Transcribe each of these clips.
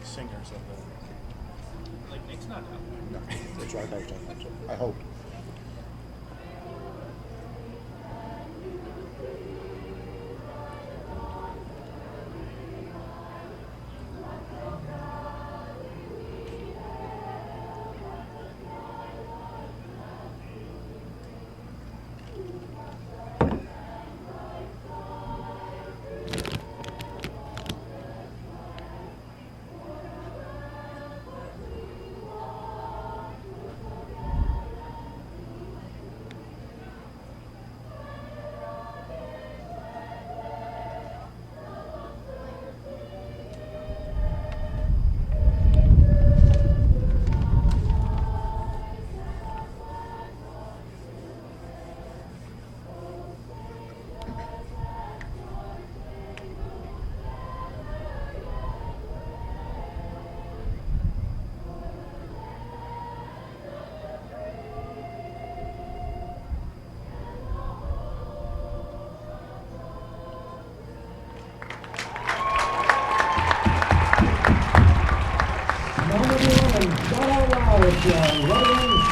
singers of the. Like Nick's not out. No, that's right. I hope.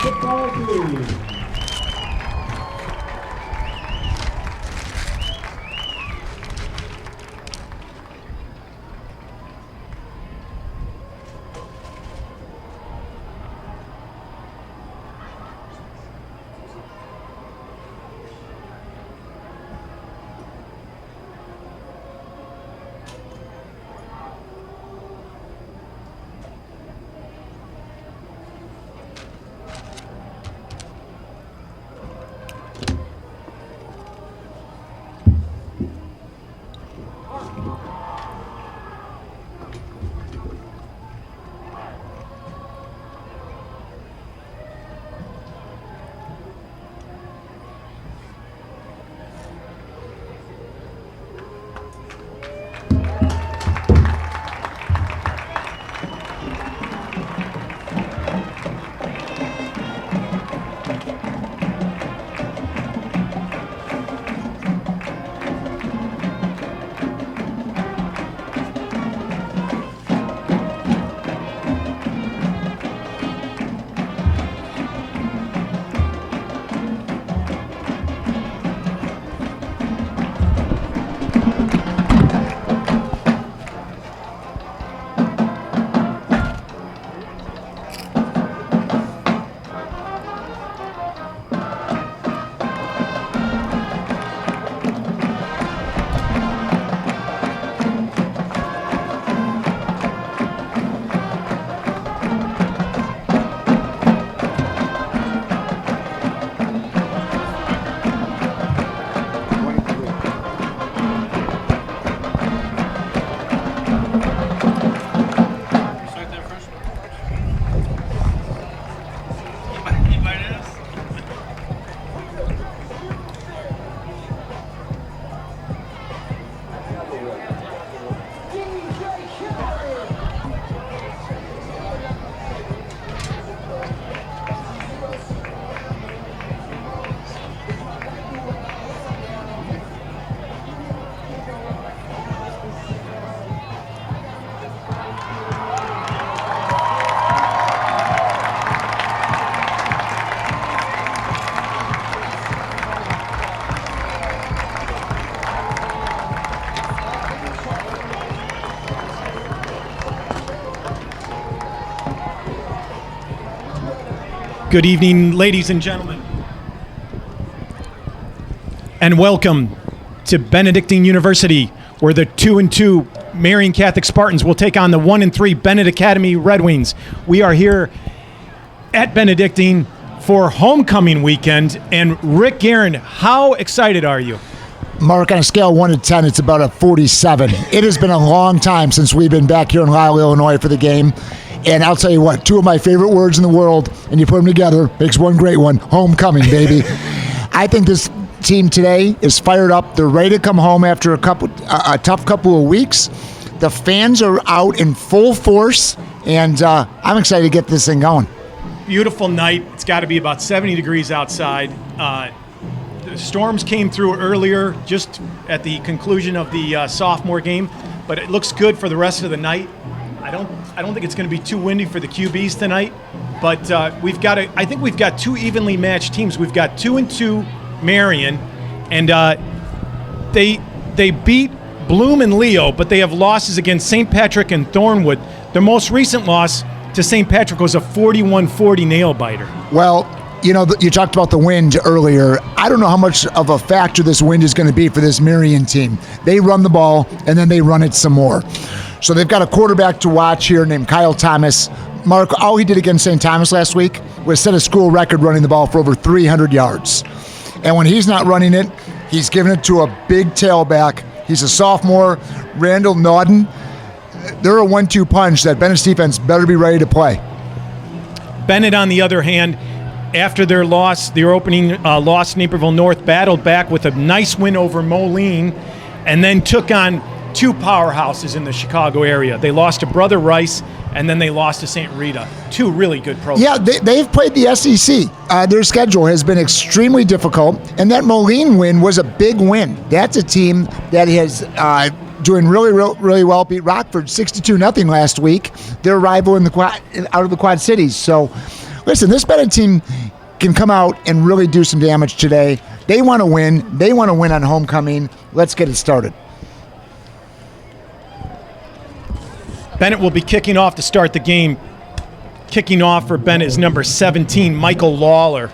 Football team. Good evening, ladies and gentlemen, and welcome to Benedictine University, where the 2-2 Marian Catholic Spartans will take on the 1-3 Benet Academy Red Wings. We are here at Benedictine for homecoming weekend, and Rick Guerin, how excited are you? Mark, on a scale of 1 to 10, it's about a 47. It has been a long time since we've been back here in Lyle, Illinois for the game. And I'll tell you what, two of my favorite words in the world, and you put them together, makes one great one, homecoming, baby. I think this team today is fired up. They're ready to come home after a tough couple of weeks. The fans are out in full force, and I'm excited to get this thing going. Beautiful night. It's got to be about 70 degrees outside. The storms came through earlier, just at the conclusion of the sophomore game, but it looks good for the rest of the night. I don't think it's going to be too windy for the QBs tonight, but I think we've got two evenly matched teams. We've got 2-2 Marian, and they beat Bloom and Leo, but they have losses against St. Patrick and Thornwood. Their most recent loss to St. Patrick was a 41-40 nail-biter. Well, you talked about the wind earlier. I don't know how much of a factor this wind is going to be for this Marian team. They run the ball, and then they run it some more. So they've got a quarterback to watch here named Kyle Thomas. Mark, all he did against St. Thomas last week was set a school record running the ball for over 300 yards. And when he's not running it, he's giving it to a big tailback. He's a sophomore, Randall Naughton. They're a 1-2 punch that Benet's defense better be ready to play. Benet, on the other hand, after their opening loss, Naperville North battled back with a nice win over Moline and then took on two powerhouses in the Chicago area. They lost to Brother Rice, and then they lost to St. Rita. Two really good programs. Yeah, they've played the SEC. Their schedule has been extremely difficult, and that Moline win was a big win. That's a team that is doing really well. Beat Rockford 62-0 last week. Their rival out of the Quad Cities. So, listen, this Benet team can come out and really do some damage today. They want to win. They want to win on homecoming. Let's get it started. Benet will be kicking off to start the game. Kicking off for Benet is number 17, Michael Lawler.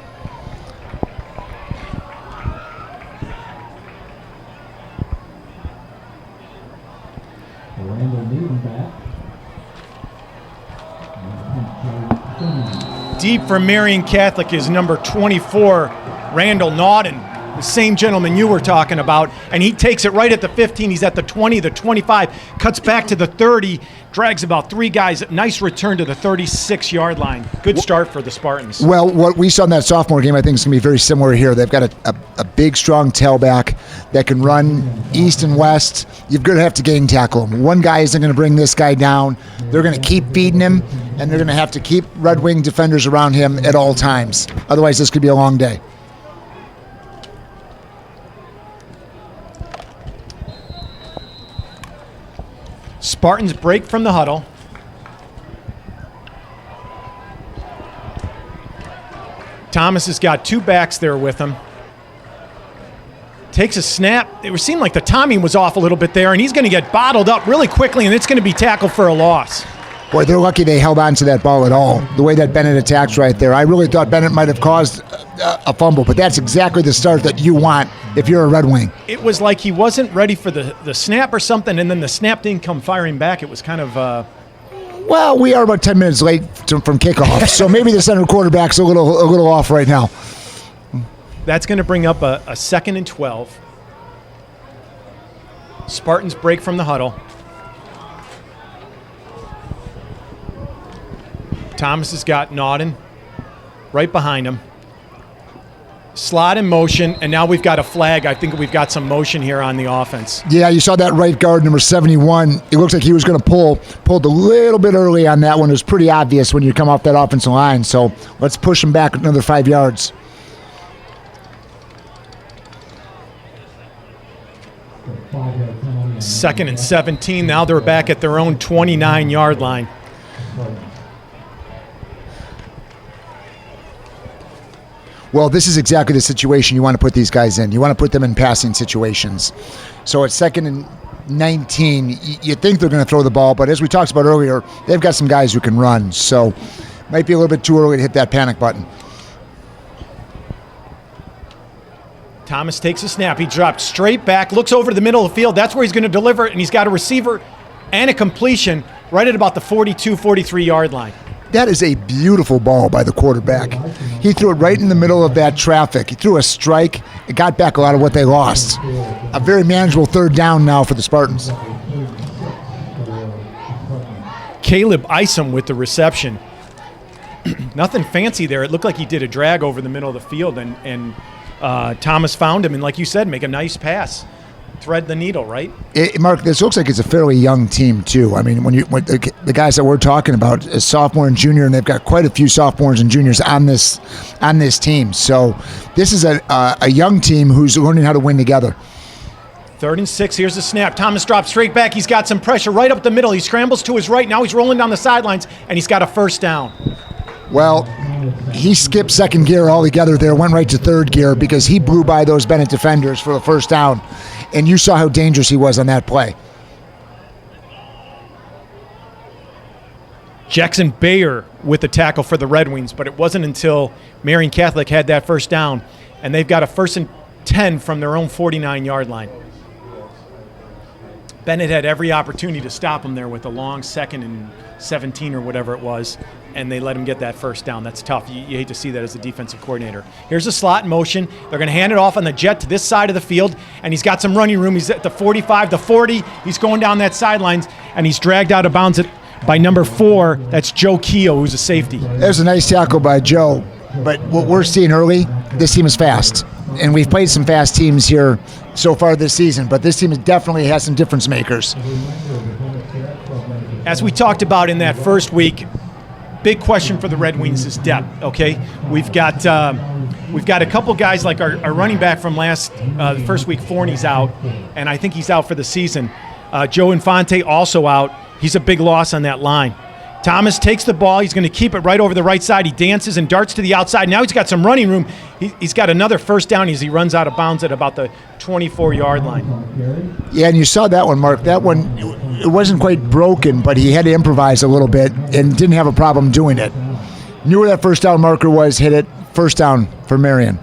Deep for Marian Catholic is number 24, Randall Naughton. The same gentleman you were talking about, and he takes it right at the 15. He's at the 20, the 25, cuts back to the 30, drags about three guys. Nice return to the 36-yard line. Good start for the Spartans. Well, what we saw in that sophomore game, I think is going to be very similar here. They've got a big, strong tailback that can run east and west. You're going to have to gang tackle him. One guy isn't going to bring this guy down. They're going to keep feeding him, and they're going to have to keep Red Wing defenders around him at all times. Otherwise, this could be a long day. Spartans break from the huddle. Thomas has got two backs there with him. Takes a snap. It seemed like the timing was off a little bit there, and he's going to get bottled up really quickly, and it's going to be tackled for a loss. Boy, they're lucky they held on to that ball at all. The way that Benet attacks right there. I really thought Benet might have caused a fumble, but that's exactly the start that you want if you're a Red Wing. It was like he wasn't ready for the snap or something, and then the snap didn't come firing back. It was kind of... Well, we are about 10 minutes late from kickoff, so maybe the center quarterback's a little off right now. That's going to bring up a 2nd and 12. Spartans break from the huddle. Thomas has got Naughton right behind him. Slot in motion, and now we've got a flag. I think we've got some motion here on the offense. Yeah, you saw that right guard, number 71. It looks like he was going to pulled a little bit early on that one. It was pretty obvious when you come off that offensive line. So let's push him back another 5 yards. Second and 17. Now they're back at their own 29-yard line. Well, this is exactly the situation you want to put these guys in. You want to put them in passing situations. So at 2nd and 19, you think they're going to throw the ball, but as we talked about earlier, they've got some guys who can run. So might be a little bit too early to hit that panic button. Thomas takes a snap. He dropped straight back, looks over to the middle of the field. That's where he's going to deliver it, and he's got a receiver and a completion right at about the 42, 43-yard line. That is a beautiful ball by the quarterback. He threw it right in the middle of that traffic. He threw a strike. It got back a lot of what they lost. A very manageable 3rd down now for the Spartans. Caleb Isom with the reception. Nothing fancy there. It looked like he did a drag over the middle of the field, and Thomas found him, and like you said, make a nice pass. Thread the needle, right? Mark, this looks like it's a fairly young team, too. I mean, when the guys that we're talking about, a sophomore and junior, and they've got quite a few sophomores and juniors on this team. So this is a young team who's learning how to win together. 3rd and 6. Here's the snap. Thomas drops straight back. He's got some pressure right up the middle. He scrambles to his right. Now he's rolling down the sidelines, and he's got a first down. Well, he skipped second gear altogether there, went right to third gear because he blew by those Benet defenders for the first down. And you saw how dangerous he was on that play. Jackson Bayer with the tackle for the Red Wings, but it wasn't until Marian Catholic had that first down, and they've got a 1st and 10 from their own 49-yard line. Benet had every opportunity to stop him there with a long 2nd and 17 or whatever it was, and they let him get that first down. That's tough. You hate to see that as a defensive coordinator. Here's a slot in motion. They're going to hand it off on the jet to this side of the field, and he's got some running room. He's at the 45, the 40. He's going down that sidelines, and he's dragged out of bounds by number 4. That's Joe Keogh, who's a safety. There's a nice tackle by Joe, but what we're seeing early, this team is fast. And we've played some fast teams here so far this season, but this team definitely has some difference makers. As we talked about in that first week, big question for the Red Wings is depth, okay? We've got a couple guys like our running back from the first week, Forney's out, and I think he's out for the season. Joe Infante also out. He's a big loss on that line. Thomas takes the ball. He's going to keep it right over the right side. He dances and darts to the outside. Now he's got some running room. He's got another first down as he runs out of bounds at about the 24-yard line. Yeah, and you saw that one, Mark. That one, it wasn't quite broken, but he had to improvise a little bit and didn't have a problem doing it. Knew where that first down marker was, hit it. First down for Marian.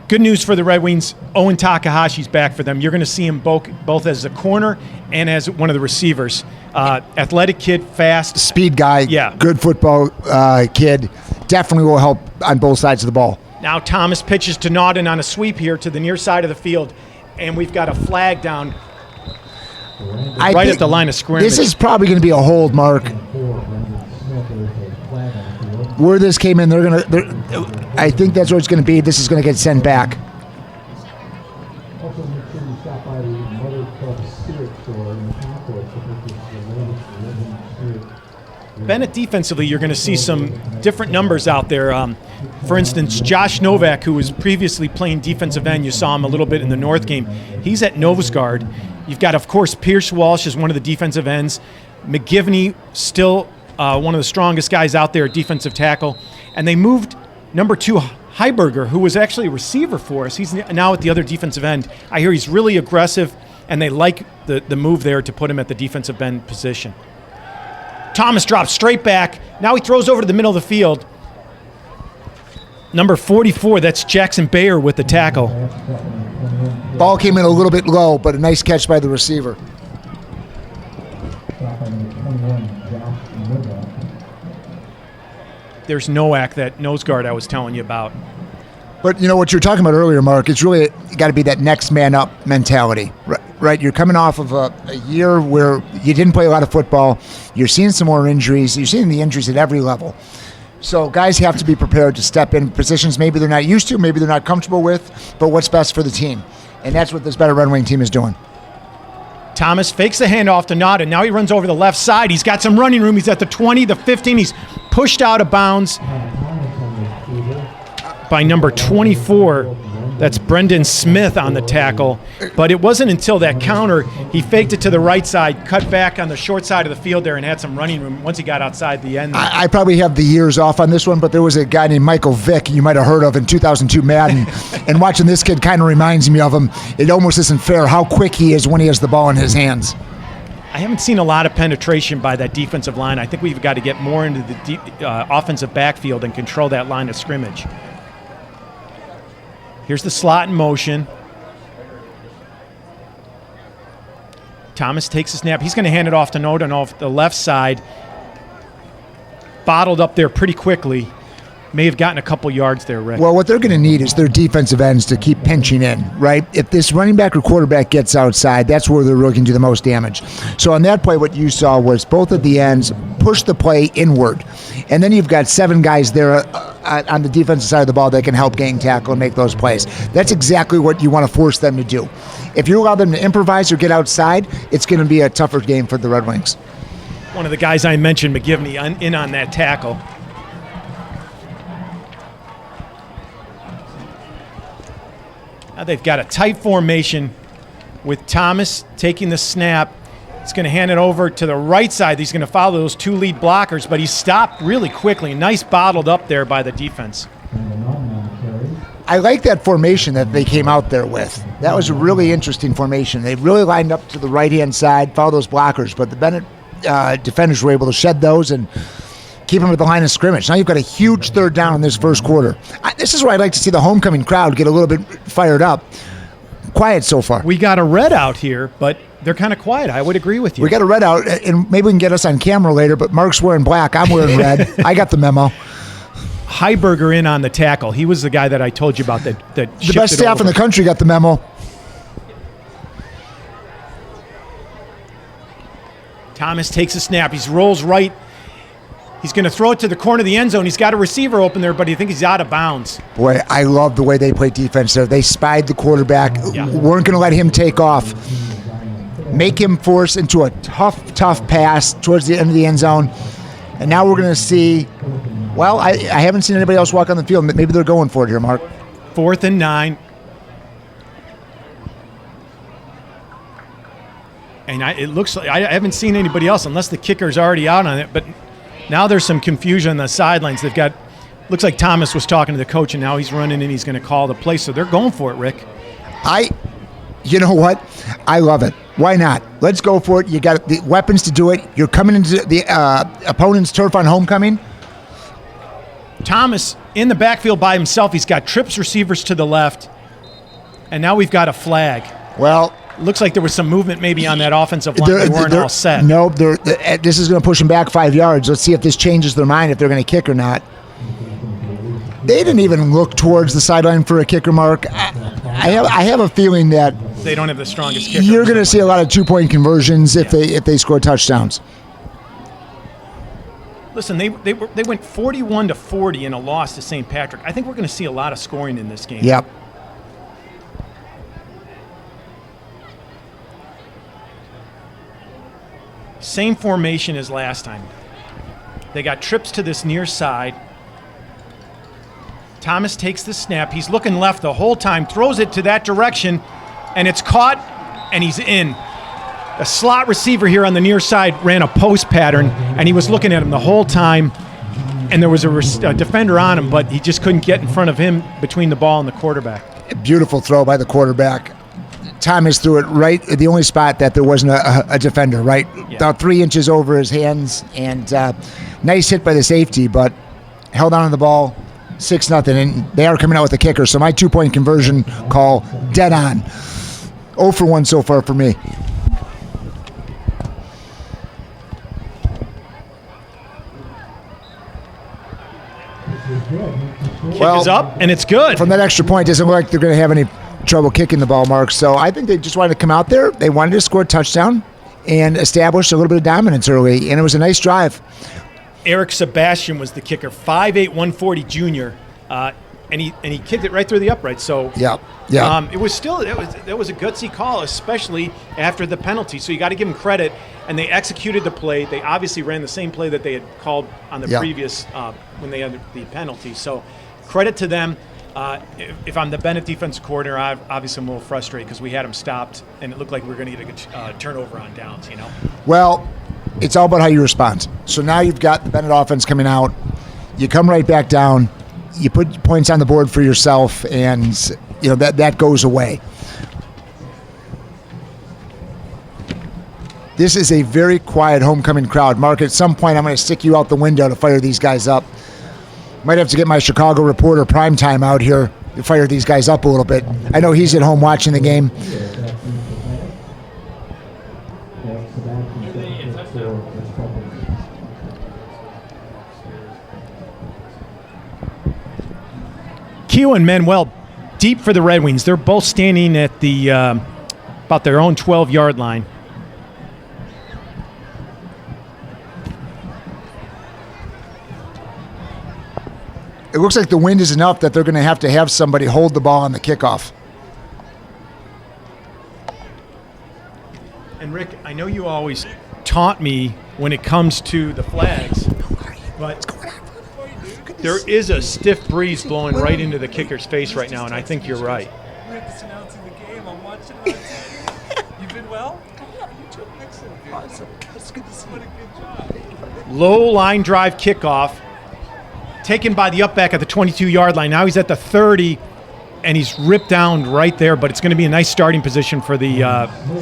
Good news for the Red Wings. Owen Takahashi's back for them. You're going to see him both as a corner and as one of the receivers. Athletic kid, fast. Speed guy, yeah. Good football kid. Definitely will help on both sides of the ball. Now Thomas pitches to Naughton on a sweep here to the near side of the field, and we've got a flag down right at the line of scrimmage. This is probably going to be a hold, Mark. Where this came in, I think that's what it's going to be. This is going to get sent back. Benet defensively, you're going to see some different numbers out there. For instance, Josh Novak, who was previously playing defensive end, you saw him a little bit in the North game. He's at nose guard. You've got, of course, Pierce Walsh is one of the defensive ends. McGivney, still one of the strongest guys out there at defensive tackle. And they moved number 2, Heiberger, who was actually a receiver for us. He's now at the other defensive end. I hear he's really aggressive, and they like the move there to put him at the defensive end position. Thomas drops straight back. Now he throws over to the middle of the field. Number 44, that's Jackson Bayer with the tackle. Ball came in a little bit low, but a nice catch by the receiver. There's Nowak, that nose guard I was telling you about. But you know what you were talking about earlier, Mark, it's really got to be that next man up mentality, right? You're coming off of a year where you didn't play a lot of football. You're seeing some more injuries. You're seeing the injuries at every level. So guys have to be prepared to step in positions maybe they're not used to, maybe they're not comfortable with, but what's best for the team. And that's what this Better Red Wing team is doing. Thomas fakes the handoff to Naughton. Now he runs over the left side. He's got some running room. He's at the 20, the 15. He's pushed out of bounds by number 24. That's Brendan Smith on the tackle. But it wasn't until that counter, he faked it to the right side, cut back on the short side of the field there, and had some running room once he got outside the end. I probably have the years off on this one, but there was a guy named Michael Vick you might have heard of in 2002 Madden. And watching this kid kind of reminds me of him. It almost isn't fair how quick he is when he has the ball in his hands. I haven't seen a lot of penetration by that defensive line. I think we've got to get more into the offensive backfield and control that line of scrimmage. Here's the slot in motion. Thomas takes a snap. He's going to hand it off to Naughton off the left side. Bottled up there pretty quickly. May have gotten a couple yards there, Rick. Well, what they're going to need is their defensive ends to keep pinching in, right? If this running back or quarterback gets outside, that's where they're really going to do the most damage. So on that play, what you saw was both of the ends push the play inward. And then you've got 7 guys there on the defensive side of the ball that can help gang tackle and make those plays. That's exactly what you want to force them to do. If you allow them to improvise or get outside, it's going to be a tougher game for the Red Wings. One of the guys I mentioned, McGivney, in on that tackle. Now they've got a tight formation. with Thomas taking the snap. He's going to hand it over to the right side. He's going to follow those two lead blockers, but he stopped really quickly. Nice bottled up there by the defense. I like that formation that they came out there with. That was a really interesting formation. They really lined up to the right-hand side, follow those blockers, but the Benet defenders were able to shed those and keep them at the line of scrimmage. Now you've got a huge third down in this first quarter. This is where I'd like to see the homecoming crowd get a little bit fired up. Quiet so far. We got a red out here, but they're kind of quiet. I would agree with you. We got a red out, and maybe we can get us on camera later, but Mark's wearing black. I'm wearing red. I got the memo. Heiberger in on the tackle. He was the guy that I told you about that The best staff in the country got the memo. Thomas takes a snap. He rolls right. He's going to throw it to the corner of the end zone. He's got a receiver open there, but I think he's out of bounds. Boy, I love the way they play defense there. They spied the quarterback, weren't going to let him take off, make him force into a tough pass towards the end of the end zone. And now we're going to see, well, I haven't seen anybody else walk on the field. Maybe they're going for it here, Mark. 4th and 9. And it looks like I haven't seen anybody else unless the kicker's already out on it. But now there's some confusion on the sidelines. They've got, looks like Thomas was talking to the coach, and now he's running and he's going to call the play. So they're going for it, Rick. You know what? I love it. Why not? Let's go for it. You got the weapons to do it. You're coming into the opponent's turf on homecoming. Thomas in the backfield by himself. He's got trips receivers to the left. And now we've got a flag. Well, looks like there was some movement maybe on that offensive line. They weren't all set. Nope. This is going to push them back 5 yards. Let's see if this changes their mind, if they're going to kick or not. They didn't even look towards the sideline for a kicker, Mark. I have a feeling that they don't have the strongest kicker. You're going to see a lot of 2-point conversions if they score touchdowns. Listen, they went 41-40 in a loss to St. Patrick. I think we're going to see a lot of scoring in this game. Yep. Same formation as last time. They got trips to this near side. Thomas takes the snap. He's looking left the whole time, throws it to that direction, and it's caught, and he's in. A slot receiver here on the near side ran a post pattern, and he was looking at him the whole time, and there was a defender on him, but he just couldn't get in front of him between the ball and the quarterback. Beautiful throw by the quarterback. Thomas threw it right at the only spot that there wasn't a defender, right? Yeah. About 3 inches over his hands, and nice hit by the safety, but held on to the ball, 6-0, and they are coming out with a kicker, so my 2-point conversion call, dead on. 0 for 1 so far for me. Kick is up, and it's good. From that extra point, it doesn't look like they're going to have any trouble kicking the ball, Mark. So I think they just wanted to come out there. They wanted to score a touchdown and establish a little bit of dominance early, and it was a nice drive. Eric Sebastian was the kicker, 5'8", 140 junior, and he kicked it right through the upright. So yeah. It was a gutsy call, especially after the penalty. So you got to give them credit, and they executed the play. They obviously ran the same play that they had called on the previous when they had the penalty. So credit to them. If I'm the Benet defensive coordinator, obviously I'm a little frustrated because we had them stopped, and it looked like we were going to get a turnover on downs. Well, it's all about how you respond. So now you've got the Benet offense coming out. You come right back down. You put points on the board for yourself, and that goes away. This is a very quiet homecoming crowd. Mark, at some point I'm going to stick you out the window to fire these guys up. Might have to get my Chicago reporter Primetime out here to fire these guys up a little bit. I know he's at home watching the game. Q and Manuel deep for the Red Wings. They're both standing at the about their own 12-yard line. It looks like the wind is enough that they're going to have somebody hold the ball on the kickoff. And Rick, I know you always taunt me when it comes to the flags, but there is a stiff breeze blowing right into the kicker's face right now, and I think you're right. Rick's announcing the game. I'm watching it. It's good to see you. Low line drive kickoff, taken by the up back at the 22-yard line. Now he's at the 30, and he's ripped down right there, but it's going to be a nice starting position for the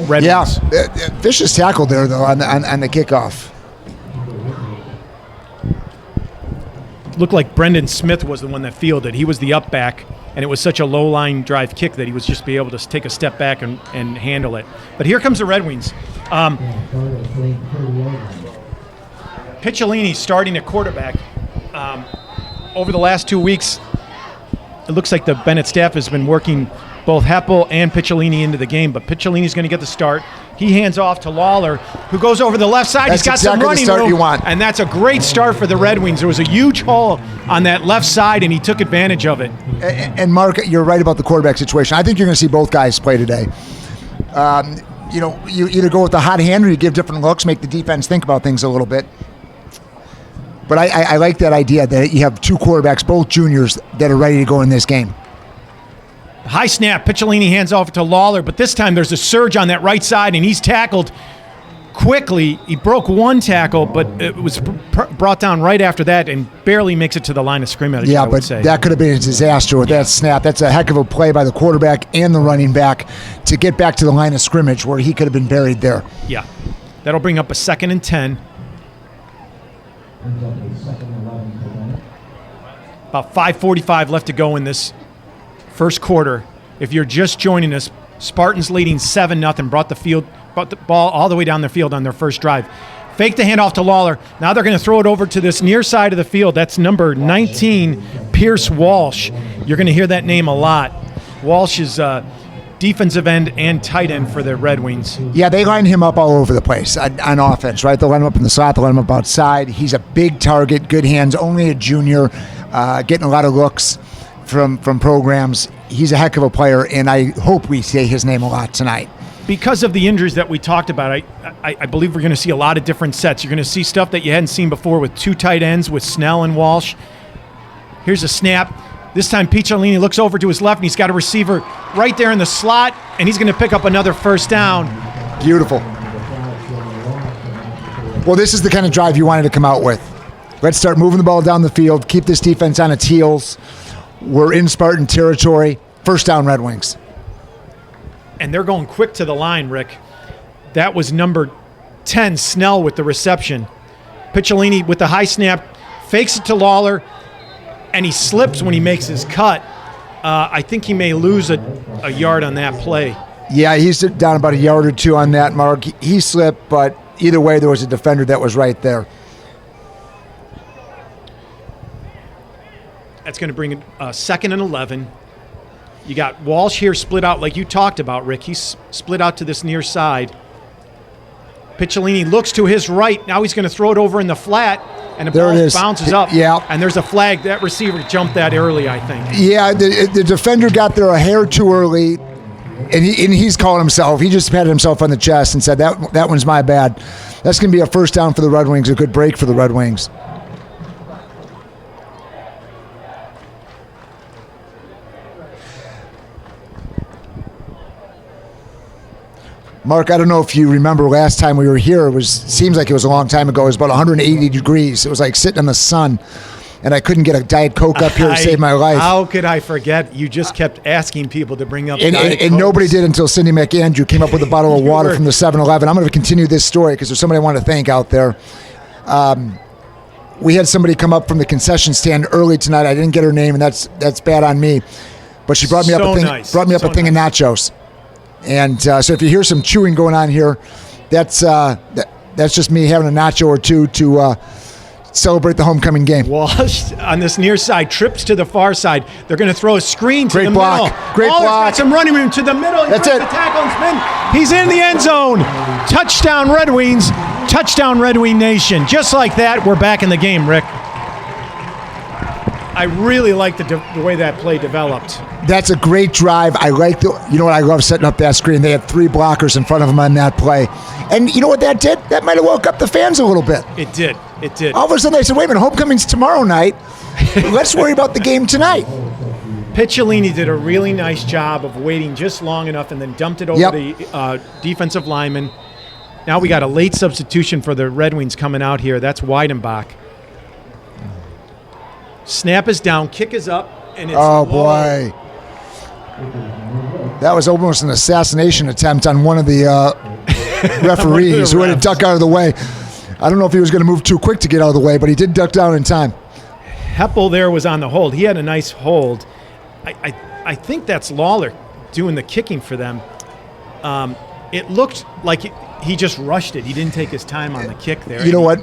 Red Wings. Vicious tackle there, though, on the kickoff. Looked like Brendan Smith was the one that fielded. He was the up back, and it was such a low line drive kick that he was just be able to take a step back and handle it. But here comes the Red Wings. Picciolini starting at quarterback. Over the last 2 weeks, it looks like the Benet staff has been working both Heppel and Picciolini into the game, but Picciolini's going to get the start. He hands off to Lawler, who goes over the left side. That's He's got exactly some running the start room, you want. and that's a great start for the Red Wings. There was a huge hole on that left side, and he took advantage of it. And Mark, you're right about the quarterback situation. I think you're going to see both guys play today. You either go with the hot hand or you give different looks, make the defense think about things a little bit. But I like that idea that you have two quarterbacks, both juniors, that are ready to go in this game. High snap. Picciolini hands off to Lawler, but this time there's a surge on that right side, and he's tackled quickly. He broke one tackle, but it was brought down right after that and barely makes it to the line of scrimmage, Yeah, I would but say. that could have been a disaster with that snap. That's a heck of a play by the quarterback and the running back to get back to the line of scrimmage where he could have been buried there. Yeah. That'll bring up a 2nd and 10. About 5:45 left to go in this first quarter. If you're just joining us, Spartans leading 7-0, brought the ball all the way down the field on their first drive. Fake the handoff to Lawler. Now they're going to throw it over to this near side of the field. That's number 19, Pierce Walsh. You're going to hear that name a lot. Walsh is defensive end and tight end for the Red Wings. Yeah, they line him up all over the place on offense, right? They'll line him up in the slot, they'll line him up outside. He's a big target, good hands, only a junior, getting a lot of looks from programs. He's a heck of a player, and I hope we say his name a lot tonight. Because of the injuries that we talked about, I believe we're going to see a lot of different sets. You're going to see stuff that you hadn't seen before with two tight ends, with Snell and Walsh. Here's a snap. This time Picciolini looks over to his left, and he's got a receiver right there in the slot, and he's going to pick up another first down. Beautiful. Well, this is the kind of drive you wanted to come out with. Let's start moving the ball down the field, keep this defense on its heels. We're in Spartan territory. First down, Red Wings. And they're going quick to the line, Rick. That was number 10, Snell, with the reception. Picciolini with the high snap, fakes it to Lawler, and he slips when he makes his cut. I think he may lose a yard on that play. Yeah, he's down about a yard or two on that, Mark. He slipped, but either way, there was a defender that was right there. That's going to bring it 2nd and 11. You got Walsh here split out like you talked about, Rick. He's split out to this near side. Picciolini looks to his right. Now he's going to throw it over in the flat, and the ball bounces up. Yeah. And there's a flag. That receiver jumped that early, I think. Yeah, the defender got there a hair too early, and he's calling himself. He just patted himself on the chest and said, that one's my bad. That's going to be a first down for the Red Wings, a good break for the Red Wings. Mark, I don't know if you remember last time we were here. Seems like it was a long time ago. It was about 180 degrees. It was like sitting in the sun, and I couldn't get a Diet Coke up here to save my life. How could I forget? You just kept asking people to bring up Diet Cokes. And nobody did until Cindy McAndrew came up with a bottle of water from the 7-Eleven. I'm going to continue this story because there's somebody I want to thank out there. We had somebody come up from the concession stand early tonight. I didn't get her name, and that's bad on me. But she brought me up a thing of nachos. And so if you hear some chewing going on here, that's just me having a nacho or two to celebrate the homecoming game. Walsh on this near side trips to the far side. They're going to throw a screen to the middle. Great block. Got some running room to the middle. That's it. The tackle and spin. He's in the end zone. Touchdown Red Wings. Touchdown Red Wing Nation. Just like that, we're back in the game, Rick. I really like the way that play developed. That's a great drive. I like you know what I love setting up that screen. They had 3 blockers in front of them on that play. And you know what that did? That might have woke up the fans a little bit. It did. All of a sudden they said, wait a minute, homecoming's tomorrow night. Let's worry about the game tonight. Picciolini did a really nice job of waiting just long enough and then dumped it over the defensive lineman. Now we got a late substitution for the Red Wings coming out here. That's Weidenbach. Snap is down, kick is up, and it's Oh, Lawler. boy. That was almost an assassination attempt on one of the referees who had to duck out of the way. I don't know if he was going to move too quick to get out of the way, but he did duck down in time. Heppel there was on the hold. He had a nice hold. I think that's Lawler doing the kicking for them. It looked like he just rushed it. He didn't take his time on the kick there. You know what,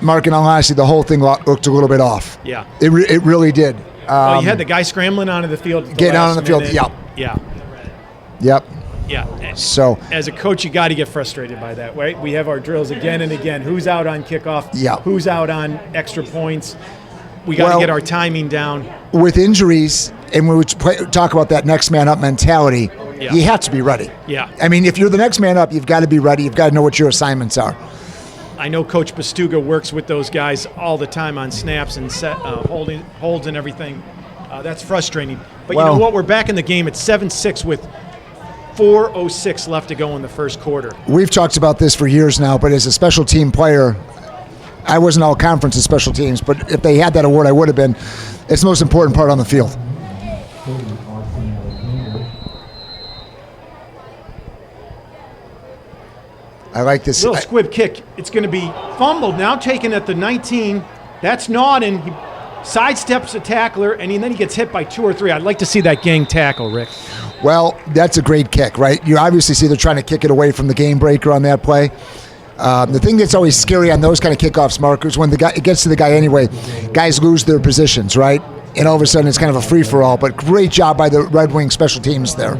Mark, in all honesty, the whole thing looked a little bit off. Yeah. It really did. Well, you had the guy scrambling onto the field. Getting out on the field, yeah. Yeah. Yep. Yeah. So as a coach, you got to get frustrated by that, right? We have our drills again and again. Who's out on kickoff? Yeah. Who's out on extra points? We got to get our timing down. With injuries, and when we talk about that next man up mentality, you have to be ready. Yeah. I mean, if you're the next man up, you've got to be ready. You've got to know what your assignments are. I know Coach Bastuga works with those guys all the time on snaps and holds and everything. That's frustrating. But you know what? We're back in the game at 7-6 with 4:06 left to go in the first quarter. We've talked about this for years now, but as a special team player, I wasn't all conference of special teams, but if they had that award, I would have been. It's the most important part on the field. I like this. Little squib kick. It's going to be fumbled. Now taken at the 19. That's Nauden. He sidesteps a tackler, and then he gets hit by 2 or 3. I'd like to see that gang tackle, Rick. Well, that's a great kick, right? You obviously see they're trying to kick it away from the game breaker on that play. The thing that's always scary on those kind of kickoffs, Mark, is when it gets to the guy anyway, guys lose their positions, right? And all of a sudden it's kind of a free-for-all. But great job by the Red Wing special teams there.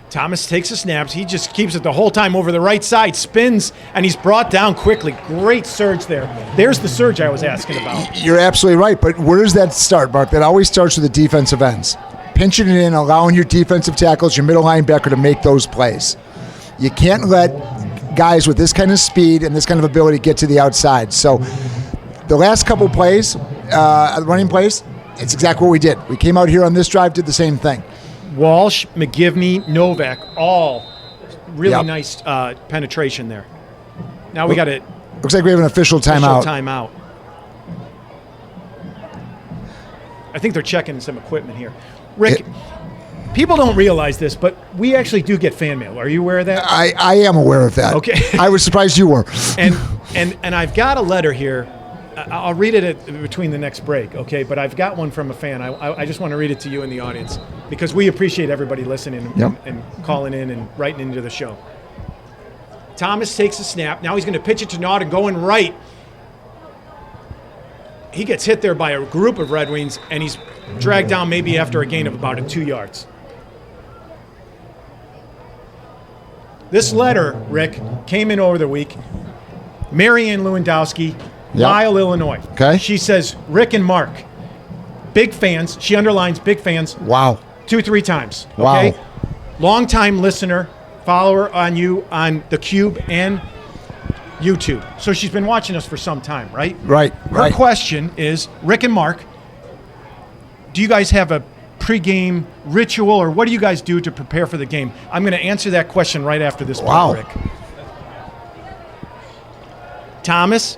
Thomas takes the snaps. He just keeps it the whole time over the right side, spins, and he's brought down quickly. Great surge there. There's the surge I was asking about. You're absolutely right, but where does that start, Mark? That always starts with the defensive ends. Pinching it in, allowing your defensive tackles, your middle linebacker to make those plays. You can't let guys with this kind of speed and this kind of ability get to the outside. So the last couple plays, running plays, it's exactly what we did. We came out here on this drive, did the same thing. Walsh, McGivney, Novak, all really nice penetration there. Now we got it. Looks like we have an official timeout. I think they're checking some equipment here. Rick, people don't realize this, but we actually do get fan mail. Are you aware of that? I am aware of that. Okay. I was surprised you were. And I've got a letter here. I'll read it between the next break, okay? But I've got one from a fan. I just want to read it to you in the audience because we appreciate everybody listening and calling in and writing into the show. Thomas takes a snap. Now he's going to pitch it to Nauden going right. He gets hit there by a group of Red Wings, and he's dragged down maybe after a gain of about 2 yards. This letter, Rick, came in over the week. Marian Lewandowski, Lyle, Illinois. Okay. She says, Rick and Mark, big fans. She underlines big fans. Wow. 2-3 times. Wow. Okay? Long-time listener, follower on you on the Cube and YouTube. So she's been watching us for some time, right? Right. Her question is, Rick and Mark, do you guys have a pregame ritual, or what do you guys do to prepare for the game? I'm going to answer that question right after this break, Rick. Thomas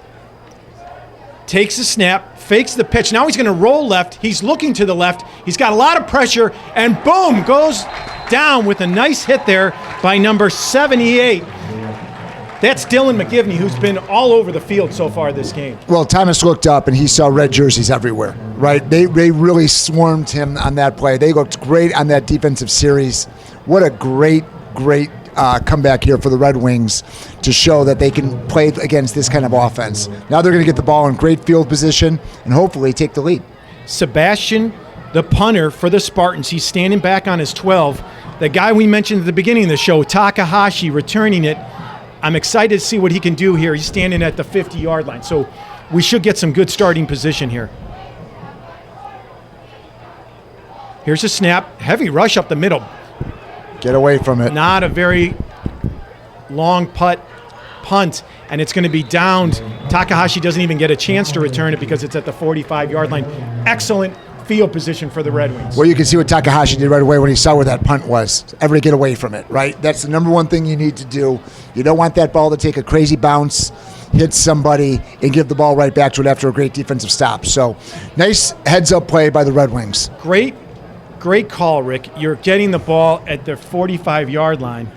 takes the snap, fakes the pitch. Now he's going to roll left. He's looking to the left. He's got a lot of pressure, and boom, goes down with a nice hit there by number 78. That's Dylan McGivney, who's been all over the field so far this game. Well, Thomas looked up, and he saw red jerseys everywhere, right? They really swarmed him on that play. They looked great on that defensive series. What a great comeback here for the Red Wings to show that they can play against this kind of offense. Now they're going to get the ball in great field position and hopefully take the lead. Sebastian, the punter for the Spartans, he's standing back on his 12. The guy we mentioned at the beginning of the show, Takahashi, returning it. I'm excited to see what he can do here. He's standing at the 50-yard line, so we should get some good starting position here. Here's a snap. Heavy rush up the middle. Get away from it. Not a very long punt, and it's going to be downed. Takahashi doesn't even get a chance to return it because it's at the 45-yard line. Excellent field position for the Red Wings. Well, you can see what Takahashi did right away when he saw where that punt was. Everybody get away from it, right? That's the number one thing you need to do. You don't want that ball to take a crazy bounce, hit somebody, and give the ball right back to it after a great defensive stop. So, nice heads-up play by the Red Wings. Great call, Rick. You're getting the ball at the 45-yard line.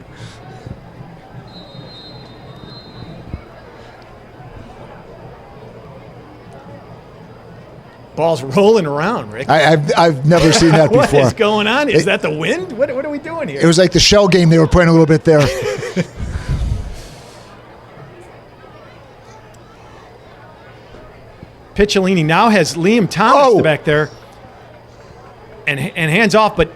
Ball's rolling around, Rick. I've never seen that before. What is going on? Is that the wind? What are we doing here? It was like the shell game they were playing a little bit there. Picciolini now has Liam Thomas back there and hands off, but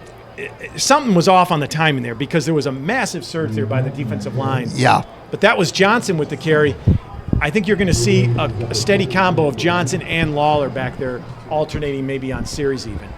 something was off on the timing there because there was a massive surge there by the defensive line. Yeah. But that was Johnson with the carry. I think you're going to see a steady combo of Johnson and Lawler back there, alternating maybe on series even.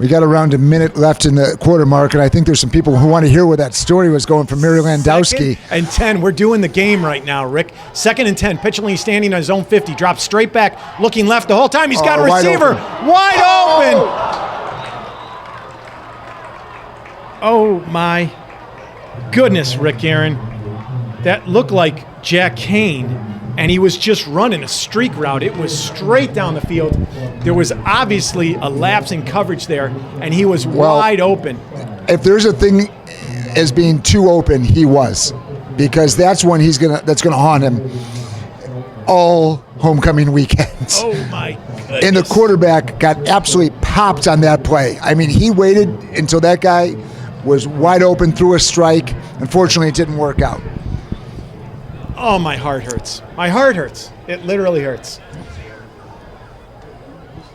We got around a minute left in the quarter mark, and I think there's some people who want to hear where that story was going from Mary Landowski. 2nd and 10. We're doing the game right now, Rick. 2nd and 10. Picciolini standing on his own 50. Drops straight back, looking left the whole time. He's got a receiver. Wide open. Oh, my goodness, Rick Guerin. That looked like Jack Kane, and he was just running a streak route. It was straight down the field. There was obviously a lapse in coverage there, and he was wide open. If there's a thing as being too open, he was, because that's when that's gonna haunt him all homecoming weekends. Oh, my goodness. And the quarterback got absolutely popped on that play. I mean, he waited until that guy was wide open, threw a strike. Unfortunately, it didn't work out. Oh, my heart hurts. My heart hurts. It literally hurts.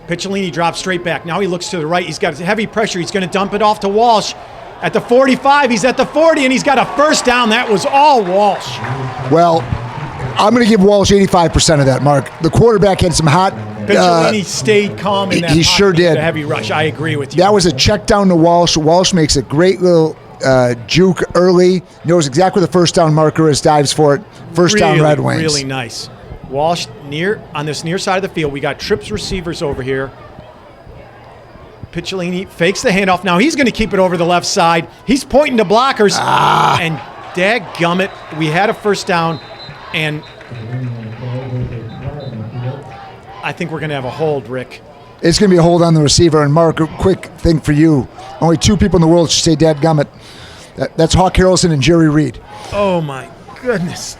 Picciolini drops straight back. Now he looks to the right. He's got heavy pressure. He's going to dump it off to Walsh. At the 45, he's at the 40, and he's got a first down. That was all Walsh. Well, I'm going to give Walsh 85% of that, Mark. The quarterback had some hot... Picciolini stayed calm in that He sure did. The heavy rush. I agree with you. That was a check down to Walsh. Walsh makes a great little juke early. Knows exactly where the first down marker is. Dives for it. First down, Red Wings. Really nice. Walsh on this near side of the field. We got trips receivers over here. Picciolini fakes the handoff. Now he's going to keep it over the left side. He's pointing to blockers. And dadgummit, we had a first down, and I think we're going to have a hold, Rick. It's going to be a hold on the receiver. And Mark, a quick thing for you. Only two people in the world should say dadgummit. That's Hawk Harrelson and Jerry Reed. Oh, my goodness.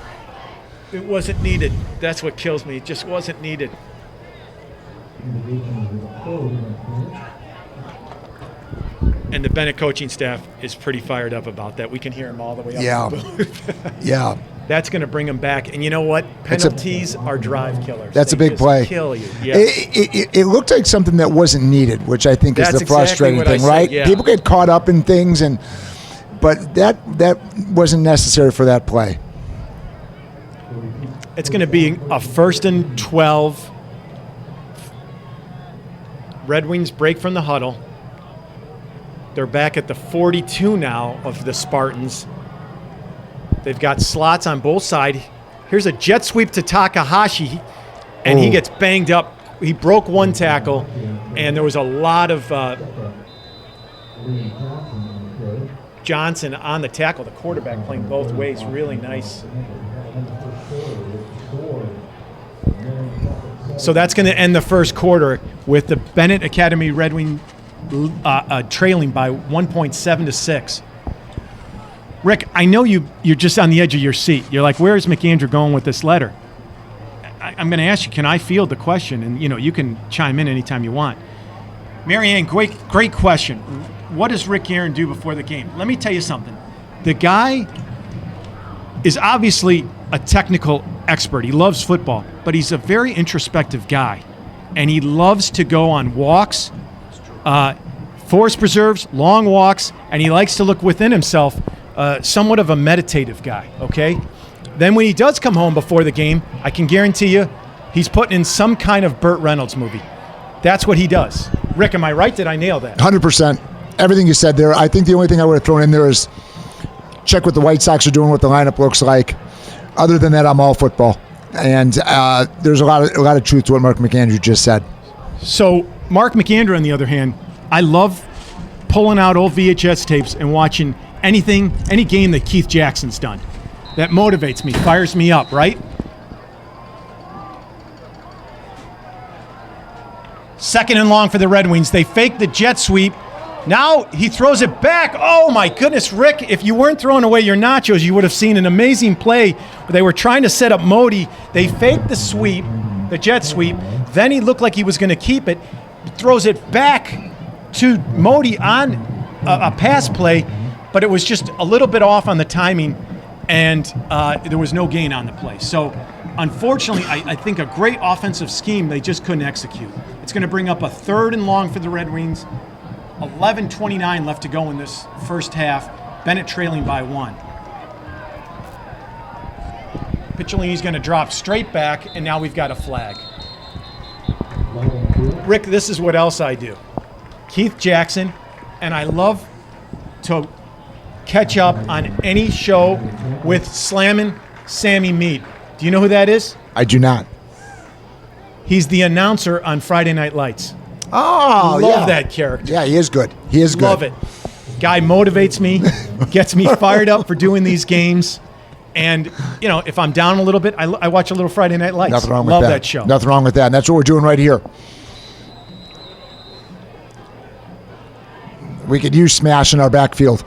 It wasn't needed. That's what kills me. It just wasn't needed. And the Benet coaching staff is pretty fired up about that. We can hear him all the way up. In the booth. Yeah. That's going to bring them back. And you know what? Penalties are drive killers. That's They a big just play. Kill you. Yes. It looked like something that wasn't needed, which I think is That's the frustrating exactly thing, what I right? said, yeah. People get caught up in things, but that wasn't necessary for that play. It's going to be a 1st and 12. Red Wings break from the huddle. They're back at the 42 now of the Spartans. They've got slots on both sides. Here's a jet sweep to Takahashi, and he gets banged up. He broke one tackle, and there was a lot of Johnson on the tackle. The quarterback playing both ways. Really nice. So that's going to end the first quarter with the Benet Academy Red Wing trailing by 1.7 to 6. Rick, I know you're just on the edge of your seat. You're like, where is McAndrew going with this letter? I'm going to ask you, can I field the question? And, you can chime in anytime you want. Marian, great question. What does Rick Guerin do before the game? Let me tell you something. The guy is obviously a technical expert. He loves football, but he's a very introspective guy. And he loves to go on walks, forest preserves, long walks, and he likes to look within himself. Somewhat of a meditative guy, okay? Then when he does come home before the game, I can guarantee you he's putting in some kind of Burt Reynolds movie. That's what he does. Rick, am I right? Did I nail that? 100%. Everything you said there. I think the only thing I would have thrown in there is check what the White Sox are doing, what the lineup looks like. Other than that, I'm all football. And there's a lot of truth to what Mark McAndrew just said. So Mark McAndrew, on the other hand, I love pulling out old VHS tapes and watching any game that Keith Jackson's done. That motivates me, fires me up, right? Second and long for the Red Wings. They fake the jet sweep. Now he throws it back. Oh my goodness, Rick, if you weren't throwing away your nachos, you would have seen an amazing play where they were trying to set up Modi. They faked the sweep, the jet sweep. Then he looked like he was going to keep it. Throws it back to Modi on a pass play, but it was just a little bit off on the timing, and there was no gain on the play. So unfortunately, I think a great offensive scheme they just couldn't execute. It's going to bring up a third and long for the Red Wings. 11:29 left to go in this first half. Benet trailing by 1. Picciolini's going to drop straight back, and now we've got a flag. Rick, this is what else I do. Keith Jackson, and I love to catch up on any show with Slammin' Sammy Mead. Do you know who that is? I do not. He's the announcer on Friday Night Lights. Oh, Love that character. Yeah, he is good. He is good. Love it. Guy motivates me, gets me fired up for doing these games. And, you know, if I'm down a little bit, I watch a little Friday Night Lights. Nothing wrong with Love that. that show. Nothing wrong with that. And that's what we're doing right here. We could use Smash in our backfield.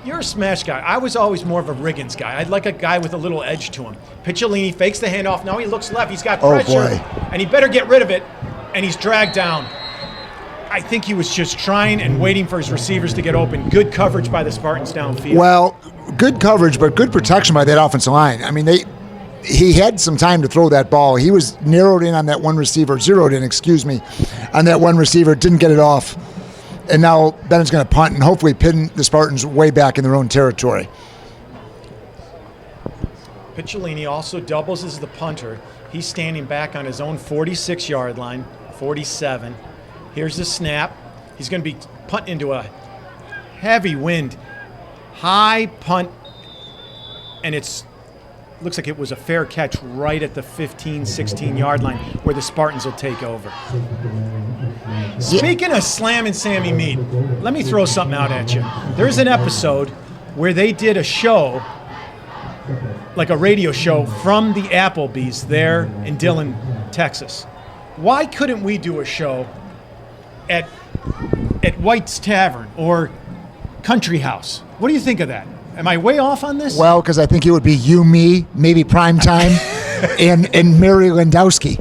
You're a smash guy. I was always more of a Riggins guy. I'd like a guy with a little edge to him. Picciolini fakes the handoff. Now he looks left. He's got pressure. Oh, boy. And he better get rid of it. And he's dragged down. I think he was just trying and waiting for his receivers to get open. Good coverage by the Spartans downfield. Well, good coverage, but good protection by that offensive line. I mean, he had some time to throw that ball. He was zeroed in on that one receiver, on that one receiver, didn't get it off. And now Bennett's going to punt and hopefully pin the Spartans way back in their own territory. Picciolini also doubles as the punter. He's standing back on his own 46-yard line, 47. Here's the snap. He's going to be punting into a heavy wind, high punt, and looks like it was a fair catch right at the 15, 16-yard line where the Spartans will take over. Speaking of Slammin' Sammy Mead, let me throw something out at you. There's an episode where they did a show, like a radio show, from the Applebee's there in Dillon, Texas. Why couldn't we do a show at White's Tavern or Country House? What do you think of that? Am I way off on this? Well, because I think it would be you, me, maybe Primetime, and Mary Landowski.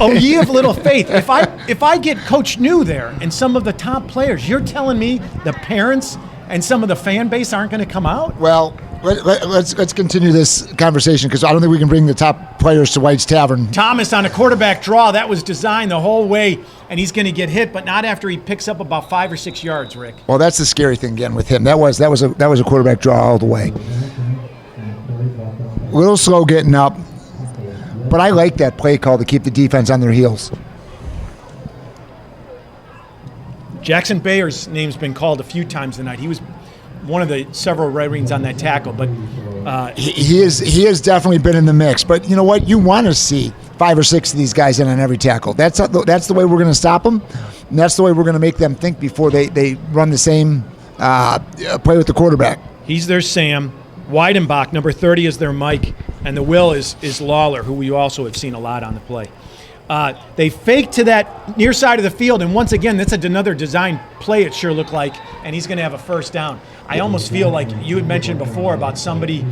Oh, ye of little faith. If I get Coach New there and some of the top players, you're telling me the parents and some of the fan base aren't going to come out? Well, let's continue this conversation because I don't think we can bring the top players to White's Tavern. Thomas on a quarterback draw. That was designed the whole way, and he's going to get hit, but not after he picks up about 5 or 6 yards, Rick. Well, that's the scary thing again with him. That was a quarterback draw all the way. A little slow getting up, but I like that play call to keep the defense on their heels. Jackson Bayer's name's been called a few times tonight. He was one of the several Red Wings on that tackle, but he has definitely been in the mix. But you know what? You want to see 5 or 6 of these guys in on every tackle. That's the way we're going to stop them, and that's the way we're going to make them think before they run the same play with the quarterback. He's their Sam. Weidenbach, number 30, is their Mike, and the Will is Lawler, who we also have seen a lot on the play. They fake to that near side of the field, and once again, that's another design play, it sure looked like, and he's going to have a first down. I almost feel like you had mentioned before about somebody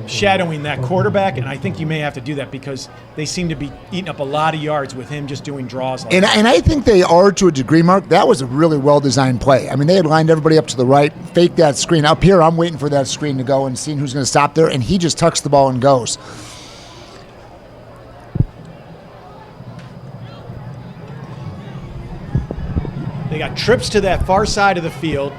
shadowing that quarterback, and I think you may have to do that because they seem to be eating up a lot of yards with him just doing draws like that. And I think they are to a degree, Mark. That was a really well-designed play. I mean, they had lined everybody up to the right, faked that screen. Up here, I'm waiting for that screen to go and seeing who's going to stop there, and he just tucks the ball and goes. They got trips to that far side of the field,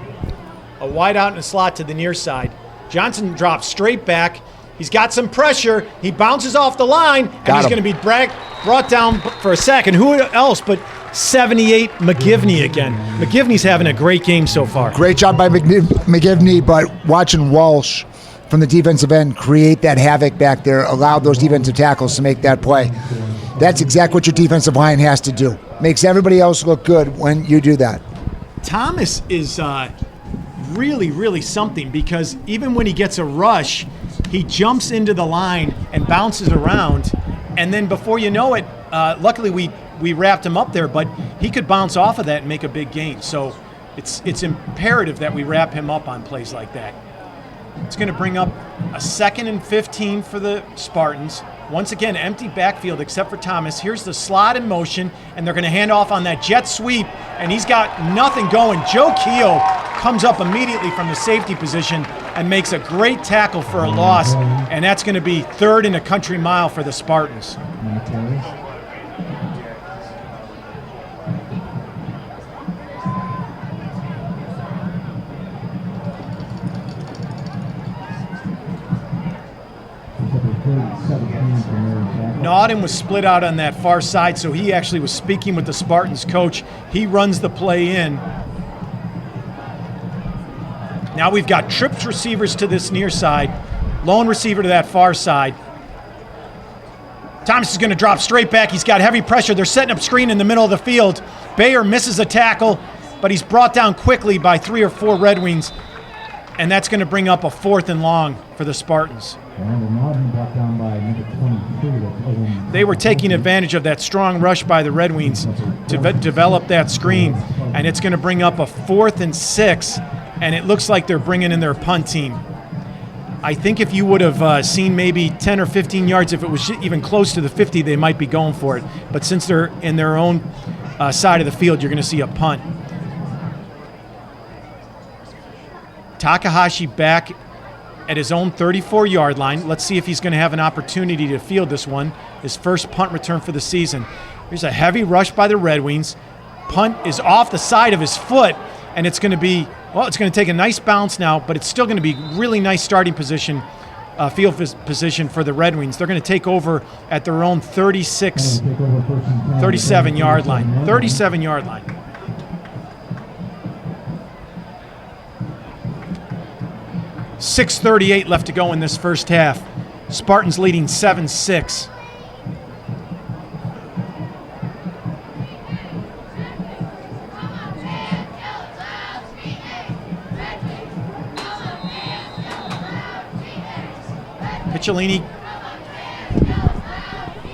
a wide out in a slot to the near side. Johnson drops straight back. He's got some pressure. He bounces off the line, and he's going to be brought down for a sack. And who else but 78 McGivney again. McGivney's having a great game so far. Great job by McGivney, but watching Walsh from the defensive end create that havoc back there allowed those defensive tackles to make that play. That's exactly what your defensive line has to do. Makes everybody else look good when you do that. Thomas is really, really something, because even when he gets a rush, he jumps into the line and bounces around, and then before you know it, luckily we wrapped him up there, but he could bounce off of that and make a big gain. So it's imperative that we wrap him up on plays like that. It's going to bring up a 2nd and 15 for the Spartans. Once again, empty backfield except for Thomas. Here's the slot in motion, and they're going to hand off on that jet sweep, and he's got nothing going. Joe Keogh comes up immediately from the safety position and makes a great tackle for a loss, and that's going to be 3rd and a country mile for the Spartans. Nauden was split out on that far side, so he actually was speaking with the Spartans coach. He runs the play in. Now we've got tripped receivers to this near side, lone receiver to that far side. Thomas is going to drop straight back. He's got heavy pressure. They're setting up screen in the middle of the field. Bayer misses a tackle, but he's brought down quickly by 3 or 4 Red Wings, and that's going to bring up a 4th and long for the Spartans. They were taking advantage of that strong rush by the Red Wings to develop that screen, and it's going to bring up a 4th and 6, and it looks like they're bringing in their punt team. I think if you would have seen maybe 10 or 15 yards, if it was even close to the 50, they might be going for it. But since they're in their own side of the field, you're going to see a punt. Takahashi back at his own 34-yard line. Let's see if he's going to have an opportunity to field this one. His first punt return for the season. Here's a heavy rush by the Red Wings. Punt is off the side of his foot, and it's going to be, well, it's going to take a nice bounce now, but it's still going to be really nice starting position, field position for the Red Wings. They're going to take over at their own 37-yard line. 37-yard line. .638 left to go in this first half. Spartans leading 7-6. Picciolini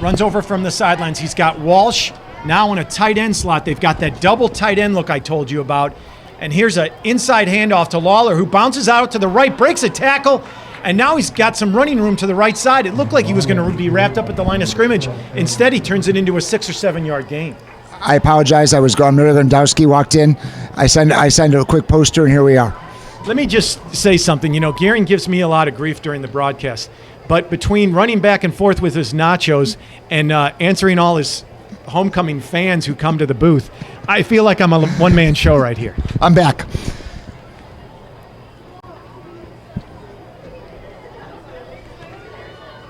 runs over from the sidelines. He's got Walsh now in a tight end slot. They've got that double tight end look I told you about. And here's an inside handoff to Lawler, who bounces out to the right, breaks a tackle, and now he's got some running room to the right side. It looked like he was going to be wrapped up at the line of scrimmage. Instead, he turns it into a 6 or 7 yard gain. I apologize. I was gone. Mary Lewandowski walked in. I signed a quick poster, and here we are. Let me just say something. You know, Guerin gives me a lot of grief during the broadcast. But between running back and forth with his nachos and answering all his homecoming fans who come to the booth, I feel like I'm a one-man show right here. I'm back.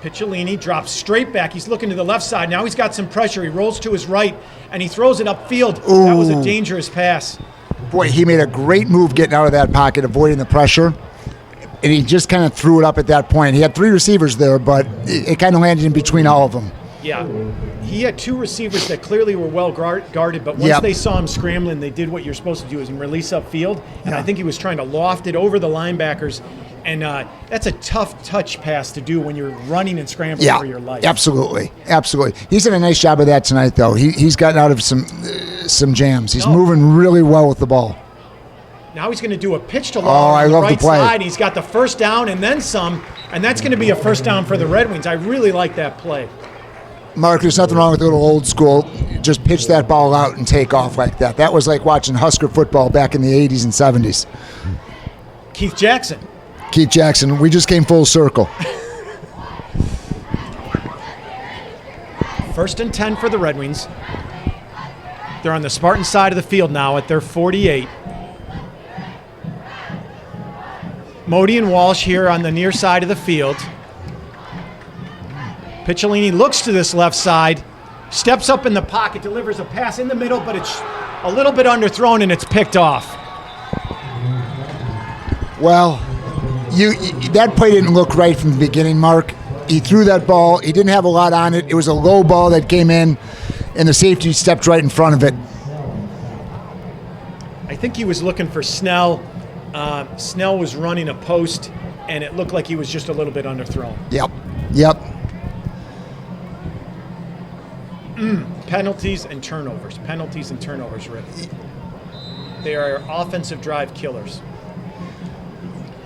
Picciolini drops straight back. He's looking to the left side. Now he's got some pressure. He rolls to his right, and he throws it upfield. Ooh. That was a dangerous pass. Boy, he made a great move getting out of that pocket, avoiding the pressure. And he just kind of threw it up at that point. He had 3 receivers there, but it kind of landed in between all of them. Yeah. He had 2 receivers that clearly were well guarded, but once they saw him scrambling, they did what you're supposed to do, is release upfield. And I think he was trying to loft it over the linebackers. And that's a tough touch pass to do when you're running and scrambling for your life. Absolutely. He's done a nice job of that tonight, though. He's gotten out of some jams. He's moving really well with the ball. Now he's going to do a pitch to Lawler on the right side. He's got the first down and then some, and that's going to be a first down for the Red Wings. I really like that play. Mark, there's nothing wrong with a little old school. Just pitch that ball out and take off like that. That was like watching Husker football back in the 80s and 70s. Keith Jackson. We just came full circle. 1st and 10 for the Red Wings. They're on the Spartan side of the field now at their 48. Modi and Walsh here on the near side of the field. Picciolini looks to this left side, steps up in the pocket, delivers a pass in the middle, but it's a little bit underthrown and it's picked off. Well, that play didn't look right from the beginning, Mark. He threw that ball. He didn't have a lot on it. It was a low ball that came in, and the safety stepped right in front of it. I think he was looking for Snell. Snell was running a post, and it looked like he was just a little bit underthrown. Yep. Penalties and turnovers, Rick. They are offensive drive killers.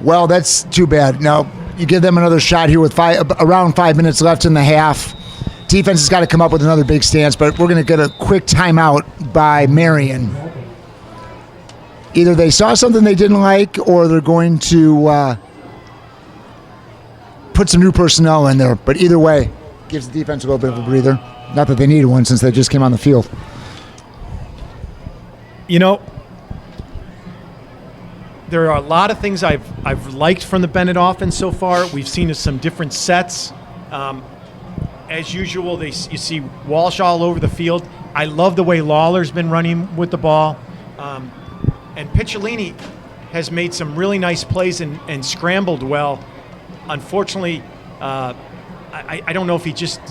Well, that's too bad. Now, you give them another shot here with around 5 minutes left in the half. Defense has got to come up with another big stance, but we're going to get a quick timeout by Marian. Either they saw something they didn't like, or they're going to put some new personnel in there. But either way, gives the defense a little bit of a breather. Not that they needed one since they just came on the field. You know, there are a lot of things I've liked from the Benet offense so far. We've seen some different sets. As usual, you see Walsh all over the field. I love the way Lawler's been running with the ball. And Picciolini has made some really nice plays and scrambled well. Unfortunately, I don't know if he just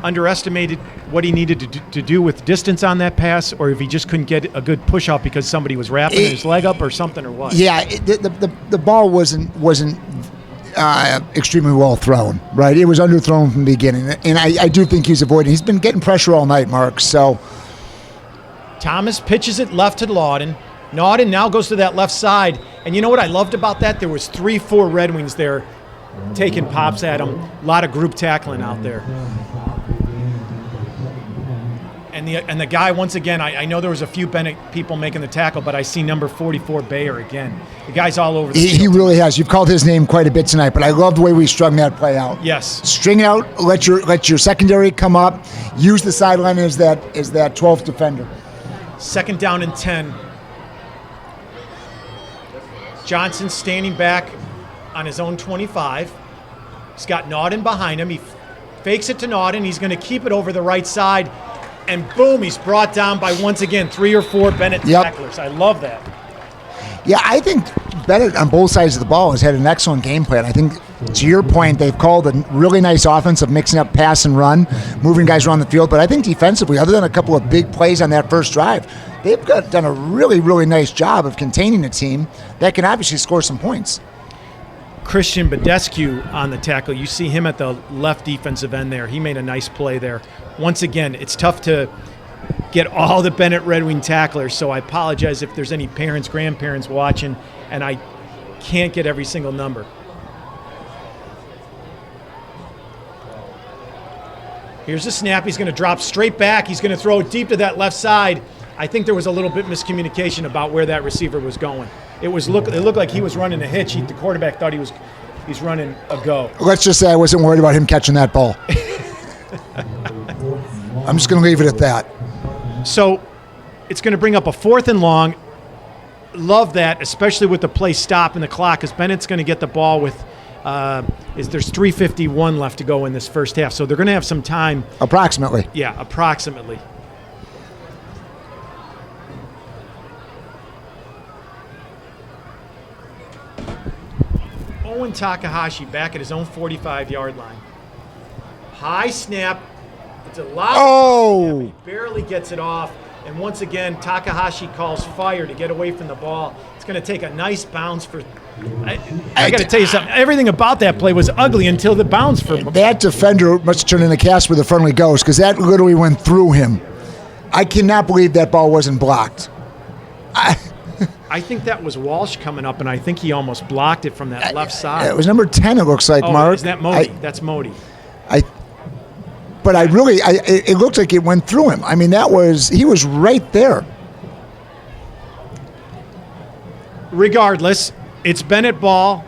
underestimated what he needed to do with distance on that pass, or if he just couldn't get a good push out because somebody was wrapping his leg up or something, or what. Yeah, the ball wasn't extremely well thrown, right? It was underthrown from the beginning, and I do think he's avoiding. He's been getting pressure all night, Mark. So Thomas pitches it left to Lawden. Nawden now goes to that left side, and you know what I loved about that? There was 3-4 Red Wings there taking pops at him. A lot of group tackling out there. And the guy, once again, I know there was a few Benet people making the tackle, but I see number 44 Bayer again. The guy's all over the field. He really has. You've called his name quite a bit tonight, but I love the way we strung that play out. Yes. String it out, let your secondary come up, use the sideline as that 12th defender. 2nd down and 10. Johnson standing back on his own 25. He's got Nawden behind him. He fakes it to Nawden. He's going to keep it over the right side. And boom, he's brought down by, once again, 3 or 4 Benet tacklers. I love that. Yeah, I think Benet on both sides of the ball has had an excellent game plan. I think, to your point, they've called a really nice offense of mixing up pass and run, moving guys around the field. But I think defensively, other than a couple of big plays on that first drive, they've done a really, really nice job of containing a team that can obviously score some points. Christian Badescu on the tackle. You see him at the left defensive end there. He made a nice play there. Once again, it's tough to get all the Benet Red Wing tacklers, so I apologize if there's any parents, grandparents watching, and I can't get every single number. Here's the snap. He's going to drop straight back. He's going to throw it deep to that left side. I think there was a little bit miscommunication about where that receiver was going. It looked like he was running a hitch. The quarterback thought he's running a go. Let's just say I wasn't worried about him catching that ball. I'm just going to leave it at that. So it's going to bring up a 4th and long. Love that, especially with the play stop and the clock, because Bennett's going to get the ball with there's 3:51 left to go in this first half. So they're going to have some time. Approximately. Yeah, approximately. Owen Takahashi back at his own 45-yard line. High snap. It's a lot. Oh! He barely gets it off. And once again, Takahashi calls fire to get away from the ball. It's going to take a nice bounce for. I got to tell you something. Everything about that play was ugly until the bounce for. That defender must have turned in a cast with a friendly ghost, because that literally went through him. I cannot believe that ball wasn't blocked. I think that was Walsh coming up, and I think he almost blocked it from that left side. It was number 10, it looks like, Mark. Is that Modi? That's Modi. But it looked like it went through him. I mean, he was right there. Regardless, it's Benet ball.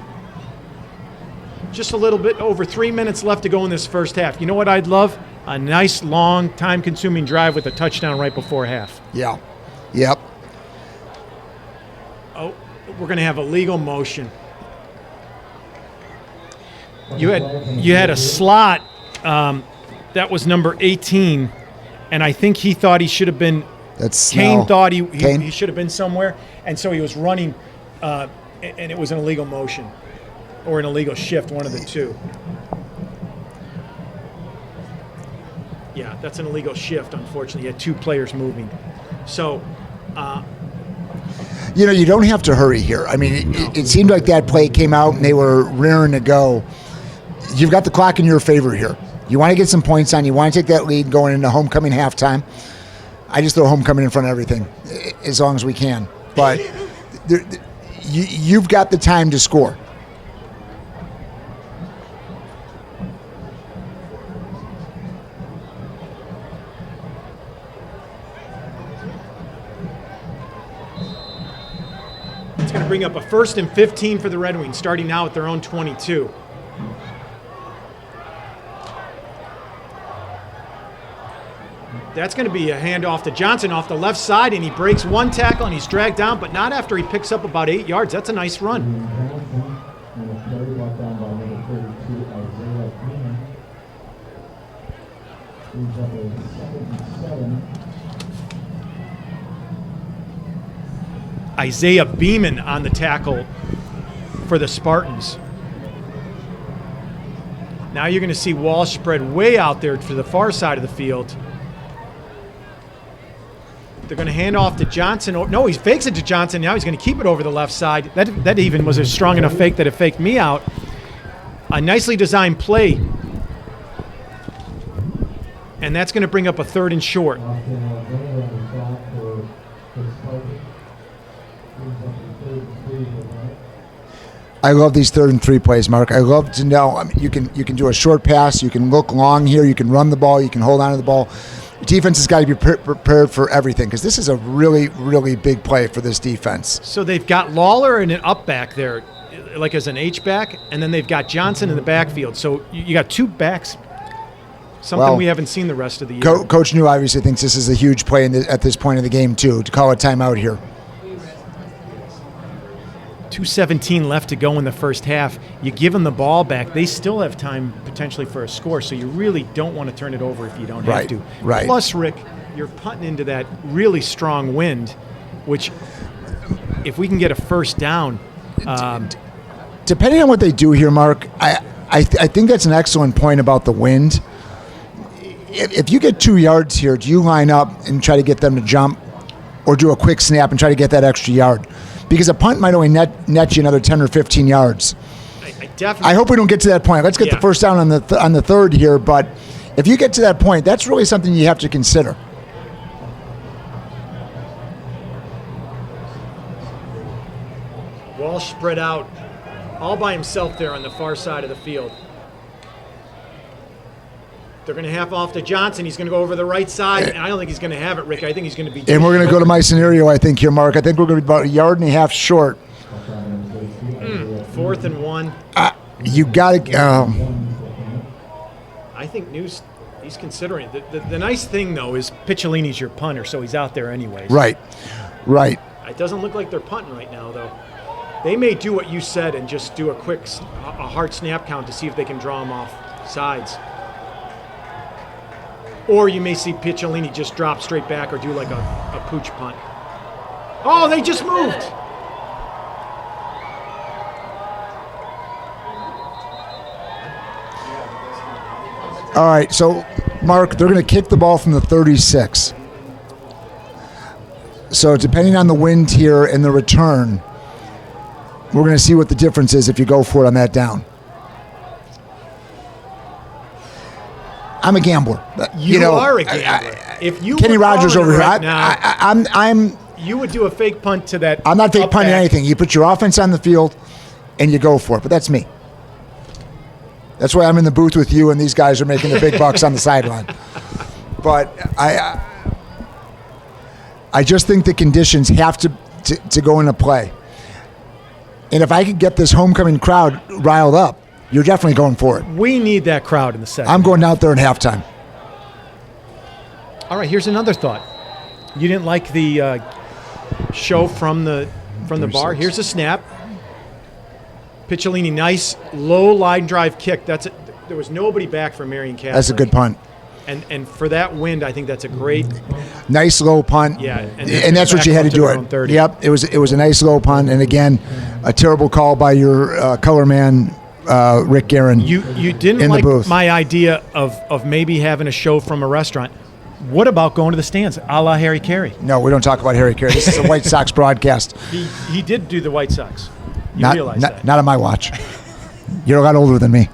Just a little bit over 3 minutes left to go in this first half. You know what I'd love? a nice, long, time-consuming drive with a touchdown right before half. Yeah. Yep. Oh, we're going to have a legal motion. You had a slot that was number 18, and I think he thought he should have been. That's Kane Snell. thought Kane? he should have been somewhere, and so he was running, and it was an illegal motion or an illegal shift, one of the two. Yeah, that's an illegal shift, unfortunately. You had two players moving. So, You don't have to hurry here. I mean, it seemed like that play came out and they were rearing to go. You've got the clock in your favor here. You want to get some points on. You want to take that lead going into homecoming halftime. I just throw homecoming in front of everything as long as we can. But you've got the time to score. it's going to bring up a 1st and 15 for the Red Wings, starting now at their own 22. That's going to be a handoff to Johnson off the left side, and he breaks one tackle, and he's dragged down, but not after he picks up about 8 yards. That's a nice run. Isaiah Beeman on the tackle for the Spartans. Now you're going to see Walsh spread way out there to the far side of the field. They're going to hand off to Johnson. No, he fakes it to Johnson. Now he's going to keep it over the left side. That even was a strong enough fake that it faked me out. A nicely designed play. And that's going to bring up a 3rd and short. I love these 3rd and 3 plays, Mark. I love to know. I mean, you can do a short pass. You can look long here. You can run the ball. You can hold on to the ball. Defense has got to be prepared for everything because this is a really, really big play for this defense. So they've got Lawler and an up back there, like as an H-back, and then they've got Johnson in the backfield. So you got 2 backs, something we haven't seen the rest of the year. Coach New obviously thinks this is a huge play at this point of the game, too, to call a timeout here. 2:17 left to go in the first half. You give them the ball back, they still have time potentially for a score, so you really don't want to turn it over if you don't have to. Right. Plus, Rick, you're punting into that really strong wind, which if we can get a first down. Depending on what they do here, Mark, I think that's an excellent point about the wind. If you get 2 yards here, do you line up and try to get them to jump or do a quick snap and try to get that extra yard? Because a punt might only net you another 10 or 15 yards. I hope we don't get to that point. Let's get the first down on the 3rd here. But if you get to that point, that's really something you have to consider. Walsh spread out all by himself there on the far side of the field. They're going to half off to Johnson. He's going to go over the right side, and I don't think he's going to have it, Rick. I think he's going to be. And we're going to go to my scenario, I think, here, Mark. I think we're going to be about 1.5 yards short. 4th and 1. You got to. I think he's considering it. The nice thing, though, is Picciolini's your punter, so he's out there anyways. Right. It doesn't look like they're punting right now, though. They may do what you said and just do a hard snap count to see if they can draw them off sides. Or you may see Picciolini just drop straight back or do like a pooch punt. Oh, they just moved. All right, so, Mark, they're going to kick the ball from the 36. So depending on the wind here and the return, we're going to see what the difference is if you go for it on that down. I'm a gambler. You are a gambler. If you Kenny Rogers over here, right now, I'm. You would do a fake punt to that. I'm not fake punting anything. You put your offense on the field, and you go for it. But that's me. That's why I'm in the booth with you, and these guys are making the big bucks on the sideline. But I just think the conditions have to go into play. And if I could get this homecoming crowd riled up, you're definitely going for it. We need that crowd in the second. I'm going out there in halftime. All right, here's another thought. You didn't like the show from the bar. Here's a snap. Picciolini, nice low line drive kick. There was nobody back for Marian Catholic. That's a good punt. And for that wind, I think that's a great. Nice low punt. Yeah, and that's what you had to do it. Yep, it was a nice low punt, and again, a terrible call by your color man, Rick Guerin. You didn't like my idea of maybe having a show from a restaurant. What about going to the stands, a la Harry Carey? No, we don't talk about Harry Carey. This is a White Sox broadcast. He did do the White Sox. You realize that? Not on my watch. You're a lot older than me.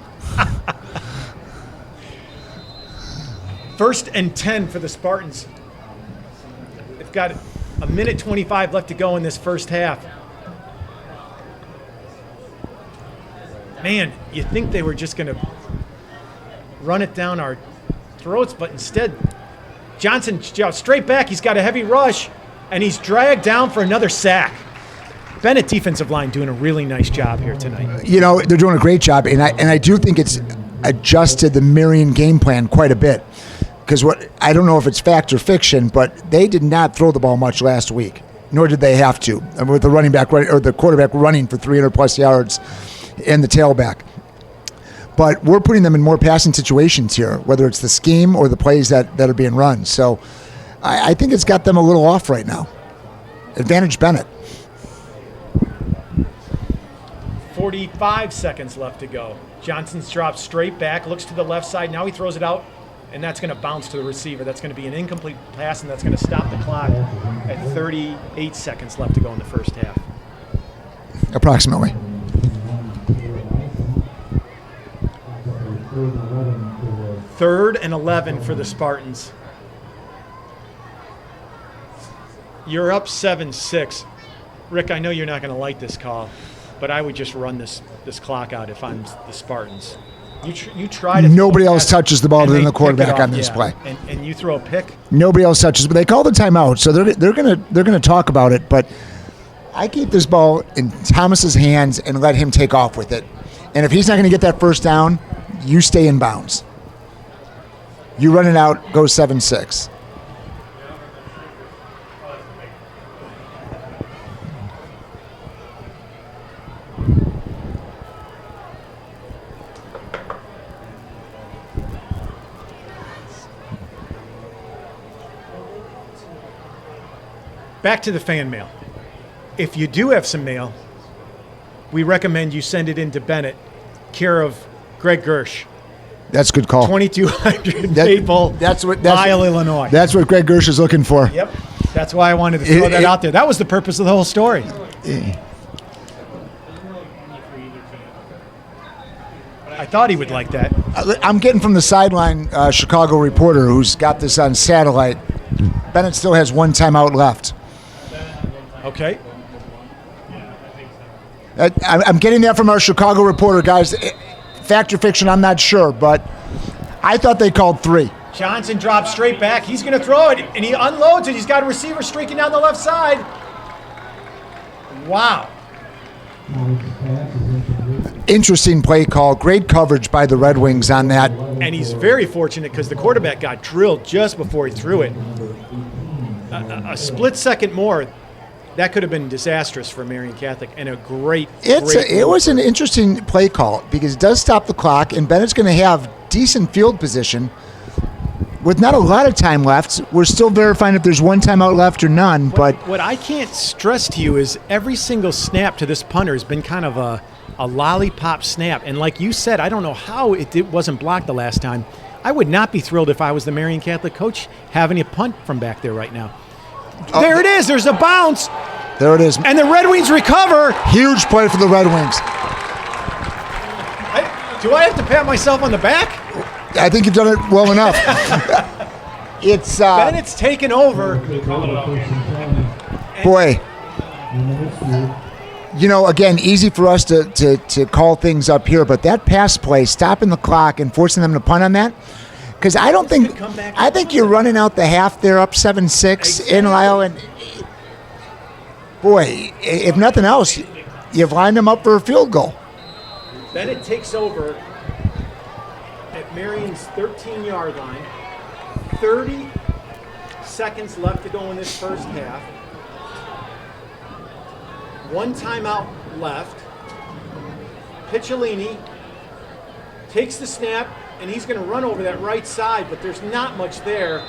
1st and 10 for the Spartans. They've got a minute 25 left to go in this first half. Man, you think they were just going to run it down our throats, but instead, Johnson straight back. He's got a heavy rush, and he's dragged down for another sack. Benet defensive line doing a really nice job here tonight. You know, they're doing a great job, and I do think it's adjusted the Marian game plan quite a bit. Because I don't know if it's fact or fiction, but they did not throw the ball much last week, nor did they have to. I mean, with the running back or the quarterback running for 300+ yards, and the tailback. But we're putting them in more passing situations here, whether it's the scheme or the plays that are being run. So I think it's got them a little off right now. Advantage Benet. 45 seconds left to go. Johnson's dropped straight back, looks to the left side. Now he throws it out, and that's going to bounce to the receiver. That's going to be an incomplete pass, and that's going to stop the clock at 38 seconds left to go in the first half. Approximately. Third and 11 for the Spartans. You're up 7-6. Rick, I know you're not going to like this call, but I would just run this clock out if I'm the Spartans. You try to. Nobody else touches the ball other than the quarterback on this play. And you throw a pick. Nobody else touches, but they call the timeout, so they're gonna talk about it. But I keep this ball in Thomas's hands and let him take off with it. And if he's not going to get that first down, you stay in bounds. You run it out, go 7-6. Back to the fan mail. If you do have some mail, we recommend you send it in to Benet, care of Greg Gersh. That's a good call. 2200 Maple, Lyle, Illinois. That's what Greg Gersh is looking for. Yep. That's why I wanted to throw that out there. That was the purpose of the whole story. I thought he would like that. I'm getting from the sideline Chicago reporter who's got this on satellite. Benet still has one timeout left. Okay. I'm getting that from our Chicago reporter, guys. Fact or fiction, I'm not sure, but I thought they called 3. Johnson drops straight back. He's going to throw it, and he unloads it. He's got a receiver streaking down the left side. Wow. Interesting play call. Great coverage by the Red Wings on that. And he's very fortunate because the quarterback got drilled just before he threw it. A split second more, that could have been disastrous for Marian Catholic, and a great it was an interesting play call because it does stop the clock, and Bennett's going to have decent field position with not a lot of time left. We're still verifying if there's one timeout left or none. But what I can't stress to you is every single snap to this punter has been kind of a lollipop snap. And like you said, I don't know how it wasn't blocked the last time. I would not be thrilled if I was the Marian Catholic coach having a punt from back there right now. There it is. There's a bounce. There it is. And the Red Wings recover. Huge play for the Red Wings. Do I have to pat myself on the back? I think you've done it well enough. It's Bennett's taken over. Boy. You know, again, easy for us to call things up here, but that pass play, stopping the clock and forcing them to punt on that, because I think you're running out the half there up 7-6 in Lyle, and boy, if nothing else, you've lined them up for a field goal. Benet takes over at Marian's 13-yard line, 30 seconds left to go in this first half. 1 timeout left. Picciolini takes the snap, and he's going to run over that right side, but there's not much there.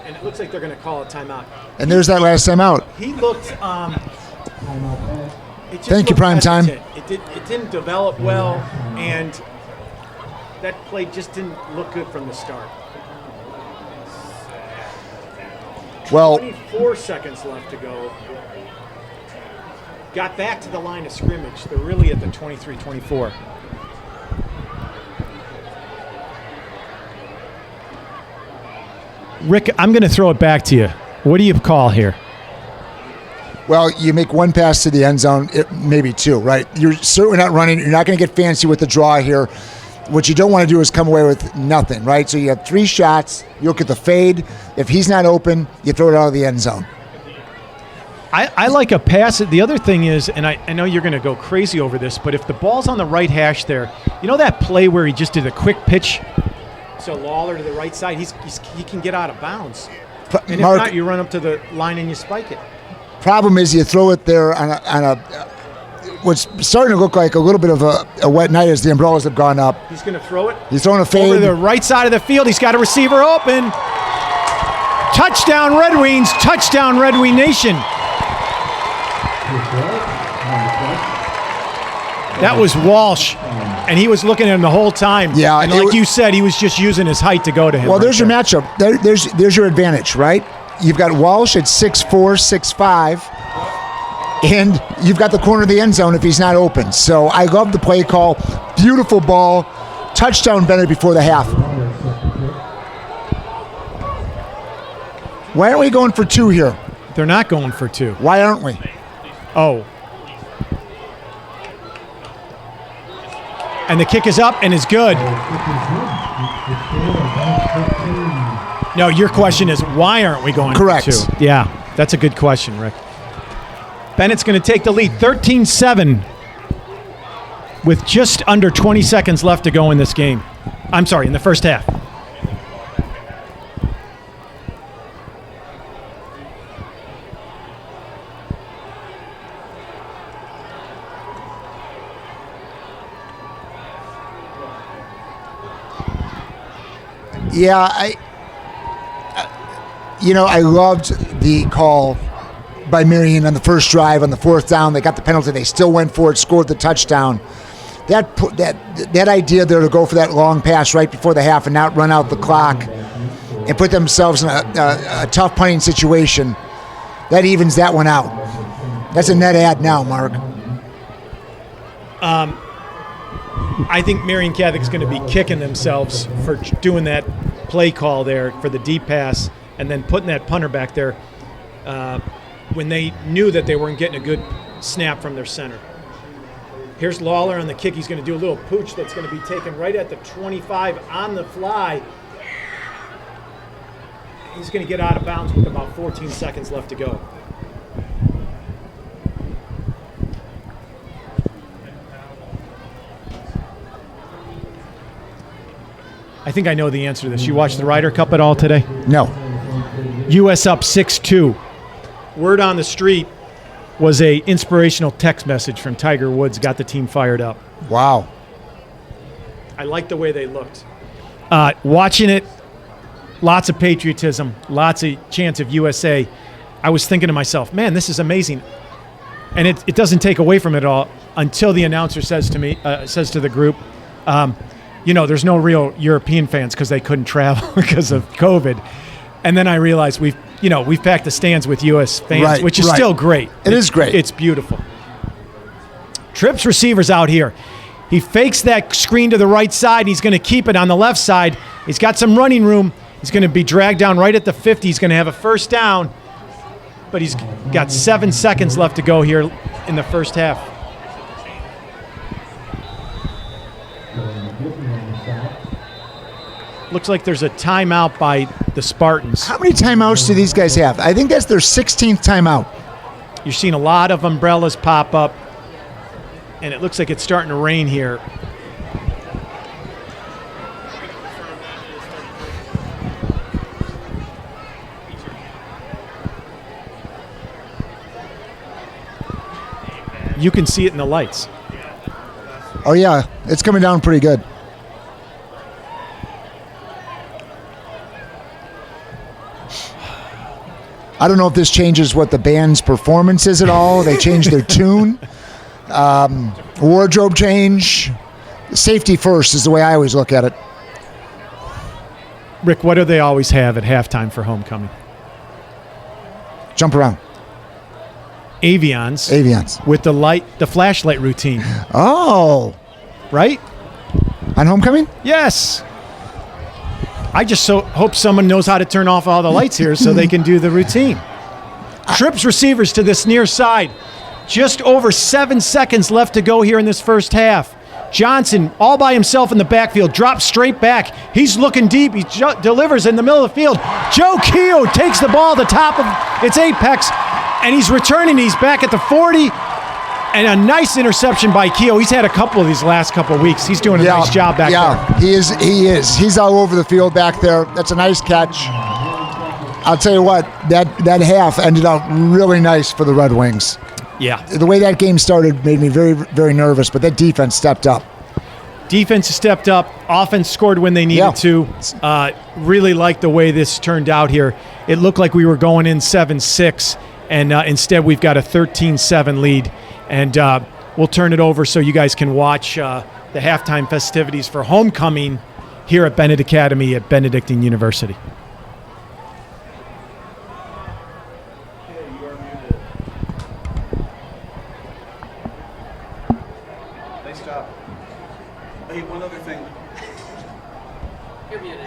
And it looks like they're going to call a timeout. And there's that last timeout. He looked. Thank you, Prime Time. It didn't develop well, and that play just didn't look good from the start. Well, 24 seconds left to go. Got back to the line of scrimmage. They're really at the 23-24. Rick, I'm going to throw it back to you. What do you call here? well, you make one pass to the end zone, maybe two, right? You're certainly not running. You're not going to get fancy with the draw here. What you don't want to do is come away with nothing, right? So you have 3 shots. You look at the fade. If he's not open, you throw it out of the end zone. I like a pass. The other thing is, and I know you're going to go crazy over this, but if the ball's on the right hash there, you know that play where he just did a quick pitch to Lawler to the right side? He can get out of bounds. And if Mark, not, you run up to the line and you spike it. Problem is you throw it there on a what's starting to look like a little bit of a wet night as the umbrellas have gone up. He's going to throw it. He's throwing a fade. Over the right side of the field. He's got a receiver open. Touchdown Red Wings. Touchdown Red Wing Nation. That was Walsh, and he was looking at him the whole time. Yeah, and like you said, he was just using his height to go to him. Well, there's your matchup. There's your advantage, right? You've got Walsh at 6'4", 6'5", and you've got the corner of the end zone if he's not open. So I love the play call. Beautiful ball. Touchdown Benet before the half. Why aren't we going for 2 here? They're not going for 2. Why aren't we? Oh. And the kick is up and is good. No, your question is, why aren't we going Correct. for 2? Yeah, that's a good question, Rick. Bennett's going to take the lead, 13-7, with just under 20 seconds left to go in this game. I'm sorry, in the first half. Yeah, I loved the call by Marian on the first drive on the 4th down. They got the penalty. They still went for it, scored the touchdown. That idea there to go for that long pass right before the half and not run out the clock and put themselves in a tough punting situation, that evens that one out. That's a net add now, Mark. I think Marian Catholic's going to be kicking themselves for doing that play call there for the deep pass and then putting that punter back there when they knew that they weren't getting a good snap from their center. Here's Lawler on the kick. He's going to do a little pooch that's going to be taken right at the 25 on the fly. He's going to get out of bounds with about 14 seconds left to go. I think I know the answer to this. You watched the Ryder Cup at all today? No. U.S. up 6-2. Word on the street was a inspirational text message from Tiger Woods. Got the team fired up. Wow. I like the way they looked. Watching it, lots of patriotism, lots of chants of USA. I was thinking to myself, man, this is amazing. And it doesn't take away from it all until the announcer says to me, says to the group, there's no real European fans because they couldn't travel because of COVID. And then I realized we've packed the stands with U.S. fans, right, which is still great. It is great. It's beautiful. Tripp's receiver's out here. He fakes that screen to the right side, and he's going to keep it on the left side. He's got some running room. He's going to be dragged down right at the 50. He's going to have a first down, but he's got 7 seconds left to go here in the first half. Looks like there's a timeout by the Spartans. How many timeouts do these guys have? I think that's their 16th timeout. You're seeing a lot of umbrellas pop up, and it looks like it's starting to rain here. You can see it in the lights. Oh, yeah. It's coming down pretty good. I don't know if this changes what the band's performance is at all. They changed their tune. Wardrobe change. Safety first is the way I always look at it. Rick, what do they always have at halftime for homecoming? Jump around. Avions. With the flashlight routine. Oh. Right? On homecoming? Yes. I just hope someone knows how to turn off all the lights here so they can do the routine. Trips receivers to this near side. Just over 7 seconds left to go here in this first half. Johnson, all by himself in the backfield, drops straight back. He's looking deep. He delivers in the middle of the field. Joe Keogh takes the ball at the top of its apex, and he's returning. He's back at the 40, and a nice interception by Keogh. He's had a couple of these last couple of weeks. He's doing a nice job back there. Yeah, he is. He's all over the field back there. That's a nice catch. I'll tell you what, that half ended up really nice for the Red Wings. Yeah. The way that game started made me very, very nervous, but that defense stepped up. Defense stepped up. Offense scored when they needed to. Really liked the way this turned out here. It looked like we were going in 7-6, and instead we've got a 13-7 lead. And we'll turn it over so you guys can watch the halftime festivities for homecoming here at Benet Academy at Benedictine University. Nice job. Hey, one other thing. You're muted.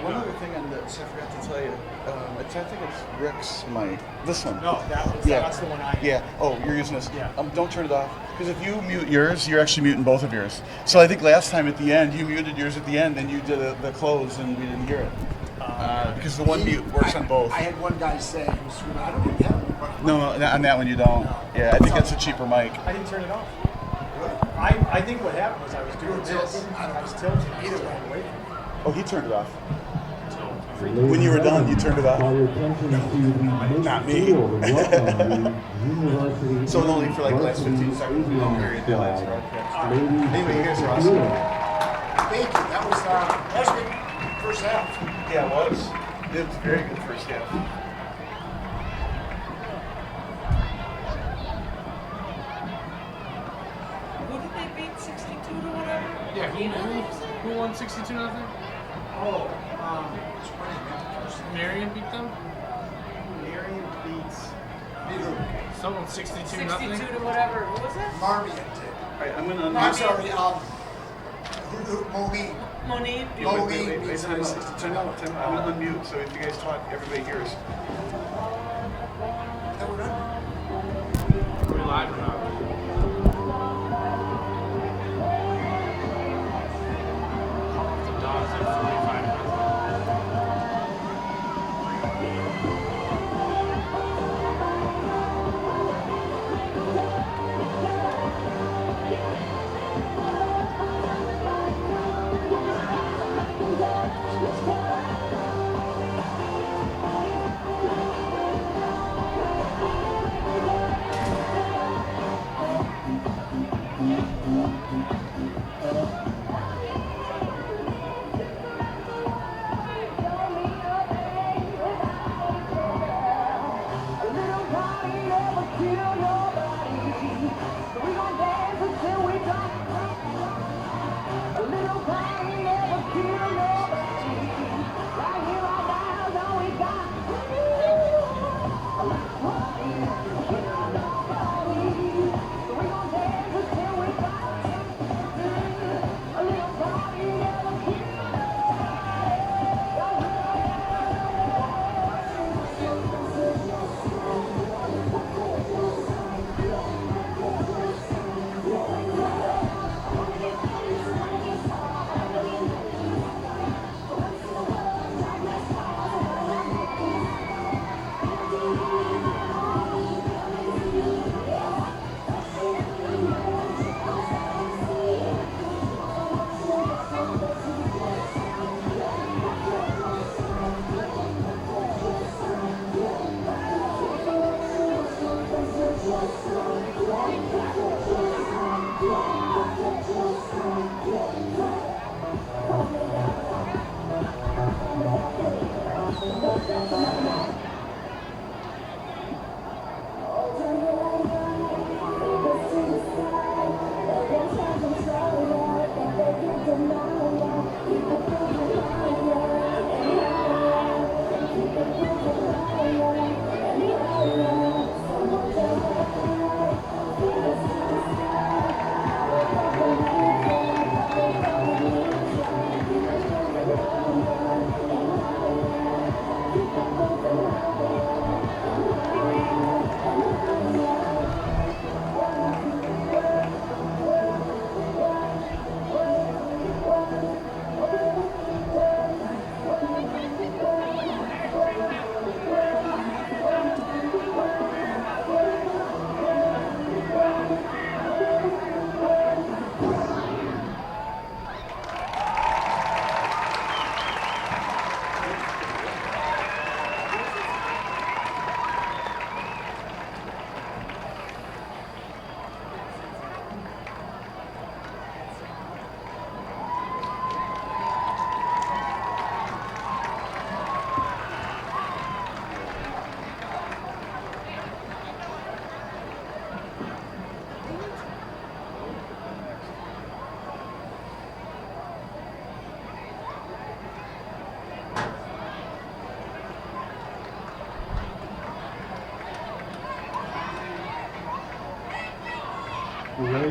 One other thing on this, I forgot to tell you. I think it's Rick's mic. This one. No, that's the one I have. Yeah. Oh, you're using this. Yeah. Don't turn it off. Because if you mute yours, you're actually muting both of yours. So I think last time at the end, you muted yours at the end, and you did the close, and we didn't hear it. Because the one mute works on both. I had one guy say, I don't even have one. No, on that one you don't. Yeah, I think that's a cheaper mic. I didn't turn it off. I think what happened was I was doing this. I was tilting. Either way. Oh, he turned it off. When you were done, you turned it off. Not me. So only for like the last 15 seconds. Period. Anyway, you guys are awesome. Thank you. That was good first half. Yeah, it was. It was a very good first half. Who did they beat 62 to whatever? Yeah, who won 62-0? Oh, Marian beat them? Marian beats. Someone 62-0? 62 to whatever. What was that? Marian did. All right, I'm going to I'm unmute. sorry, Monique. Monique. Wait, time out. I'm going to unmute, so if you guys talk, everybody hears. Are we live or not? The dogs at 45 minutes.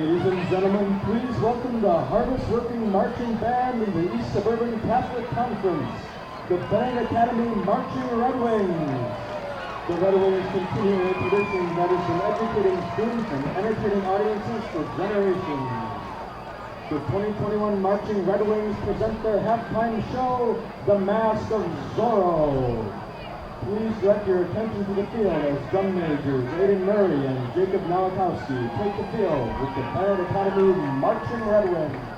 Ladies and gentlemen, please welcome the Harvest Working Marching Band in the East Suburban Catholic Conference, the Benet Academy Marching Red Wings. The Red Wings continue a tradition that has been educating students and entertaining audiences for generations. The 2021 Marching Red Wings present their halftime show, The Mask of Zorro. Please direct your attention to the field as drum majors Aiden Murray and Jacob Nowakowski take the field with the Benet Academy Marching Red Wings.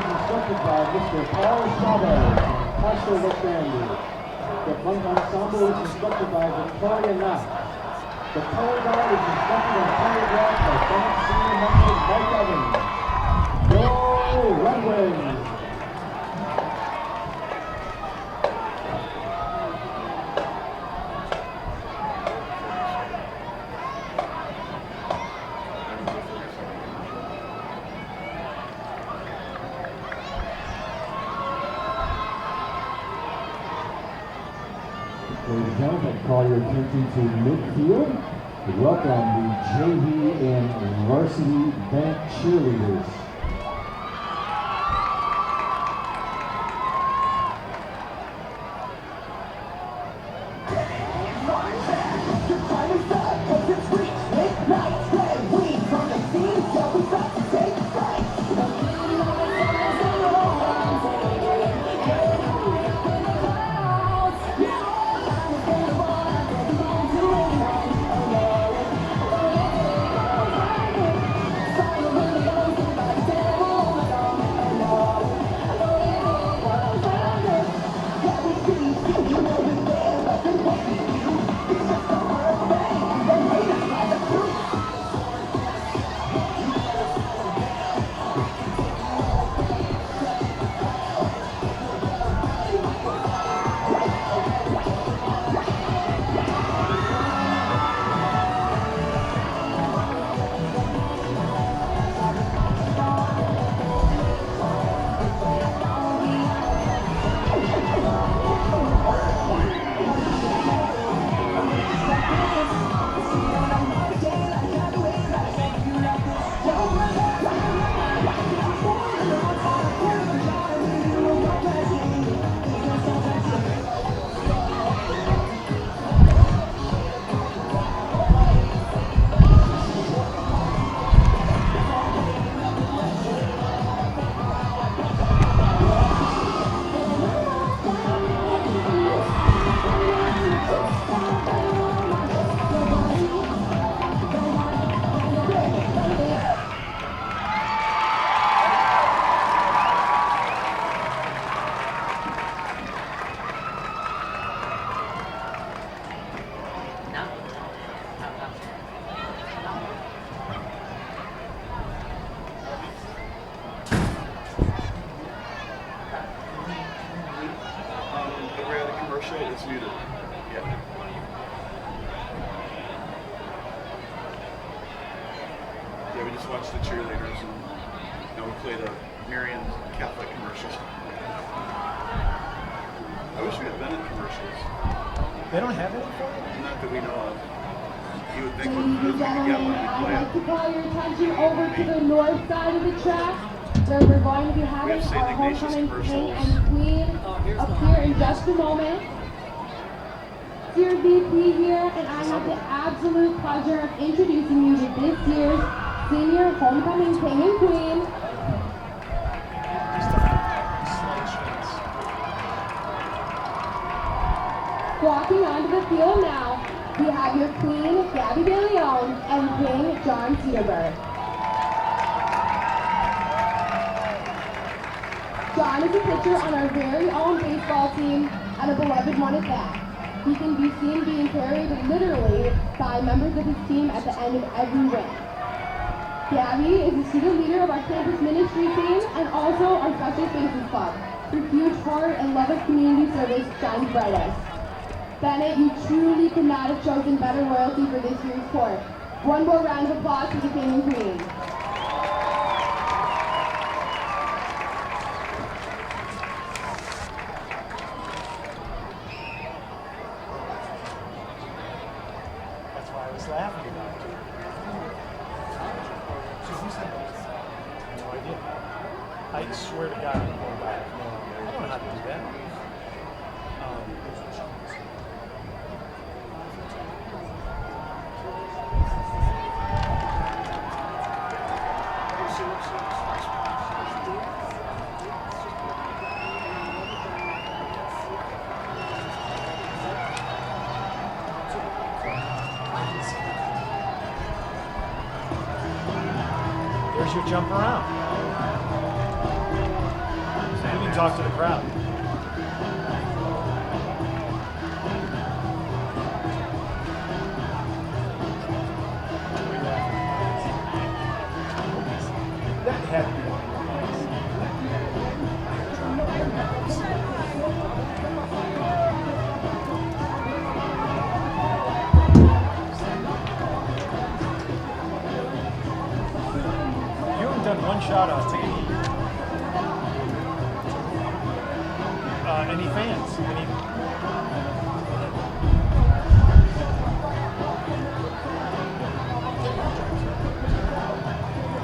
is instructed by Mr. Paul Chavez and Pastor McAndrew. The front ensemble is instructed by Victoria Knott. The color guard is instructed on choreographed by Benet senior member Mike Evans. Go Red Wings! Ladies and gentlemen, I call your attention to midfield. Welcome the JV and Varsity Benet cheerleaders. It's muted. Yeah. Yeah, we just watched the cheerleaders and now we play the Marian Catholic commercials. I wish we had Benet commercials. They don't have any for it? Not that we know of. You would think Ladies if we and could get gentlemen, one, we'd I'd play like to it. call your attention over to the north side of the track, where we're going to be having St. our Ignatius homecoming king commercials. and queen up here in just a moment. Dear VP here, and I have the absolute pleasure of introducing you to this year's senior homecoming king and queen. Walking onto the field now, we have your queen, Gabby De Leon, and king, John Cedarberg. John is a pitcher on our very own baseball team, and a beloved one at that. He can be seen being carried literally by members of his team at the end of every win. Gabby is the student leader of our campus ministry team and also our Special Faces Club. Her huge heart and love of community service shines brightest. Benet, you truly could not have chosen better royalty for this year's court. One more round of applause for the king and queen. That's why I was laughing about it. So who said that? No idea. I swear to God, I'm going back. No, I don't know how to do that. There's your jump around. can talk to the crowd. That had to be one. You haven't done one shout out to any fans.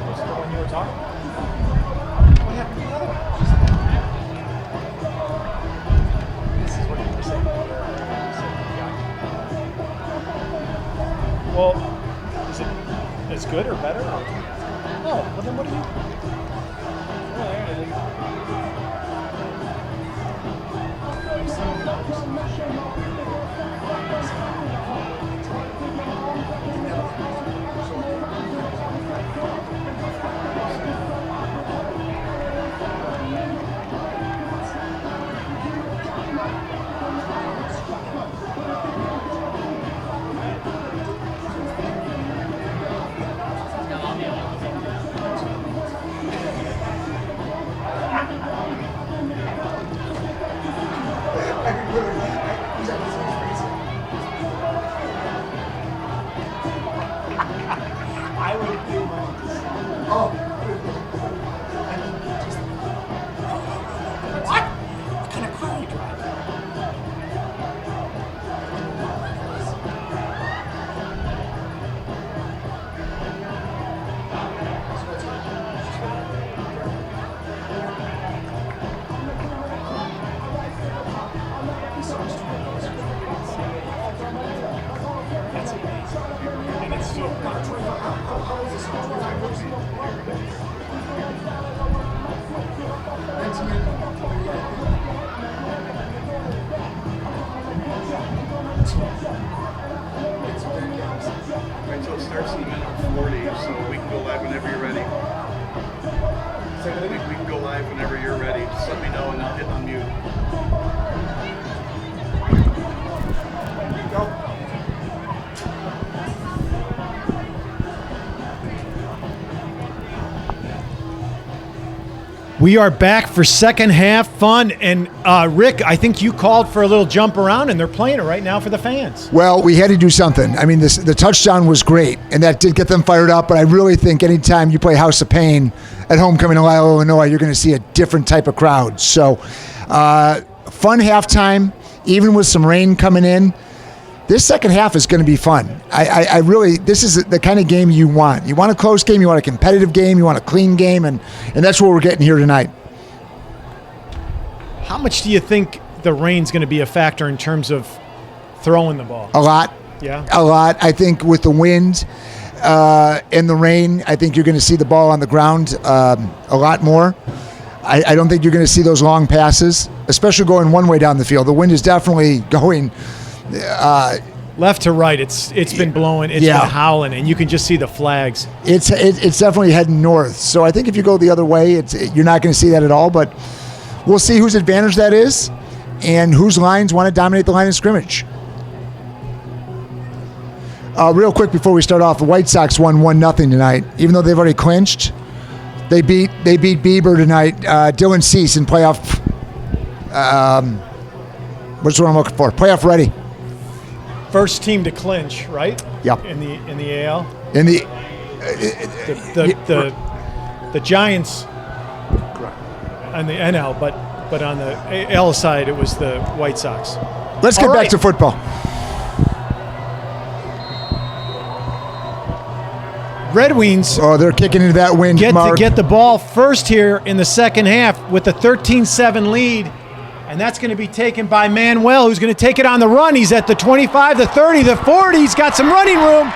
What's the one you were talking about? What happened to the other one? This is what you were saying. Well, is it as good or better? Oh, well then what do you? Well, there it is. I would do mine. Oh. What? What kind of car are you driving? That's amazing. And it's still Right, so it starts in a minute 40, so we can go live whenever you're ready. We can go live whenever you're ready. Just let me know and I'll hit unmute. We are back for second half fun. And Rick, I think you called for a little jump around, and they're playing it right now for the fans. Well, we had to do something. I mean, the touchdown was great, and that did get them fired up. But I really think anytime you play House of Pain at homecoming in Lyle, Illinois, you're going to see a different type of crowd. So, fun halftime, even with some rain coming in. This second half is going to be fun. I really, this is the kind of game you want. You want a close game, you want a competitive game, you want a clean game, and that's what we're getting here tonight. How much do you think the rain's going to be a factor in terms of throwing the ball? A lot. Yeah. A lot. I think with the wind and the rain, I think you're going to see the ball on the ground a lot more. I don't think you're going to see those long passes, especially going one way down the field. The wind is definitely going left to right. It's been blowing. It's been howling, and you can just see the flags. It's definitely heading north. So I think if you go the other way, you're not going to see that at all. But we'll see whose advantage that is, and whose lines want to dominate the line of scrimmage. Real quick before we start off, the White Sox won 1-0 tonight, even though they've already clinched. They beat Bieber tonight. Dylan Cease in playoff. What's what I'm looking for? Playoff ready. First team to clinch, right? Yep. In the AL. In the the Giants on the NL, but on the AL side, it was the White Sox. Let's get back to football. Red Wings. Oh, they're kicking into that wind, Mark. Get the ball first here in the second half with a 13-7 lead. And that's going to be taken by Manuel, who's going to take it on the run. He's at the 25, the 30, the 40. He's got some running room.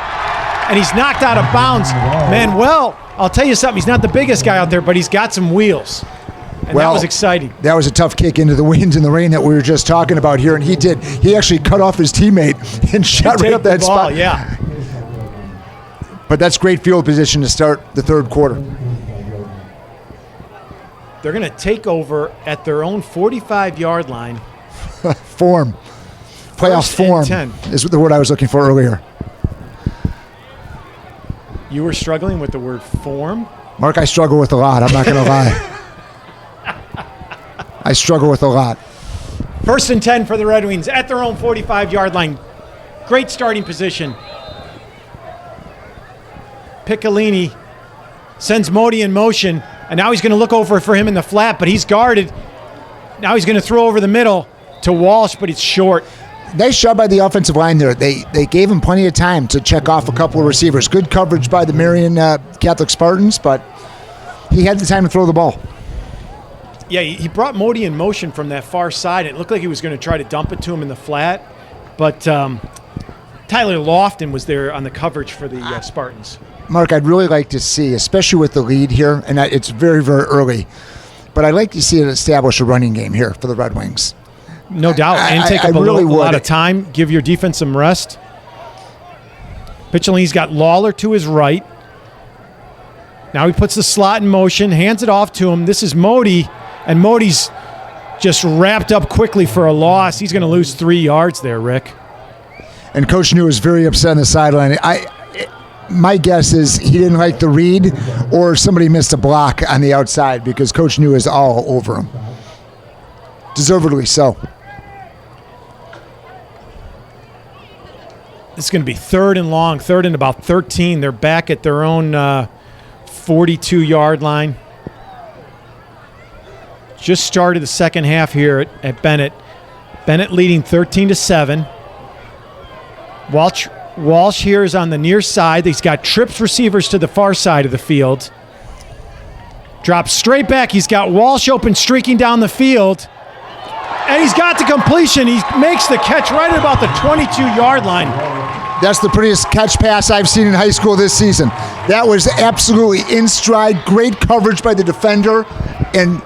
And he's knocked out of bounds. Manuel, I'll tell you something. He's not the biggest guy out there, but he's got some wheels. And that was exciting. That was a tough kick into the wind and the rain that we were just talking about here. And he actually cut off his teammate and shot right up that spot. Yeah. But that's great field position to start the third quarter. They're going to take over at their own 45-yard line. Form. Playoff First and form 10. is the word I was looking for earlier. You were struggling with the word form? Mark, I struggle with a lot. I'm not going to lie. I struggle with a lot. First and 10 for the Red Wings at their own 45-yard line. Great starting position. Piccolini sends Modi in motion, and now he's going to look over for him in the flat, but he's guarded. Now he's going to throw over the middle to Walsh, but it's short. Nice job by the offensive line there. They gave him plenty of time to check off a couple of receivers. Good coverage by the Marian Catholic Spartans, but he had the time to throw the ball. Yeah, he brought Modi in motion from that far side. It looked like he was going to try to dump it to him in the flat, but Tyler Lofton was there on the coverage for the Spartans. Mark, I'd really like to see, especially with the lead here, and it's very, very early, but I'd like to see it establish a running game here for the Red Wings. No doubt, and take up a lot of time, give your defense some rest. Piccolini's got Lawler to his right. Now he puts the slot in motion, hands it off to him. This is Modi, and Modi's just wrapped up quickly for a loss. He's going to lose 3 yards there, Rick. And Coach New is very upset on the sideline. My guess is he didn't like the read, or somebody missed a block on the outside, because Coach New is all over him. Deservedly so. This is going to be third and long, third and about 13. They're back at their own 42-yard line. Just started the second half here at Benet. Benet leading 13-7. Walsh here is on the near side. He's got trips receivers to the far side of the field. Drops straight back. He's got Walsh open, streaking down the field. And he's got the completion. He makes the catch right at about the 22-yard line. That's the prettiest catch pass I've seen in high school this season. That was absolutely in stride. Great coverage by the defender, and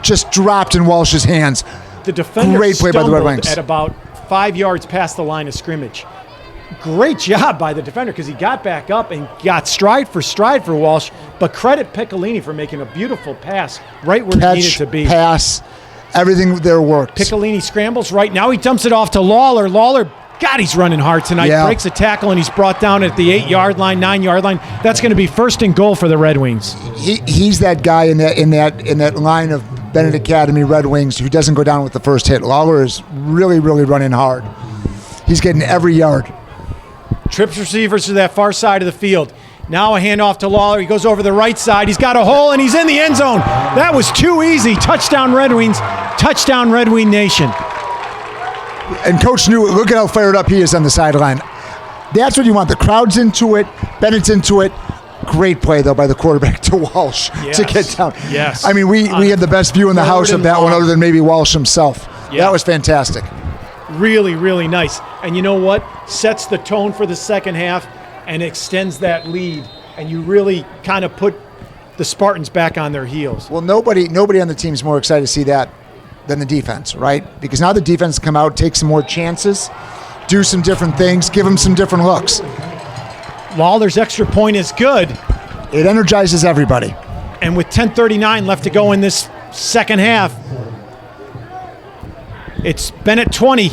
just dropped in Walsh's hands. The defender Great play by the Red Wings. At about 5 yards past the line of scrimmage. Great job by the defender, because he got back up and got stride for Walsh. But credit Piccolini for making a beautiful pass right where he needed to be. Pass, everything there worked. Piccolini scrambles right now. He dumps it off to Lawler. Lawler, God, he's running hard tonight. Yeah. Breaks a tackle, and he's brought down at the 8-yard line, 9-yard line. That's going to be first and goal for the Red Wings. He's that guy in that line of Benet Academy Red Wings who doesn't go down with the first hit. Lawler is really, really running hard. He's getting every yard. Trips receivers to that far side of the field. Now a handoff to Lawler. He goes over the right side. He's got a hole, and he's in the end zone. That was too easy. Touchdown Red Wings. Touchdown Red Wing Nation. And Coach New, look at how fired up he is on the sideline. That's what you want. The crowd's into it. Bennett's into it. Great play, though, by the quarterback to Walsh to get down. Yes. I mean, we had the best view in the house of that one, other than maybe Walsh himself. Yeah. That was fantastic. Really, really nice. And you know what? Sets the tone for the second half and extends that lead. And you really kind of put the Spartans back on their heels. Well, nobody on the team is more excited to see that than the defense, right? Because now the defense come out, take some more chances, do some different things, give them some different looks. Lawler's extra point is good. It energizes everybody. And with 10:39 left to go in this second half, it's Benet 20,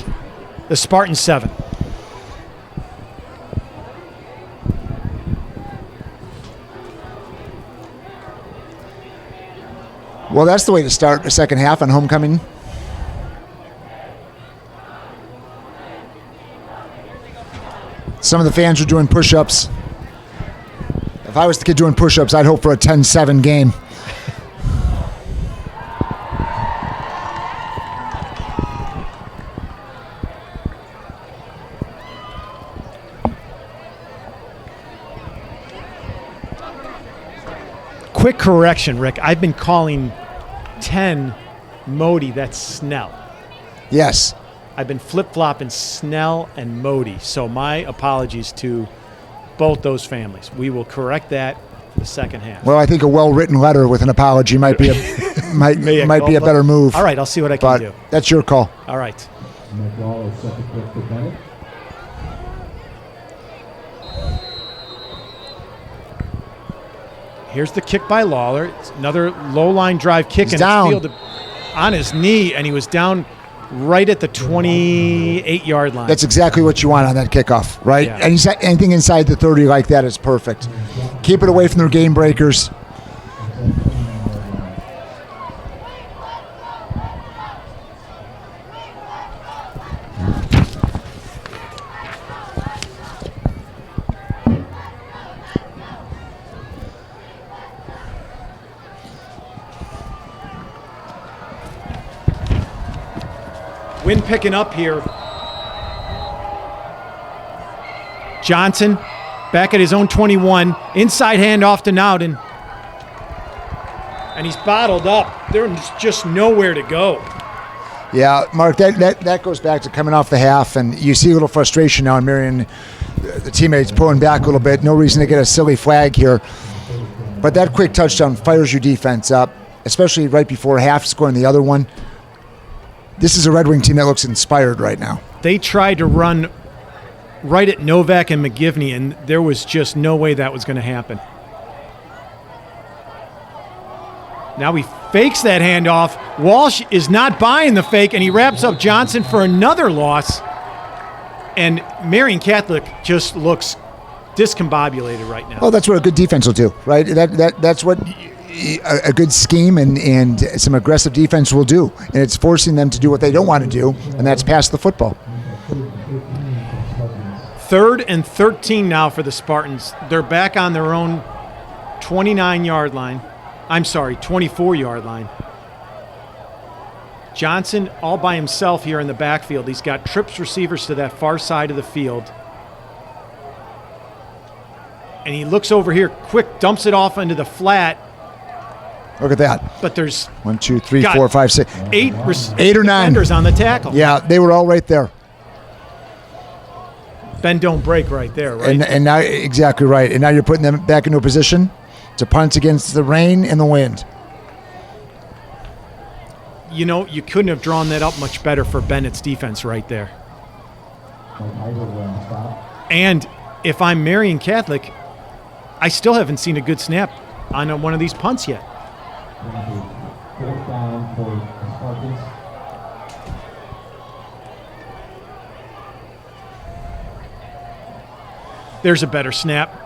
the Spartans 7. Well, that's the way to start the second half on homecoming. Some of the fans are doing push-ups. If I was the kid doing push-ups, I'd hope for a 10-7 game. Quick correction, Rick. I've been calling 10 Modi. That's Snell. Yes. I've been flip-flopping Snell and Modi. So my apologies to both those families. We will correct that the second half. Well, I think a well-written letter with an apology might be a might be a better move. All right, I'll see what I can do. That's your call. All right. Lawler set the quick for Benet. Here's the kick by Lawler. It's another low line drive kick, He's and down. it's fielded on his knee, and he was down right at the 28-yard line. That's exactly what you want on that kickoff, right? Yeah. Anything inside the 30 like that is perfect. Keep it away from their game breakers. Wind picking up here. Johnson back at his own 21. Inside handoff to Nowden. And he's bottled up. There's just nowhere to go. Yeah, Mark, that goes back to coming off the half, and you see a little frustration now in Marian. The teammates pulling back a little bit. No reason to get a silly flag here. But that quick touchdown fires your defense up, especially right before half, scoring the other one. This is a Red Wing team that looks inspired right now. They tried to run right at Novak and McGivney, and there was just no way that was going to happen. Now he fakes that handoff. Walsh is not buying the fake, and he wraps up Johnson for another loss. And Marian Catholic just looks discombobulated right now. Well, that's what a good defense will do, right? That's what a good scheme and some aggressive defense will do. And it's forcing them to do what they don't want to do, and that's pass the football. 3rd and 13 now for the Spartans. They're back on their own 29-yard line. I'm sorry, 24-yard line. Johnson all by himself here in the backfield. He's got trips receivers to that far side of the field. And he looks over here, quick, dumps it off into the flat. Look at that. But there's 1, 2, 3, got 4, 5, 6. 8 8 or 9 defenders on the tackle. Yeah, they were all right there. Bend don't break right there, right? And now, exactly right. And now you're putting them back into a position to punt against the rain and the wind. You know, you couldn't have drawn that up much better for Bennett's defense right there. And if I'm Marian Catholic, I still haven't seen a good snap on one of these punts yet. 4th down for the Spartans. There's a better snap.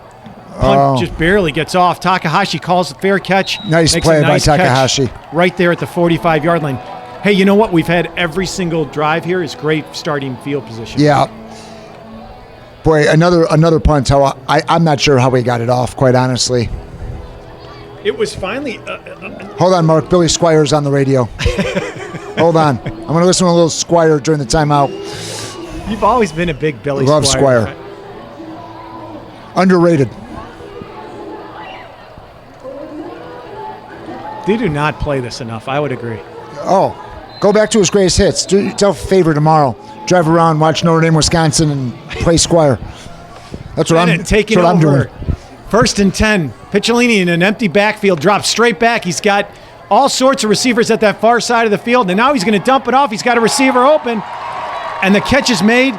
Punt just barely gets off. Takahashi calls the fair catch. Nice Makes a play by nice catch Takahashi. right there at the 45-yard line. Hey, you know what? We've had every single drive here is great starting field position. Yeah. Boy, another punt. I'm not sure how we got it off, quite honestly. It was finally... Hold on, Mark. Billy Squire's on the radio. Hold on. I'm going to listen to a little Squire during the timeout. You've always been a big Billy Love Squire. fan. Underrated. They do not play this enough. I would agree. Oh, go back to his greatest hits. Do yourself a favor tomorrow. Drive around, watch Notre Dame, Wisconsin, and play Squire. That's what Bennett taking that's what I'm over. doing. 1st and 10. Picciolini in an empty backfield drops straight back. He's got all sorts of receivers at that far side of the field, and now he's going to dump it off. He's got a receiver open, and the catch is made.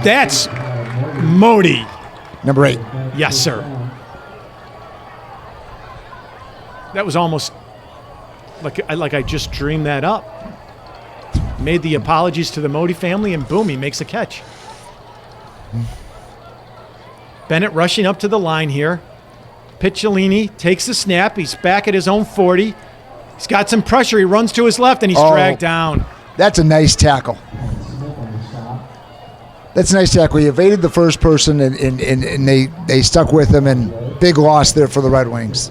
That's Modi. Number 8. Yes, sir. That was almost like I just dreamed that up. Made the apologies to the Modi family, and boom, he makes a catch. Bennett rushing up to the line here. Picciolini takes the snap. He's back at his own 40. He's got some pressure. He runs to his left, and he's dragged down. That's a nice tackle. That's a nice tackle. He evaded the first person, and they stuck with him, and big loss there for the Red Wings.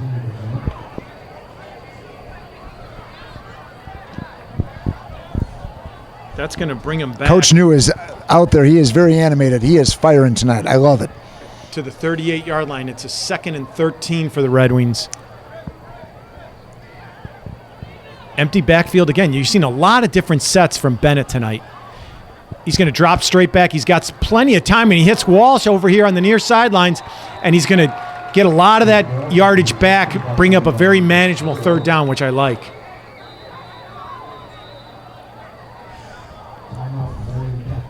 That's going to bring him back Coach New is out there. He is very animated. He is firing tonight. I love it. to the 38-yard line. It's a 2nd and 13 for the Red Wings. Empty backfield again. You've seen a lot of different sets from Benet tonight. He's going to drop straight back. He's got plenty of time, and he hits Walsh over here on the near sidelines, and he's going to get a lot of that yardage back, bring up a very manageable 3rd down, which I like.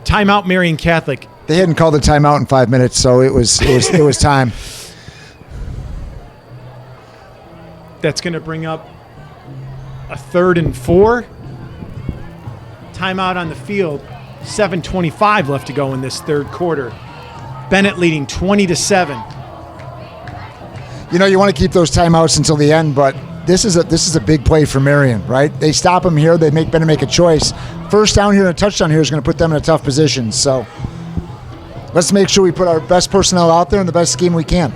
Timeout Marian Catholic. They hadn't called a timeout in 5 minutes, so it was time. That's going to bring up a 3rd and 4. Timeout on the field. 7:25 left to go in this third quarter. Benet leading 20-7. You know, you want to keep those timeouts until the end, but this is a big play for Marian, right? They stop him here. They make Benet make a choice. First down here and a touchdown here is going to put them in a tough position. So let's make sure we put our best personnel out there in the best scheme we can.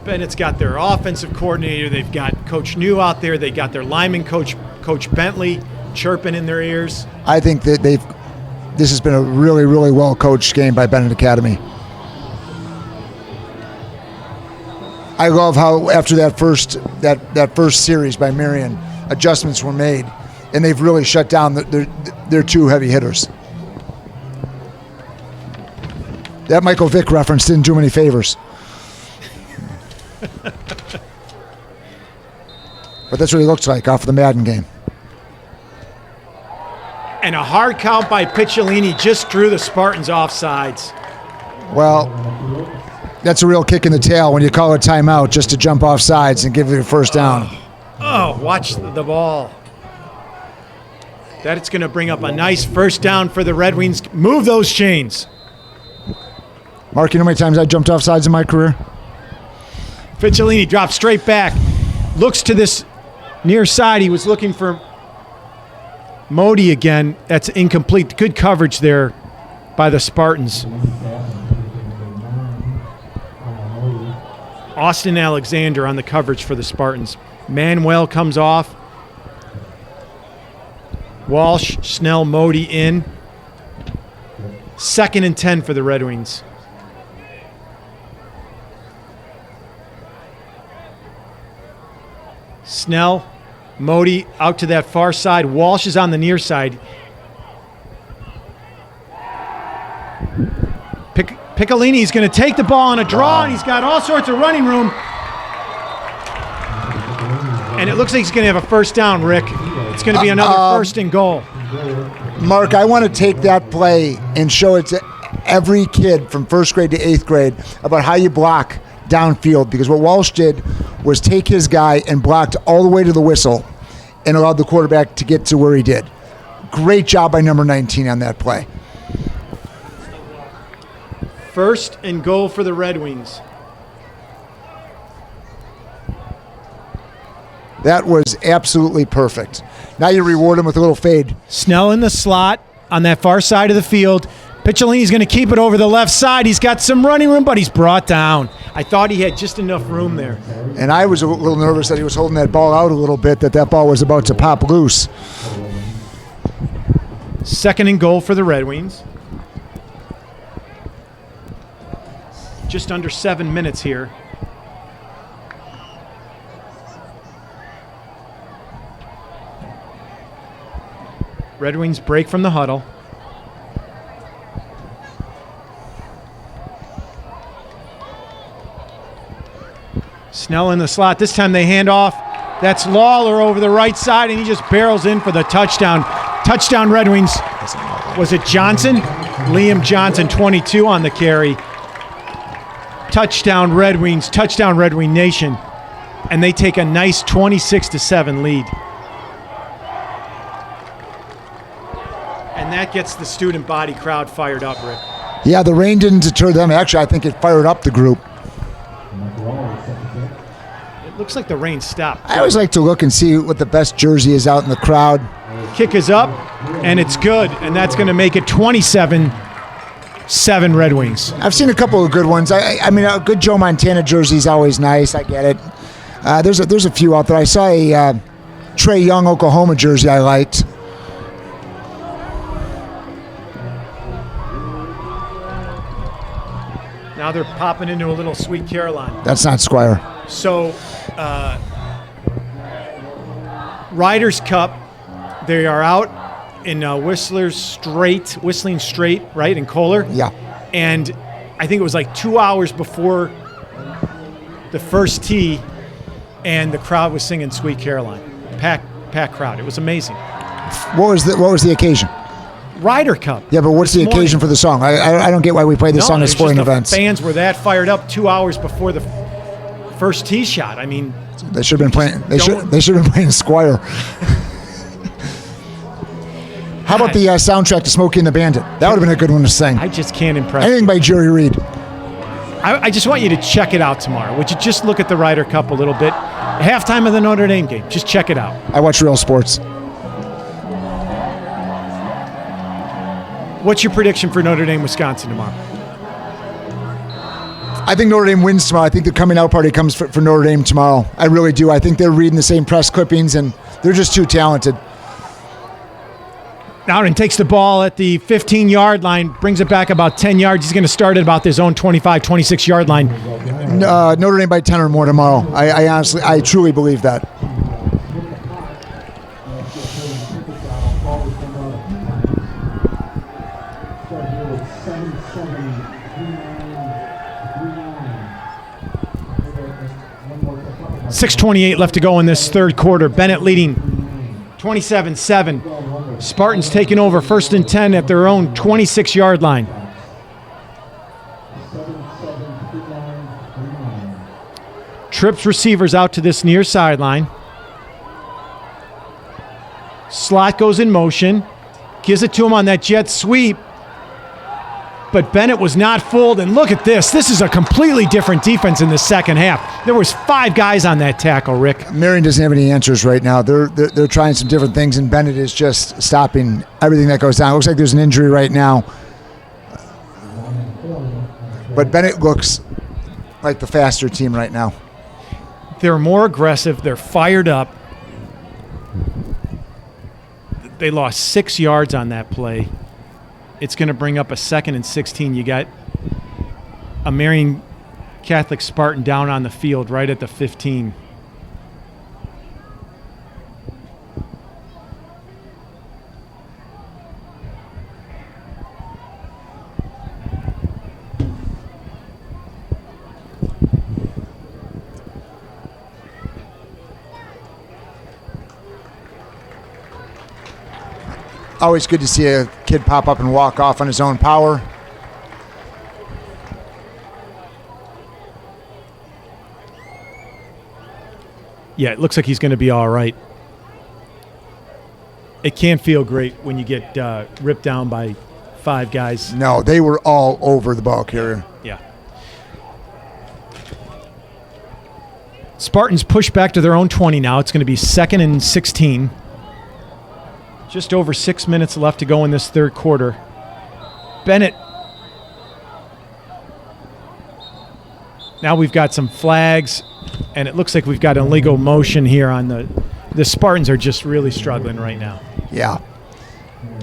Bennett's got their offensive coordinator. They've got Coach New out there. They got their lineman coach, Coach Bentley, chirping in their ears. I think that this has been a really, really well coached game by Benet Academy. I love how after that first series by Marian, adjustments were made, and they've really shut down their two heavy hitters. That Michael Vick reference didn't do him any favors. But that's what he looks like off of the Madden game. And a hard count by Picciolini just drew the Spartans offsides. Well, that's a real kick in the tail when you call a timeout just to jump off sides and give it a first down. Oh, watch the ball. That's going to bring up a nice first down for the Red Wings. Move those chains. Mark, you know how many times I jumped off sides in my career? Picciolini drops straight back. Looks to this near side. He was looking for Modi again. That's incomplete. Good coverage there by the Spartans. Austin Alexander on the coverage for the Spartans. Manuel comes off. Walsh, Snell, Modi in. 2nd and 10 for the Red Wings. Snell, Modi out to that far side. Walsh is on the near side. Picciolini is going to take the ball on a draw, and he's got all sorts of running room. And it looks like he's going to have a first down, Rick. It's going to be another 1st and goal. Mark, I want to take that play and show it to every kid from 1st grade to 8th grade about how you block downfield, because what Walsh did was take his guy and blocked all the way to the whistle and allowed the quarterback to get to where he did. Great job by number 19 on that play. 1st and goal for the Red Wings. That was absolutely perfect. Now you reward him with a little fade. Snell in the slot on that far side of the field. Picciolini's going to keep it over the left side. He's got some running room, but he's brought down. I thought he had just enough room there. And I was a little nervous that he was holding that ball out a little bit, that ball was about to pop loose. 2nd and goal for the Red Wings. Just under 7 minutes here. Red Wings break from the huddle. Snell in the slot. This time they hand off. That's Lawler over the right side, and he just barrels in for the touchdown. Touchdown Red Wings. Was it Johnson? Liam Johnson, 22 on the carry. Touchdown Red Wings. Touchdown Red Wing Nation. And they take a nice 26-7 lead. And that gets the student body crowd fired up, Rick. Yeah, the rain didn't deter them. Actually, I think it fired up the group. It looks like the rain stopped. I always like to look and see what the best jersey is out in the crowd. Kick is up, and it's good. And that's going to make it 27-7 Red Wings. I've seen a couple of good ones. I mean, a good Joe Montana jersey is always nice. I get it. There's a few out there. I saw a Trey Young Oklahoma jersey I liked. Now they're popping into a little Sweet Caroline. That's not Squire. So, Riders Cup, they are out in Whistling Straight, right, in Kohler? Yeah. And I think it was like 2 hours before the first tee, and the crowd was singing Sweet Caroline. Packed crowd. It was amazing. What was the occasion? Ryder Cup. Yeah, but what's the This morning. occasion for the song? I don't get why we play this song at it's just sporting the events. Fans were that fired up 2 hours before the first tee shot. I mean, They should have been playing. They don't- should have been playing Squire. How about the soundtrack to Smokey and the Bandit? That would have been a good one to sing. I just can't impress. Anything by Jerry Reed. I just want you to check it out tomorrow. Would you just look at the Ryder Cup a little bit? Halftime of the Notre Dame game. Just check it out. I watch real sports. What's your prediction for Notre Dame, Wisconsin tomorrow? I think Notre Dame wins tomorrow. I think the coming out party comes for Notre Dame tomorrow. I really do. I think they're reading the same press clippings, and they're just too talented. Allen takes the ball at the 15-yard line, brings it back about 10 yards. He's going to start at about his own 25, 26-yard line. Notre Dame by 10 or more tomorrow. I truly believe that. .6:28 left to go in this third quarter. Benet leading 27-7. Spartans taking over 1st and 10 at their own 26-yard line. Trips receivers out to this near sideline. Slot goes in motion. Gives it to him on that jet sweep. But Benet was not fooled, and look at this. This is a completely different defense in the second half. There was 5 guys on that tackle, Rick. Marian doesn't have any answers right now. They're trying some different things, and Benet is just stopping everything that goes down. It looks like there's an injury right now. But Benet looks like the faster team right now. They're more aggressive. They're fired up. They lost 6 yards on that play. It's going to bring up a 2nd and 16. You got a Marian Catholic Spartan down on the field right at the 15. Always good to see a kid pop up and walk off on his own power. Yeah, it looks like he's going to be all right. It can't feel great when you get ripped down by 5 guys. No, they were all over the ball carrier. Yeah. Spartans push back to their own 20 now. It's going to be 2nd and 16. Just over 6 minutes left to go in this third quarter. Benet. Now we've got some flags, and it looks like we've got illegal motion here on the Spartans are just really struggling right now. Yeah.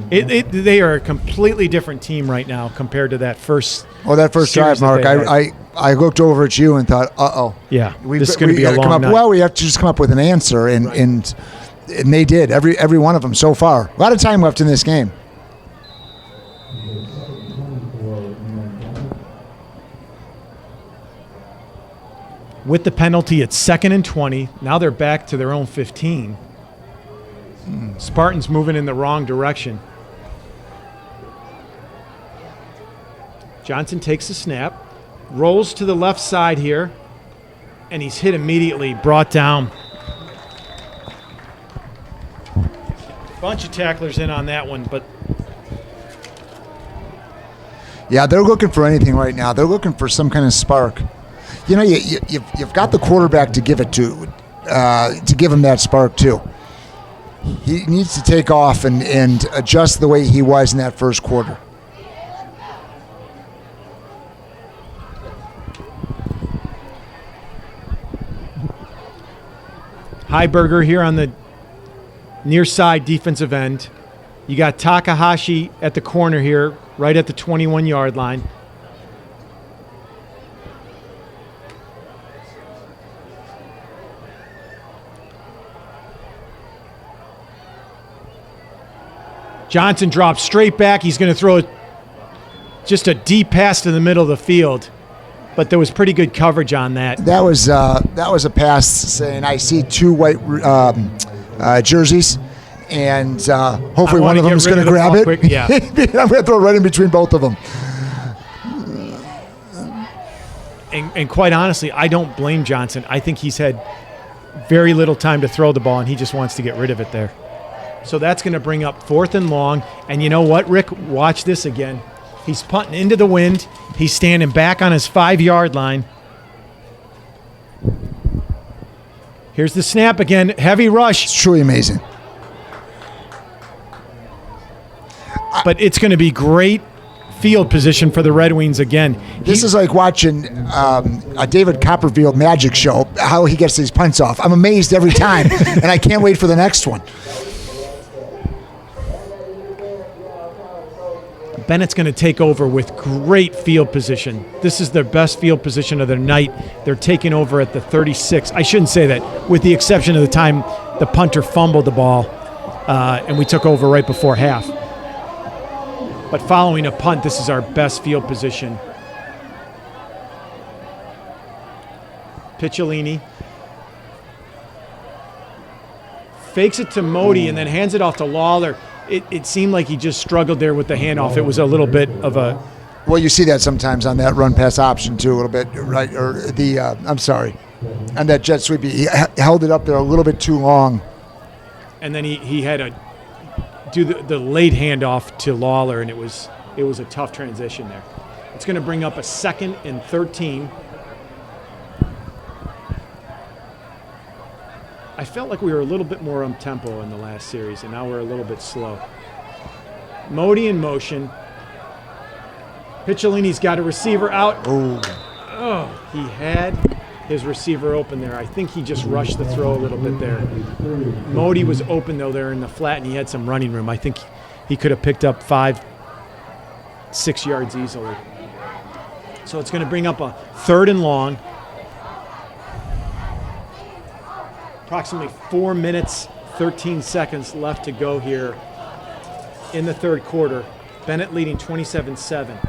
They are a completely different team right now compared to that first. Well, that first series drive, that Mark, they had. I looked over at you and thought, uh-oh. Yeah, this is going to be a gotta long come up, night. Well, we have to just come up with an answer, and they did, every one of them so far. A lot of time left in this game. With the penalty, it's 2nd and 20. Now they're back to their own 15. Spartans moving in the wrong direction. Johnson takes the snap, rolls to the left side here, and he's hit immediately, brought down. Bunch of tacklers in on that one, but Yeah, they're looking for anything right now. They're looking for some kind of spark. You know, you've got the quarterback to give it to give him that spark too. He needs to take off and adjust the way he was in that first quarter. Heiberger here on the near side defensive end. You got Takahashi at the corner here, right at the 21-yard line. Johnson drops straight back. He's going to throw just a deep pass to the middle of the field, but there was pretty good coverage on that. That was a pass saying, I see 2 white jerseys, and hopefully I one wanna of them get is rid going of to the grab ball it. quick, yeah. I'm going to throw it right in between both of them. And quite honestly, I don't blame Johnson. I think he's had very little time to throw the ball, and he just wants to get rid of it there. So that's going to bring up 4th and long. And you know what, Rick? Watch this again. He's punting into the wind. He's standing back on his 5-yard line. Here's the snap again. Heavy rush. It's truly amazing. But it's going to be great field position for the Red Wings again. This is like watching a David Copperfield magic show, how he gets these punts off. I'm amazed every time, and I can't wait for the next one. Bennett's going to take over with great field position. This is their best field position of their night. They're taking over at the 36. I shouldn't say that, with the exception of the time the punter fumbled the ball, and we took over right before half. But following a punt, this is our best field position. Picciolini fakes it to Modi and then hands it off to Lawler. It seemed like he just struggled there with the handoff. It was a little bit of a... Well, you see that sometimes on that run pass option too, a little bit, right? Or the, I'm sorry, on that jet sweep, he held it up there a little bit too long. And then he had to do the late handoff to Lawler, and it was a tough transition there. It's going to bring up a 2nd and 13. I felt like we were a little bit more up-tempo in the last series, and now we're a little bit slow. Modi in motion. Picciolini's got a receiver out. Oh, he had his receiver open there. I think he just rushed the throw a little bit there. Modi was open, though, there in the flat, and he had some running room. I think he could have picked up 5-6 yards easily. So it's going to bring up a 3rd and long. Approximately 4 minutes, 13 seconds left to go here in the 3rd quarter. Benet leading 27-7.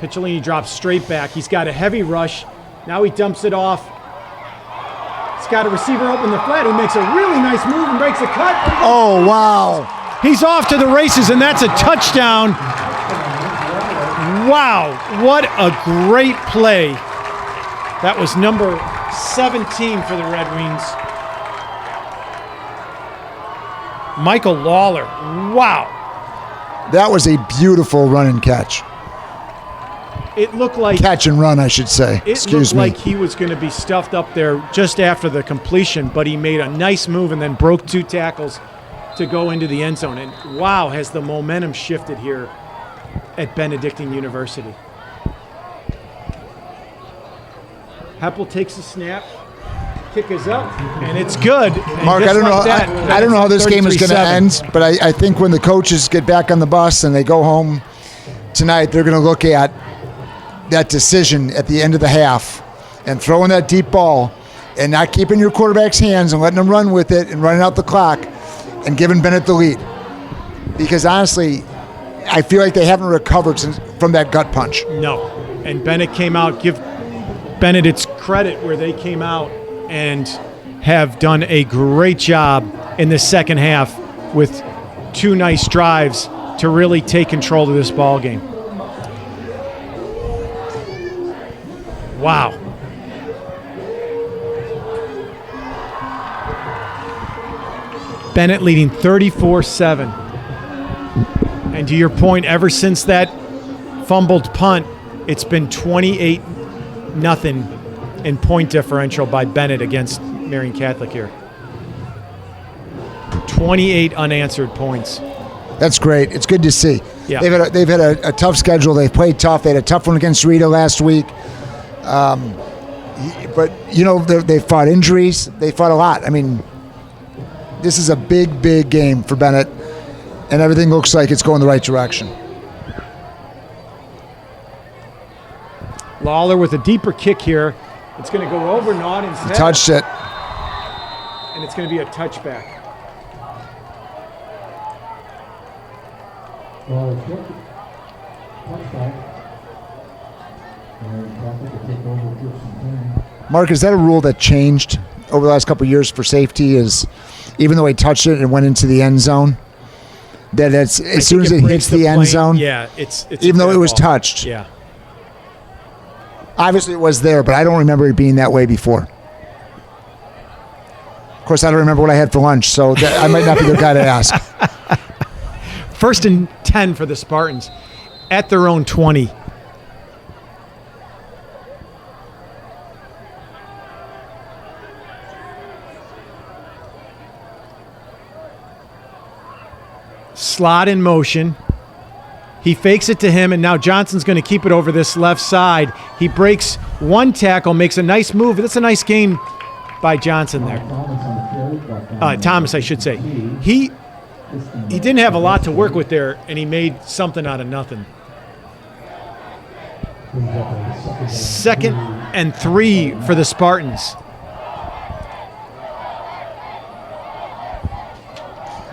Picciolini drops straight back. He's got a heavy rush. Now he dumps it off. He's got a receiver open the flat who makes a really nice move and breaks a cut. Oh, wow. He's off to the races, and that's a touchdown. Wow, what a great play. That was number 17 for the Red Wings. Michael Lawler, wow. That was a beautiful run and catch. It looked like Catch and run, I should say. It looked like he was going to be stuffed up there just after the completion, but he made a nice move and then broke 2 tackles to go into the end zone. And wow, has the momentum shifted here at Benedictine University. Heppel takes a snap, kick is up, and it's good. And Mark, just I don't like know. that, I don't know how this game is going to 33-7. end, but I think when the coaches get back on the bus and they go home tonight, they're going to look at that decision at the end of the half and throwing that deep ball and not keeping your quarterback's hands and letting them run with it and running out the clock and giving Benet the lead. Because honestly, I feel like they haven't recovered from that gut punch. No. And Benet came out, give Benet its credit where they came out and have done a great job in the second half with 2 nice drives to really take control of this ball game. Wow. Benet leading 34-7. And to your point, ever since that fumbled punt, it's been 28-0 in point differential by Benet against Marian Catholic here. 28 unanswered points. That's great. It's good to see. Yeah. They've had a tough schedule. They've played tough. They had a tough one against Rita last week. But, you know, they fought injuries. They fought a lot. I mean, this is a big, big game for Benet, and everything looks like it's going the right direction. Lawler with a deeper kick here. It's going to go over Naughton's head. Touched it. And it's going to be a touchback. Mark, is that a rule that changed over the last couple of years for safety? Is even though he touched it and went into the end zone, that it's as soon as it hits the end zone, yeah, it's even though it was ball. touched. Yeah. Obviously, it was there, but I don't remember it being that way before. Of course, I don't remember what I had for lunch, so I might not be the guy to ask. 1st and 10 for the Spartans at their own 20. Slot in motion. He fakes it to him, and now Johnson's going to keep it over this left side. He breaks one tackle, makes a nice move. That's a nice gain by Johnson there. Thomas, I should say. He didn't have a lot to work with there, and he made something out of nothing. 2nd and 3 for the Spartans.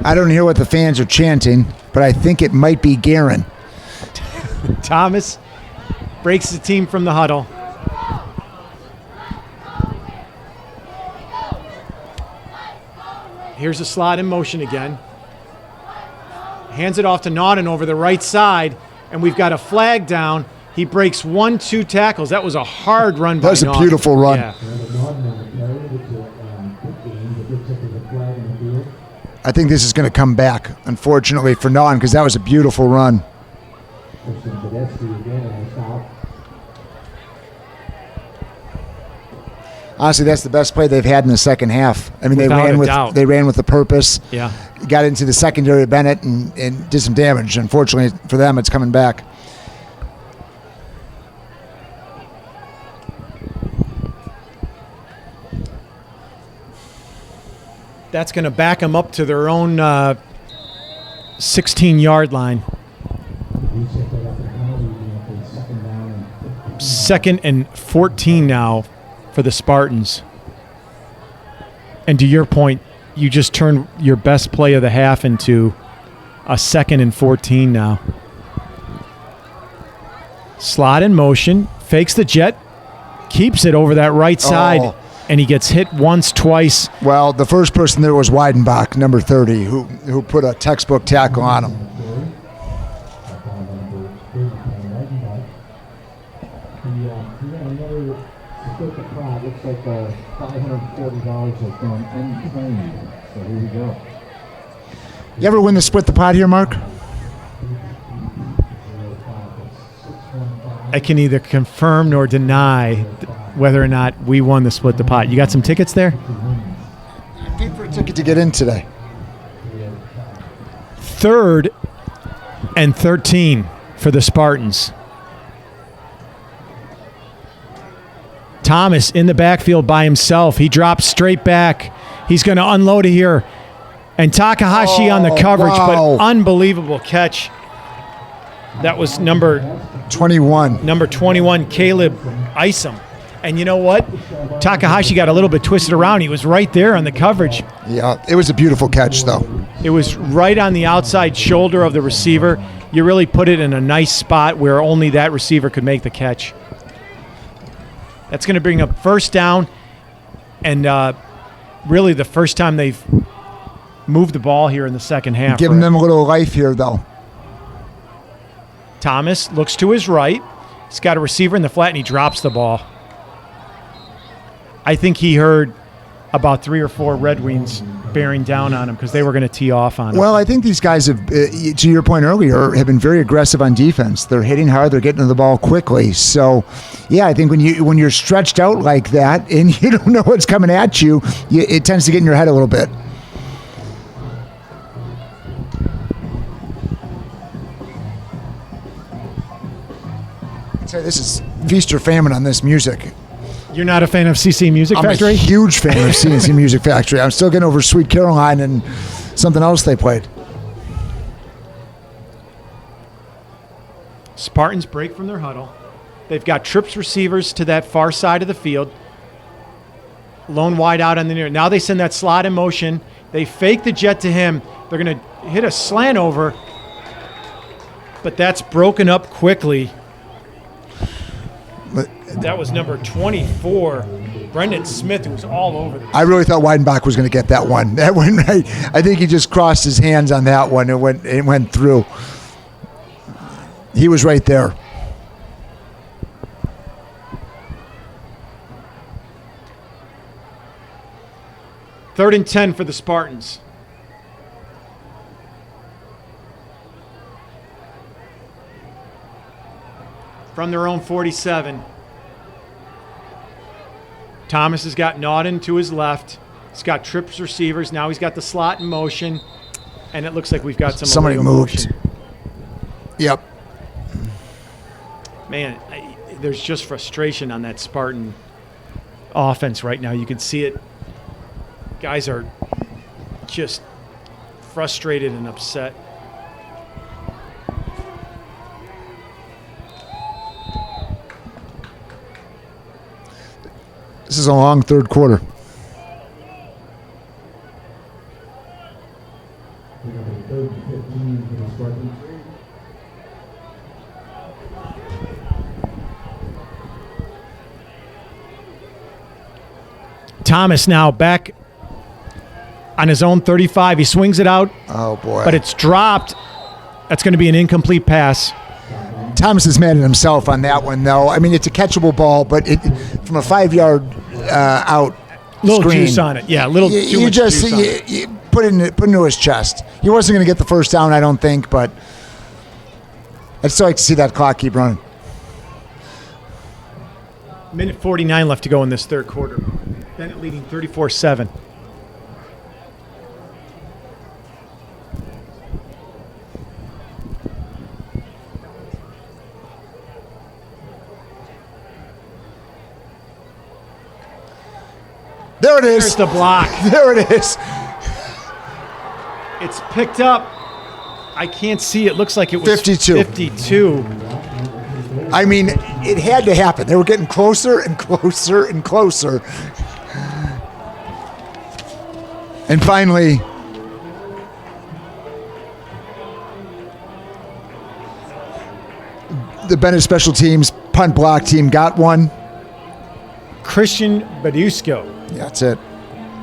I don't hear what the fans are chanting, but I think it might be Guerin. Thomas breaks the team from the huddle. Here's a slot in motion again. Hands it off to Naughton over the right side, and we've got a flag down. He breaks 1-2 tackles. That was a hard run by That was a Naughton. beautiful run. Yeah. I think this is going to come back, unfortunately, for Naughton, because that was a beautiful run. Honestly, that's the best play they've had in the second half. I mean, Without they ran with the purpose. Yeah. Got into the secondary of Benet and did some damage. Unfortunately for them, it's coming back. That's going to back them up to their own 16-yard line. 2nd and 14 now for the Spartans. And to your point, you just turned your best play of the half into a 2nd and 14 now. Slot in motion, fakes the jet, keeps it over that right side, and he gets hit once, twice. Well, the first person there was Weidenbach, number 30, who put a textbook tackle on him. Looks like $540 has gone unclaimed. So here we go. You ever win the split the pot here, Mark? I can neither confirm nor deny whether or not we won the split the pot. You got some tickets there? I paid for a ticket to get in today. 3rd and 13 for the Spartans. Thomas in the backfield by himself. He drops straight back. He's going to unload it here. And Takahashi on the coverage, wow. but unbelievable catch. That was number 21. Number 21, Caleb Isom. And you know what? Takahashi got a little bit twisted around. He was right there on the coverage. Yeah, it was a beautiful catch, though. It was right on the outside shoulder of the receiver. You really put it in a nice spot where only that receiver could make the catch. That's going to bring up 1st down, and really the first time they've moved the ball here in the second half. Giving them a little life here, though. Thomas looks to his right. He's got a receiver in the flat, and he drops the ball. I think he heard about 3 or 4 Red Wings bearing down on him because they were going to tee off on him. Well, I think these guys have, to your point earlier, have been very aggressive on defense. They're hitting hard. They're getting to the ball quickly. So, yeah, I think when you're stretched out like that and you don't know what's coming at you, it tends to get in your head a little bit. I'd say this is feast or famine on this music. You're not a fan of CC Music I'm Factory? a huge fan of CNC Music Factory. I'm still getting over Sweet Caroline and something else they played. Spartans break from their huddle. They've got trips receivers to that far side of the field. Lone wide out on the near. Now they send that slot in motion. They fake the jet to him. They're going to hit a slant over, but that's broken up quickly. That was number 24, Brendan Smith, who was all over the I really thought Weidenbach was going to get that one. That went right. I think he just crossed his hands on that one. It went through. He was right there. Third and 10 for the Spartans. From their own 47. Thomas has got Naughton to his left. He's got trips receivers. Now he's got the slot in motion. And it looks like we've got Somebody illegal moved. motion. Yep. Man, there's just frustration on that Spartan offense right now. You can see it. Guys are just frustrated and upset. This is a long third quarter. Thomas now back on his own 35. He swings it out, Oh, boy. but it's dropped. That's going to be an incomplete pass. Thomas is mad at himself on that one, though. I mean, it's a catchable ball, but from a 5-yard out Little screen, juice on it. Yeah, little too you much just juice on it. you put into his chest. He wasn't going to get the first down, I don't think, but I'd still like to see that clock keep running. Minute 49 left to go in this third quarter. Bennett leading 34-7. There it There's is. the block. There it is. It's picked up. I can't see. It looks like it was 52. 52. I mean, it had to happen. They were getting closer and closer and closer. And finally, the Benet special teams punt block team got one. Christian Badusco. Yeah, that's it.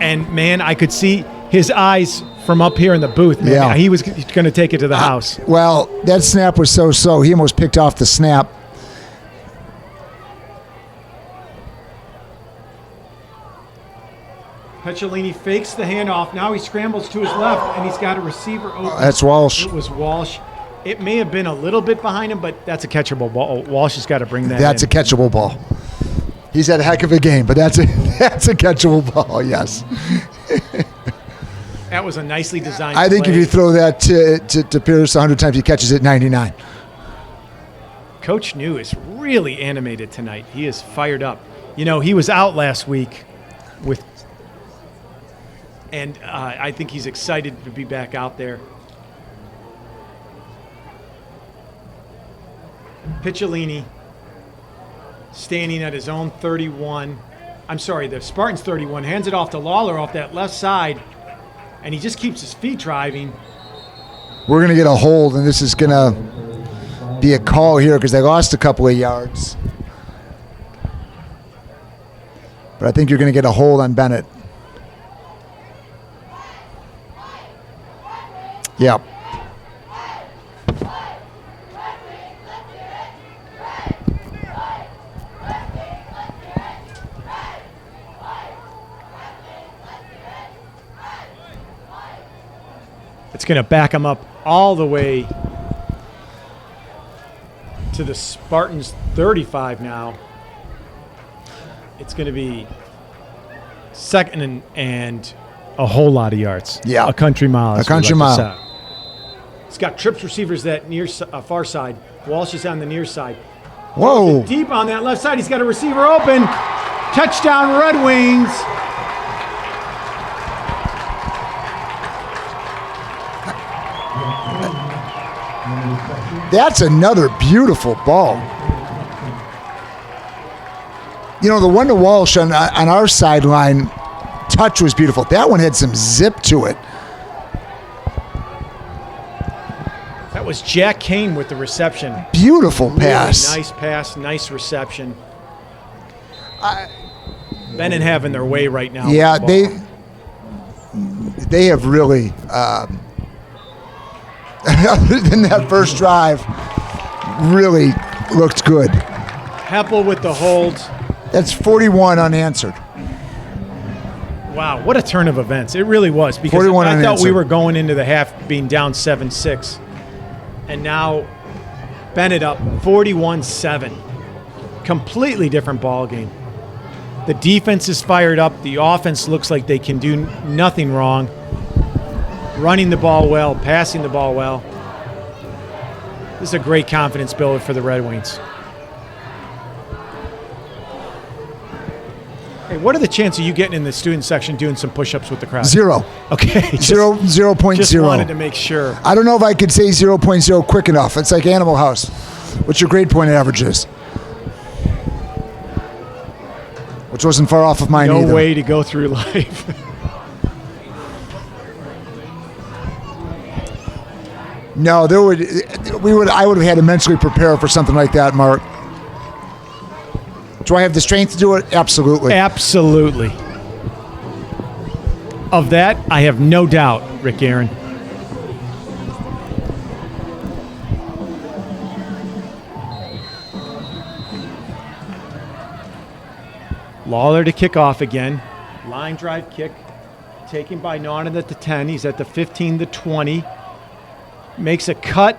And, man, I could see his eyes from up here in the booth. Man. Yeah. He was going to take it to the house. Well, that snap was so-so. He almost picked off the snap. Pecciolini fakes the handoff. Now he scrambles to his left, and he's got a receiver open. That's Walsh. It was Walsh. It may have been a little bit behind him, but that's a catchable ball. Walsh has got to bring that That's a in. catchable ball. He's had a heck of a game, but that's a catchable ball, yes. That was a nicely designed I think play. if you throw that to Pierce 100 times, he catches it 99. Coach New is really animated tonight. He is fired up. You know, he was out last week and I think he's excited to be back out there. Picciolini standing at his own 31. I'm sorry, the Spartans 31. Hands it off to Lawler off that left side, and he just keeps his feet driving. We're going to get a hold, and this is going to be a call here because they lost a couple of yards. But I think you're going to get a hold on Bennett. Yep. It's going to back him up all the way to the Spartans 35 now. It's going to be second and a whole lot of yards. Yeah. A country mile. A country mile. It's got trips receivers that near far side. Walsh is on the near side. Whoa. Deep on that left side. He's got a receiver open. Touchdown Red Wings. That's another beautiful ball. You know, the one to Walsh on our sideline touch was beautiful. That one had some zip to it. That was Jack Kane with the reception. Beautiful pass. Really nice pass, nice reception. Benet having their way right now. Yeah, with the ball. they have really, other than that first drive, really looked good. Heppel with the hold. That's 41 unanswered. Wow, what a turn of events. It really was, because 41 I thought we unanswered. were going into the half being down 7-6. And now Benet up 41-7. Completely different ball game. The defense is fired up. The offense looks like they can do nothing wrong. Running the ball well, passing the ball well. This is a great confidence builder for the Red Wings. Hey, what are the chances of you getting in the student section doing some push-ups with the crowd? 0. Okay. 0.0. Just wanted to make sure. I don't know if I could say 0.0 quick enough. It's like Animal House. What's your grade point average is? Which wasn't far off of mine either. No way to go through life. No, I would have had to mentally prepare for something like that, Mark. Do I have the strength to do it? Absolutely. Absolutely. Of that, I have no doubt, Rick Guerin. Lawler to kick off again. Line drive kick. Taken by Naughton at the 10. He's at the 15, the 20. Makes a cut,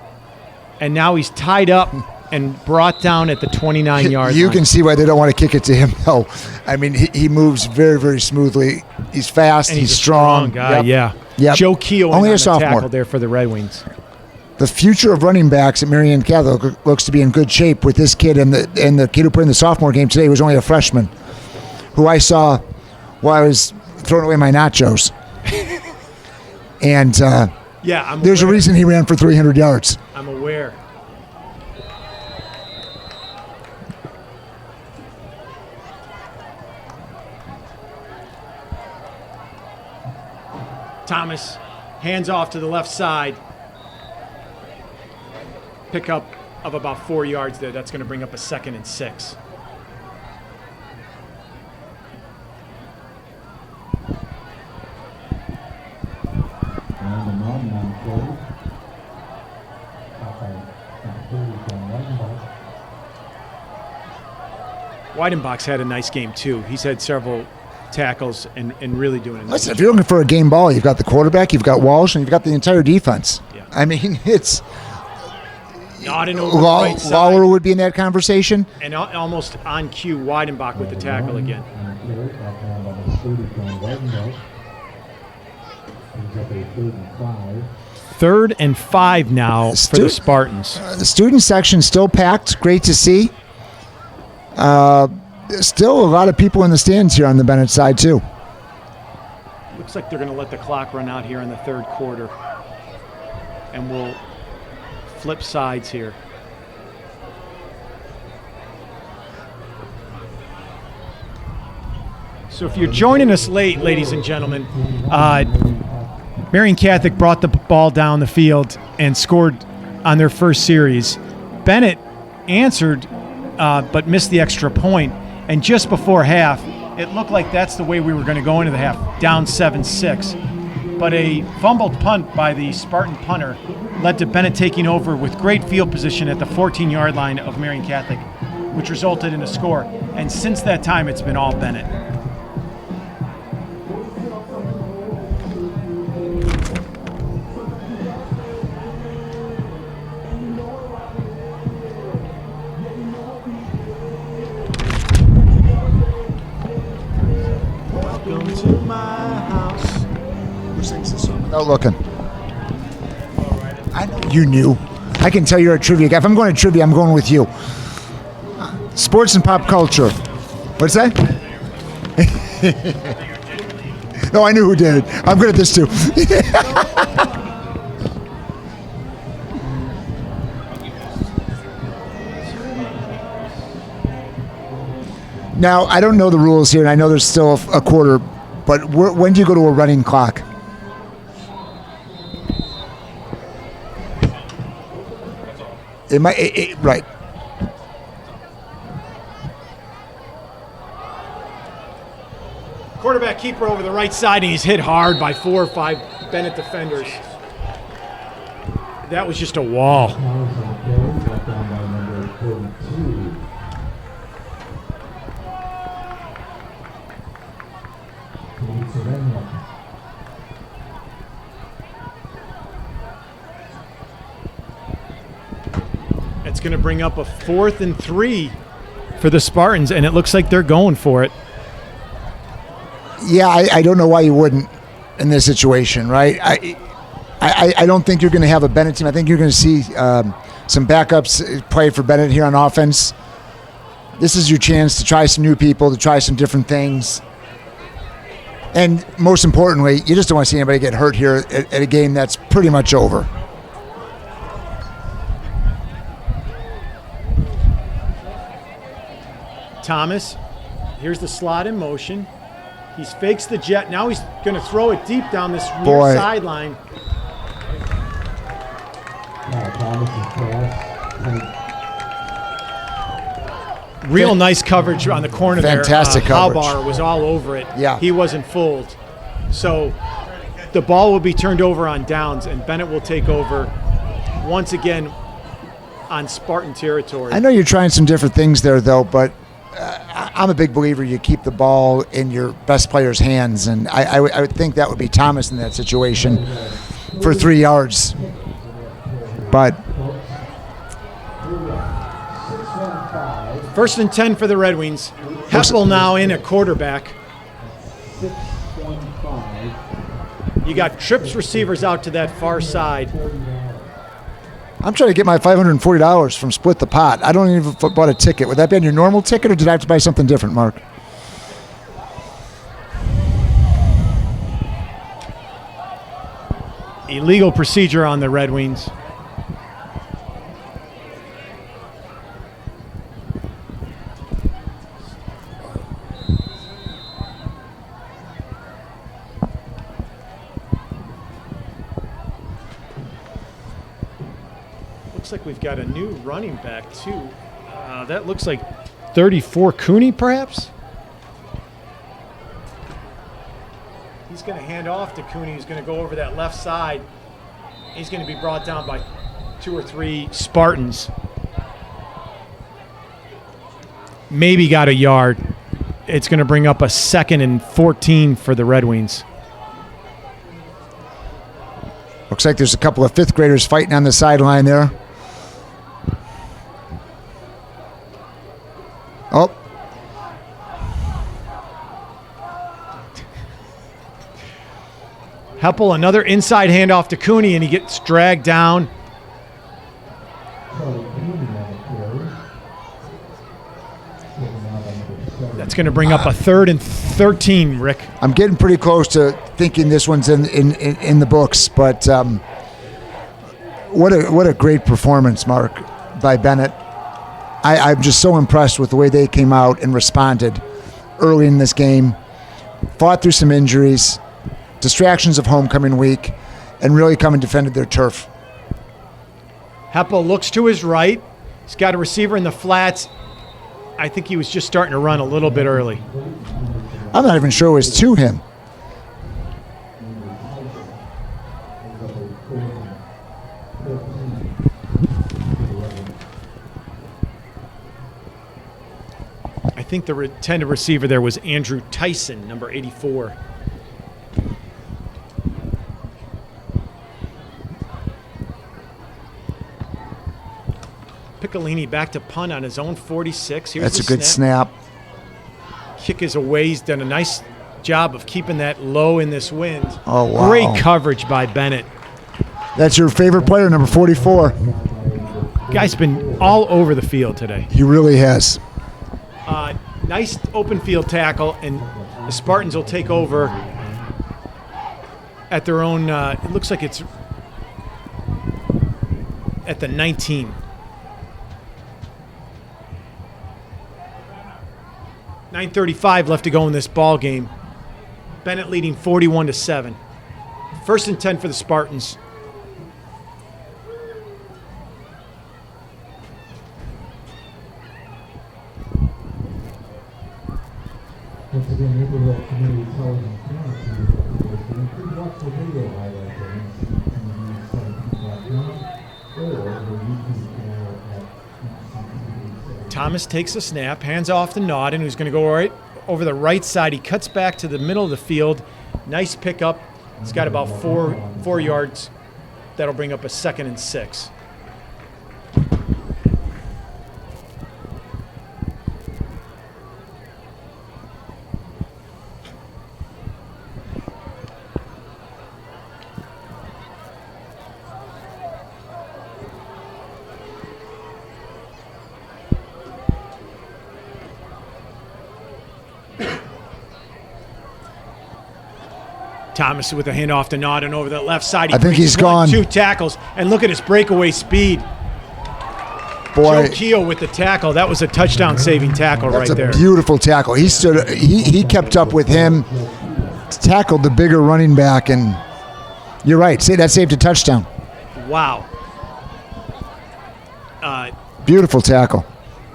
and now he's tied up and brought down at the 29-yard line. You can see why they don't want to kick it to him, though. I mean, he moves very, very smoothly. He's fast. And he's a strong. guy, yeah. Yep. Joe Keogh Only on a the sophomore. tackle there for the Red Wings. The future of running backs at Marian Catholic looks to be in good shape with this kid, and the kid who played in the sophomore game today was only a freshman, who I saw while I was throwing away my nachos. And Yeah, there's a reason he ran for 300 yards. I'm aware. Thomas, hands off to the left side. Pickup of about 4 yards there. That's going to bring up a 2nd and 6. Weidenbach's had a nice game too. He's had several tackles and really doing it. Listen, if you're looking for a game ball, you've got the quarterback, you've got Walsh, and you've got the entire defense. Yeah. I mean, it's Not an over the right side. Lawler would be in that conversation. And almost on cue, Weidenbach with the tackle again. Third and 5 now for the Spartans. The student section still packed. Great to see. Still a lot of people in the stands here on the Benet side, too. Looks like they're going to let the clock run out here in the third quarter. And we'll flip sides here. So if you're joining us late, ladies and gentlemen, Marian Catholic brought the ball down the field and scored on their first series. Benet answered but missed the extra point. And just before half, it looked like that's the way we were going to go into the half, down 7-6. But a fumbled punt by the Spartan punter led to Benet taking over with great field position at the 14-yard line of Marian Catholic, which resulted in a score. And since that time, it's been all Benet. Welcome to my house. Who sings this song without looking? I know you knew. I can tell you're a trivia guy. If I'm going to trivia, I'm going with you. Sports and pop culture. What's that? No, I knew who did it. I'm good at this too. Now, I don't know the rules here, and I know there's still a quarter, but when do you go to a running clock? It might, right. that keeper over the right side, and he's hit hard by 4 or 5 Benet defenders. That was just a wall. Fouls on the carry, brought down by number 42. It's going to bring up a 4th and 3 for the Spartans, and it looks like they're going for it. Yeah, I don't know why you wouldn't in this situation, right? I don't think you're going to have a Benet team. I think you're going to see some backups play for Benet here on offense. This is your chance to try some new people, to try some different things. And most importantly, you just don't want to see anybody get hurt here at a game that's pretty much over. Thomas, here's the slot in motion. He fakes the jet. Now he's going to throw it deep down this near sideline. Real nice coverage on the corner there. Fantastic coverage. Halbar was all over it. Yeah. He wasn't fooled. So the ball will be turned over on downs, and Benet will take over once again on Spartan territory. I know you're trying some different things there, though, but I'm a big believer you keep the ball in your best player's hands, and I would think that would be Thomas in that situation for 3 yards. But 1st and 10 for the Red Wings. Heppel now in at quarterback. You got trips receivers out to that far side. I'm trying to get my $540 from Split the Pot. I don't even bought a ticket. Would that be on your normal ticket, or did I have to buy something different, Mark? Illegal procedure on the Red Wings. Looks like we've got a new running back, too. That looks like 34 Cooney, perhaps? He's going to hand off to Cooney, who's going to go over that left side. He's going to be brought down by 2 or 3 Spartans. Maybe got a yard. It's going to bring up a 2nd and 14 for the Red Wings. Looks like there's a couple of 5th graders fighting on the sideline there. Oh. Heppel, another inside handoff to Cooney, and he gets dragged down. That's going to bring up a 3rd and 13, Rick. I'm getting pretty close to thinking this one's in the books, but what a great performance, Mark, by Benet. I'm just so impressed with the way they came out and responded early in this game, fought through some injuries, distractions of homecoming week, and really come and defended their turf. Heppel looks to his right. He's got a receiver in the flats. I think he was just starting to run a little bit early. I'm not even sure it was to him. I think the intended receiver there was Andrew Tyson, number 84. Piccolini back to punt on his own 46. Here's That's the a good snap. Kick is away. He's done a nice job of keeping that low in this wind. Oh, wow. Great coverage by Benet. That's your favorite player, number 44. Guy's been all over the field today. He really has. Nice open field tackle, and the Spartans will take over at their own, it looks like it's at the 19. 9:35 left to go in this ball game. Benet leading 41-7. 1st and 10 for the Spartans. Once again, neighborhood community television channel please watch the video highlight on TV17.com or the YouTube channel at Thomas takes a snap, hands off to Nodden, who's going to go right over the right side. He cuts back to the middle of the field. Nice pickup. He's got about four yards. That'll bring up a 2nd and 6. Thomas with a handoff to Nodden over the left side. I think he's breaches one, gone. 2 tackles, and look at his breakaway speed. Boy, Joe Keogh with the tackle. That was a touchdown-saving tackle that's right there. a beautiful tackle. He stood. He kept up with him, tackled the bigger running back, and you're right. Say that saved a touchdown. Wow. Beautiful tackle.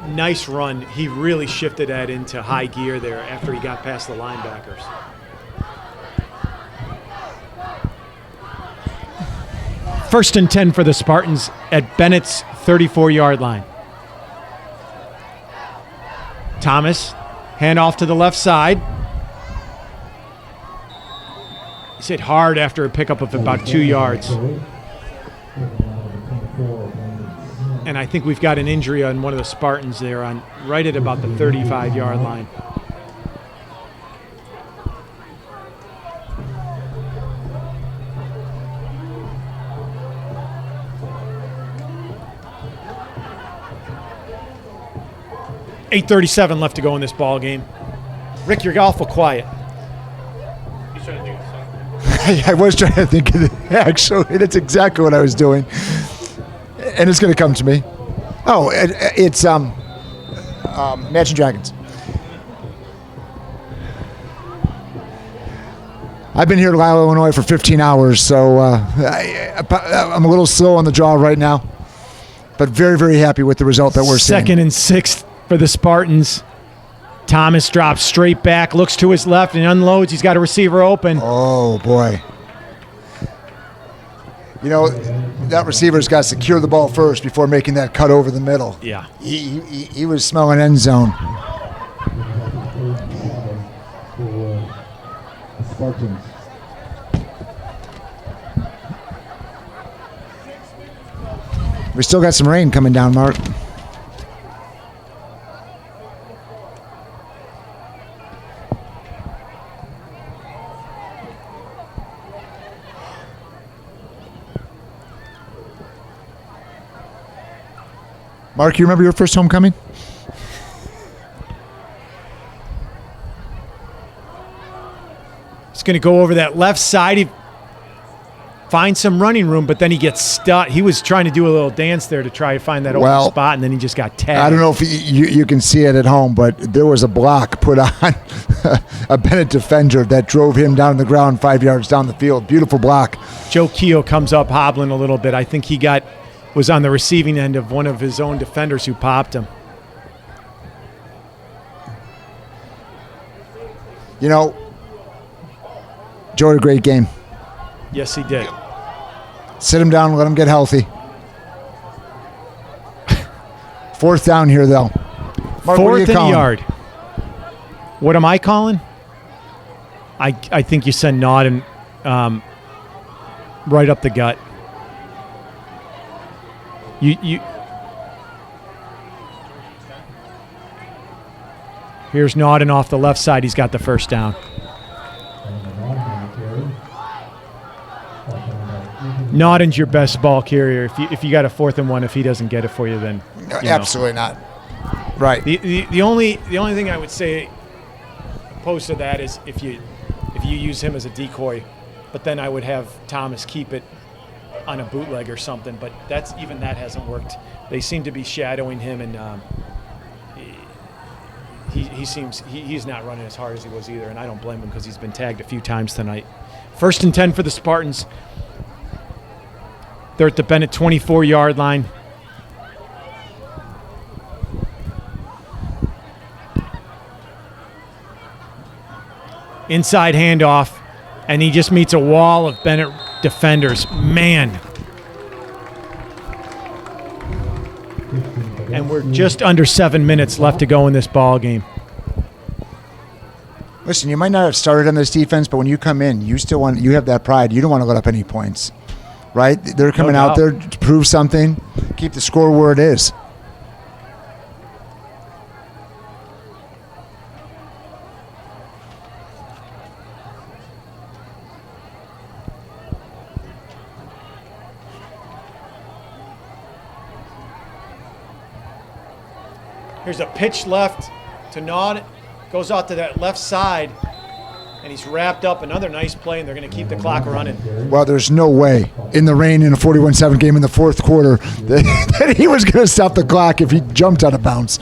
Nice run. He really shifted that into high gear there after he got past the linebackers. First and 10 for the Spartans at Bennett's 34-yard line. Thomas, handoff to the left side. He's hit hard after a pickup of about 2 yards. And I think we've got an injury on one of the Spartans there, on right at about the 35-yard line. .8:37 left to go in this ball game. Rick, you're awful quiet. He's trying to think of something. I was trying to think of it. Actually, that's exactly what I was doing. And it's going to come to me. Oh, it's Imagine Dragons. I've been here in Lyle, Illinois for 15 hours, so I'm a little slow on the draw right now. But very, very happy with the result that we're seeing. 2nd and 6 for the Spartans. Thomas drops straight back, looks to his left and unloads. He's got a receiver open. Oh, boy. You know, that receiver's got to secure the ball first before making that cut over the middle. Yeah. He was smelling end zone. Spartans. We still got some rain coming down, Mark. Mark, you remember your first homecoming? He's going to go over that left side. He finds some running room, but then he gets stuck. He was trying to do a little dance there to try to find that open spot, and then he just got tagged. I don't know if you can see it at home, but there was a block put on a Benet defender that drove him down the ground 5 yards down the field. Beautiful block. Joe Keogh comes up hobbling a little bit. I think he was on the receiving end of one of his own defenders who popped him. You know, Joe had a great game. Yes, he did. Sit him down and let him get healthy. 4th down here, though. Mark, what are you 4th and calling? yard. What am I calling? I think you send Nodden right up the gut. Here's Nodden off the left side. He's got the first down. Nodden's your best ball carrier. If you got a 4th and 1, if he doesn't get it for you, then Absolutely not. Right. The only thing I would say opposed to that is if you use him as a decoy, but then I would have Thomas keep it on a bootleg or something. But that hasn't worked. They seem to be shadowing him, and he's not running as hard as he was either. And I don't blame him because he's been tagged a few times tonight. 1st and 10 for the Spartans. They're at the Benet 24-yard line. Inside handoff, and he just meets a wall of Benet defenders. Man. And we're just under 7 minutes left to go in this ball game. Listen, you might not have started on this defense, but when you come in, you have that pride. You don't want to let up any points, right? They're coming out there to prove something, keep the score where it is. Here's a pitch left to Nod. Goes out to that left side, and he's wrapped up. Another nice play, and they're going to keep the clock running. Well, there's no way in the rain in a 41-7 game in the fourth quarter that he was going to stop the clock if he jumped out of bounds.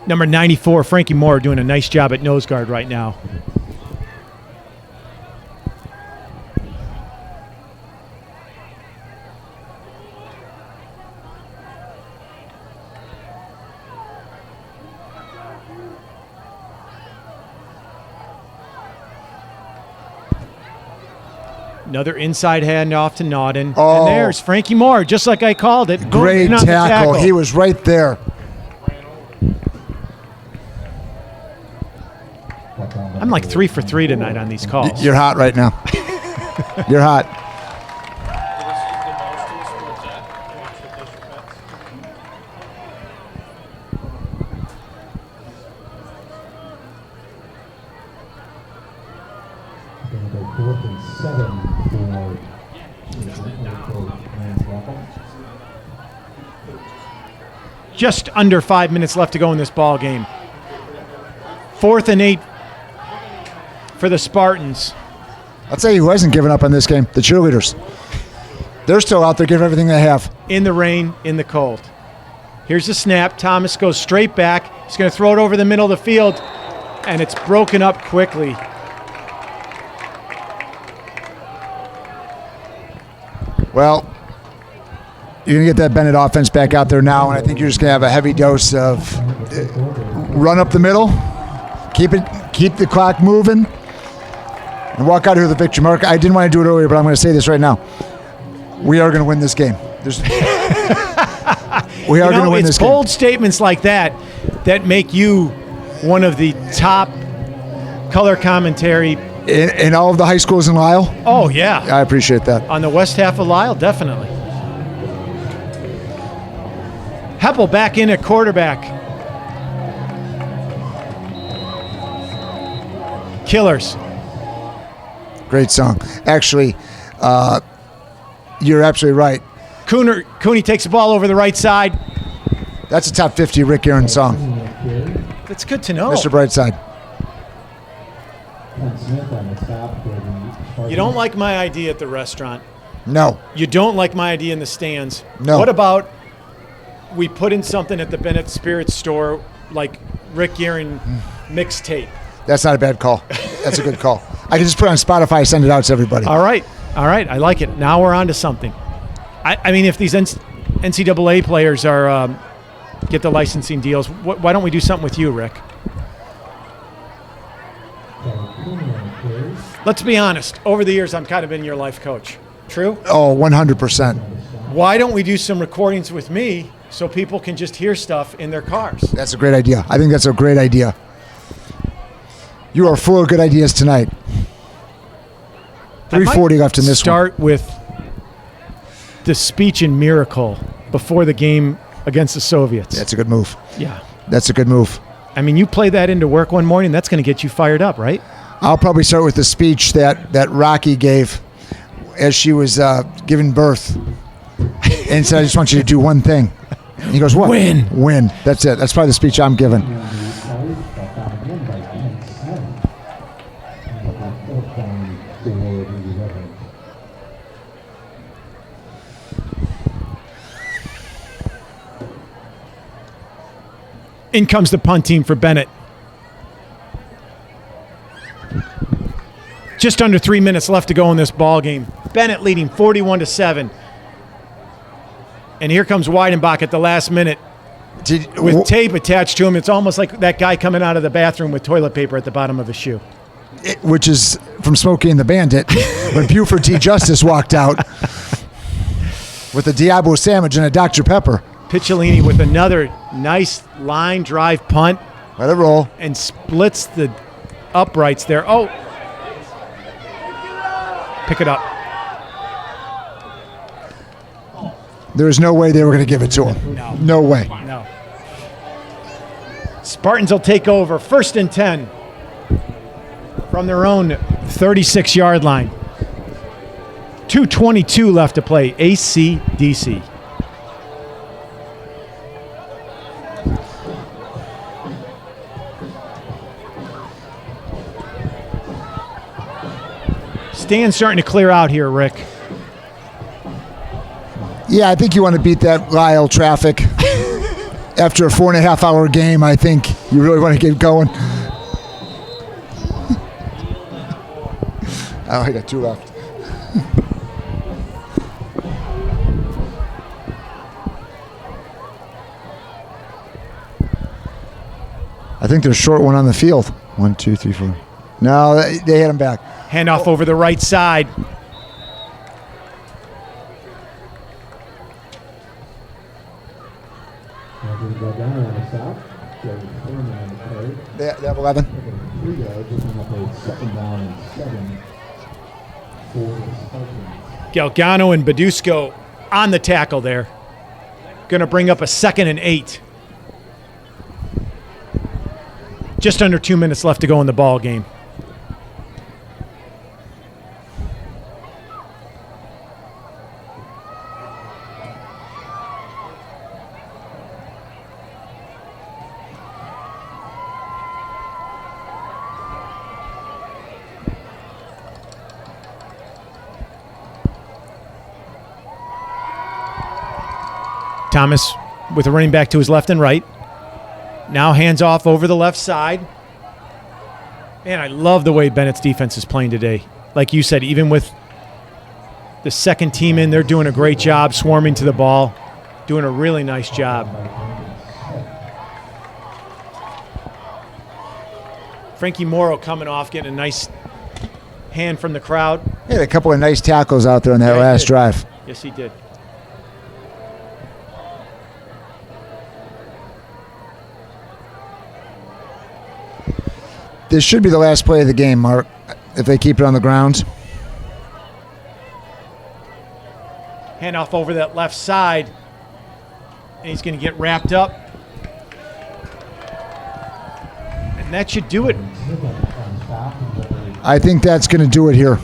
Number 94, Frankie Moore, doing a nice job at nose guard right now. Another inside handoff to Nauden. Oh. And there's Frankie Moore, just like I called it. Boom, Great in on the tackle. He was right there. I'm like 3 for 3 tonight on these calls. You're hot right now. You're hot. Just under 5 minutes left to go in this ball game. 4th and 8 for the Spartans. I'll tell you who hasn't given up on this game, the cheerleaders. They're still out there giving everything they have. In the rain, in the cold. Here's the snap. Thomas goes straight back. He's going to throw it over the middle of the field, and it's broken up quickly. Well, you're going to get that Benet offense back out there now, and I think you're just going to have a heavy dose of run up the middle, keep the clock moving, and walk out here with a victory. Mark, I didn't want to do it earlier, but I'm going to say this right now. We are going to win this game. We are going to win this game. It's bold statements like that that make you one of the top color commentary. In all of the high schools in Lisle? Oh, yeah. I appreciate that. On the west half of Lisle, definitely. Heppel back in at quarterback. Killers. Great song. Actually, you're absolutely right. Cooney takes the ball over the right side. That's a top 50 Rick Guerin song. That's good to know. Mr. Brightside. You don't like my idea at the restaurant. No. You don't like my idea in the stands. No. What about we put in something at the Benet Spirits store like Rick Guerin mixtape? That's not a bad call. That's a good call. I can just put it on Spotify, send it out to everybody. All right. I like it. Now we're on to something. I mean, if these NCAA players are get the licensing deals, why don't we do something with you, Rick? Let's be honest. Over the years, I've kind of been your life coach. True? Oh, 100%. Why don't we do some recordings with me so people can just hear stuff in their cars? That's a great idea. I think that's a great idea. You are full of good ideas tonight. 3:40 left in this Start with the speech in Miracle before the game against the Soviets. That's a good move. Yeah. That's a good move. I mean, you play that into work one morning, that's going to get you fired up, right? I'll probably start with the speech that Rocky gave as she was giving birth. And said, I just want you to do one thing. And he goes, what? Win. Win. That's it. That's probably the speech I'm giving. In comes the punt team for Benet. Just under 3 minutes left to go in this ball game. Benet leading 41-7. And here comes Weidenbach at the last minute with tape attached to him. It's almost like that guy coming out of the bathroom with toilet paper at the bottom of his shoe. Which is from Smokey and the Bandit when Buford T. Justice walked out with a Diablo sandwich and a Dr. Pepper. Picciolini with another nice line drive punt. Let it roll. And splits the uprights there. Oh. Pick it up. There's no way they were going to give it to him. No way. No. Spartans will take over. 1st and 10 from their own 36-yard line. 2:22 left to play. AC/DC. Stand's starting to clear out here, Rick. Yeah, I think you want to beat that Lyle traffic. After a 4.5-hour game, I think you really want to get going. Oh, I got 2 left. I think there's a short one on the field. 1, 2, 3, 4. No, they hit him back. Handoff over the right side. They have 11. Galgano and Badusco on the tackle there. Going to bring up a 2nd and 8. Just under 2 minutes left to go in the ball game. Thomas with a running back to his left and right. Now hands off over the left side. Man, I love the way Bennett's defense is playing today. Like you said, even with the second team in, they're doing a great job swarming to the ball, doing a really nice job. Frankie Morrow coming off, getting a nice hand from the crowd. He had a couple of nice tackles out there on that last drive. Yes, he did. This should be the last play of the game, Mark, if they keep it on the ground. Handoff over that left side. And he's going to get wrapped up. And that should do it. I think that's going to do it here.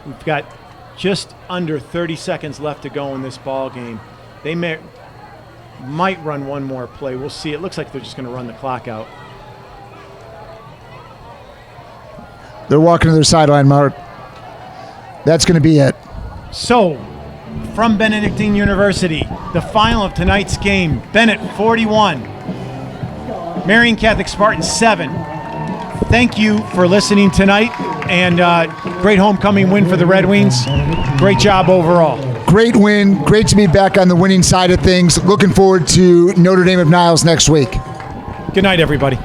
We've got just under 30 seconds left to go in this ball game. They might run one more play. We'll see. It looks like they're just going to run the clock out. They're walking to their sideline, Mark. That's going to be it. So, from Benedictine University, the final of tonight's game, Benet 41, Marian Catholic Spartans 7. Thank you for listening tonight, and great homecoming win for the Red Wings. Great job overall. Great win. Great to be back on the winning side of things. Looking forward to Notre Dame of Niles next week. Good night, everybody.